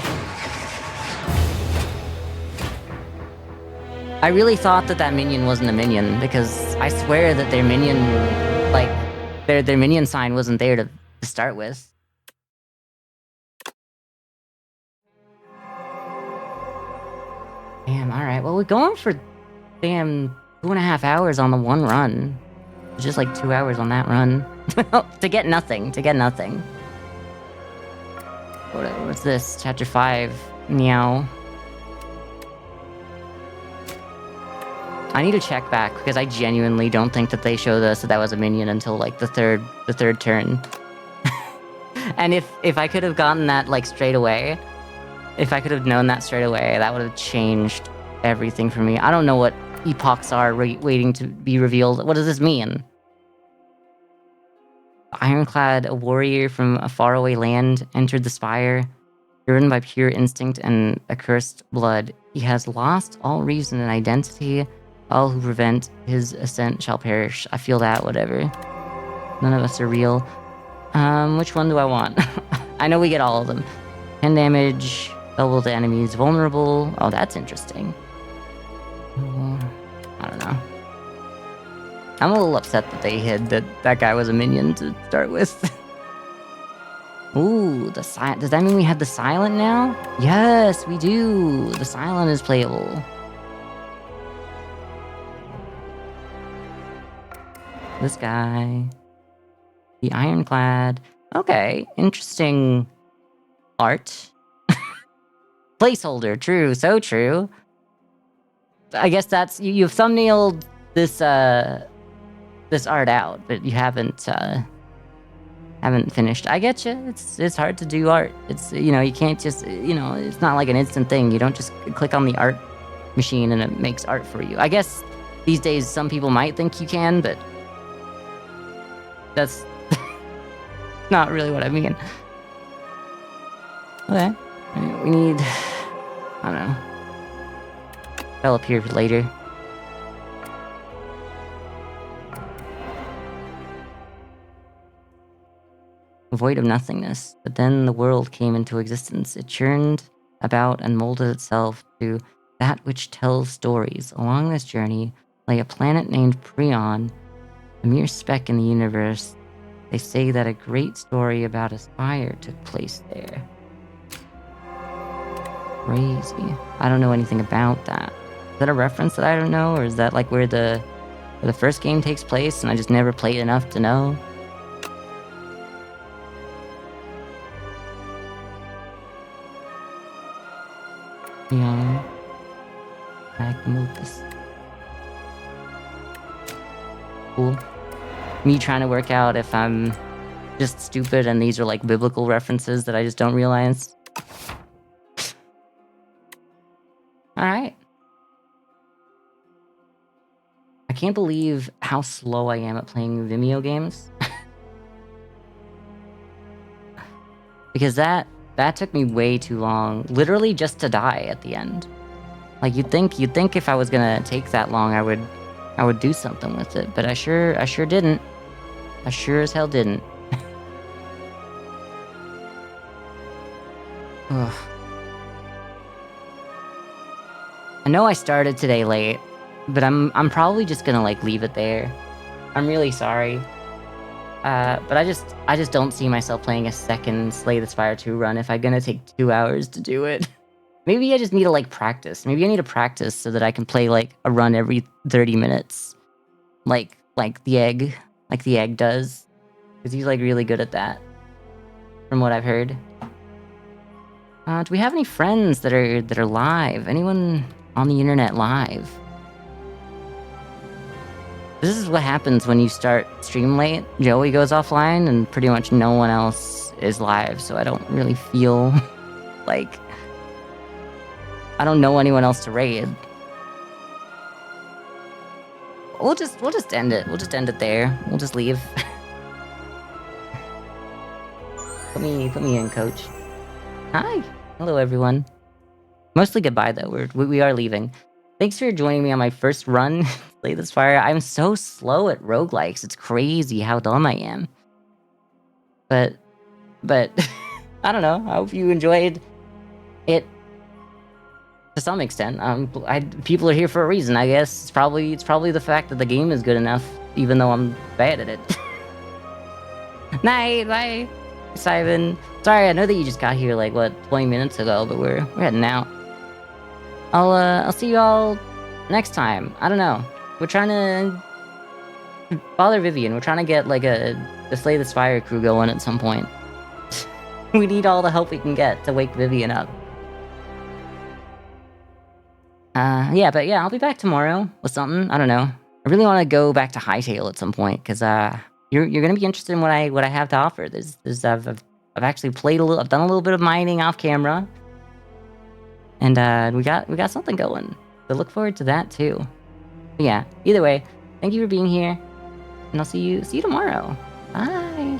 I really thought that that minion wasn't a minion, because I swear that their minion, like, their minion sign wasn't there to start with. Damn, alright, well, we're going for, damn, 2.5 hours on the one run. Just like 2 hours on that run. to get nothing. What's this? Chapter 5. Meow. I need to check back, because I genuinely don't think that they showed us that was a minion until, like, the third turn. And if I could have gotten that, like, straight away, if I could have known that straight away, that would have changed everything for me. I don't know what epochs are waiting to be revealed. What does this mean? Ironclad, a warrior from a faraway land, entered the Spire. Driven by pure instinct and accursed blood, he has lost all reason and identity. All who prevent his ascent shall perish. I feel that, whatever. None of us are real. Which one do I want? I know we get all of them. 10 damage, double to enemies, vulnerable. Oh, that's interesting. I don't know. I'm a little upset that they hid that guy was a minion to start with. Ooh, does that mean we have the silent now? Yes, we do. The silent is playable. This guy. The Ironclad. Okay, interesting art. Placeholder, true, so true. I guess that's you've thumbnailed this this art out, but you haven't finished. I get you. It's hard to do art. It's, you know, you can't just, you know, it's not like an instant thing. You don't just click on the art machine and it makes art for you. I guess these days some people might think you can, but that's not really what I mean. Okay. We need, I don't know. That'll appear later. Void of nothingness. But then the world came into existence. It churned about and molded itself to that which tells stories. Along this journey lay a planet named Prion, a mere speck in the universe. They say that a great story about a spire took place there. Crazy. I don't know anything about that. Is that a reference that I don't know? Or is that like where the first game takes place and I just never played enough to know? Yeah. Magnum opus. Cool. Me trying to work out if I'm just stupid and these are like biblical references that I just don't realize. Alright. I can't believe how slow I am at playing Vimeo games. Because that took me way too long, literally just to die at the end. Like you'd think if I was gonna take that long, I would do something with it, but I sure didn't. I sure as hell didn't. Ugh. I know I started today late, but I'm probably just gonna like leave it there. I'm really sorry. But I just don't see myself playing a second Slay the Spire 2 run if I'm gonna take 2 hours to do it. Maybe I just need to like practice. Maybe I need to practice so that I can play like a run every 30 minutes. Like the egg does. Because he's like really good at that. From what I've heard. Do we have any friends that are live? Anyone on the internet live? This is what happens when you start stream late. Joey goes offline and pretty much no one else is live, so I don't really feel like I don't know anyone else to raid. We'll just end it. We'll just end it there. We'll just leave. Put me in, coach. Hi. Hello, everyone. Mostly goodbye, though. We are leaving. Thanks for joining me on my first run. Play this Spire. I'm so slow at roguelikes. It's crazy how dumb I am. But I don't know. I hope you enjoyed it to some extent. People are here for a reason, I guess. It's probably the fact that the game is good enough, even though I'm bad at it. Night, bye, Simon. Sorry, I know that you just got here like what 20 minutes ago, but we're heading out. I'll see you all next time. I don't know. We're trying to bother Vivian. We're trying to get like the Slay the Spire crew going at some point. We need all the help we can get to wake Vivian up. Yeah, but yeah, I'll be back tomorrow with something. I don't know. I really want to go back to Hightail at some point because you're gonna be interested in what I have to offer. I've actually played a little. I've done a little bit of mining off camera, and we got something going. So look forward to that too. But yeah. Either way, thank you for being here, and I'll see you tomorrow. Bye.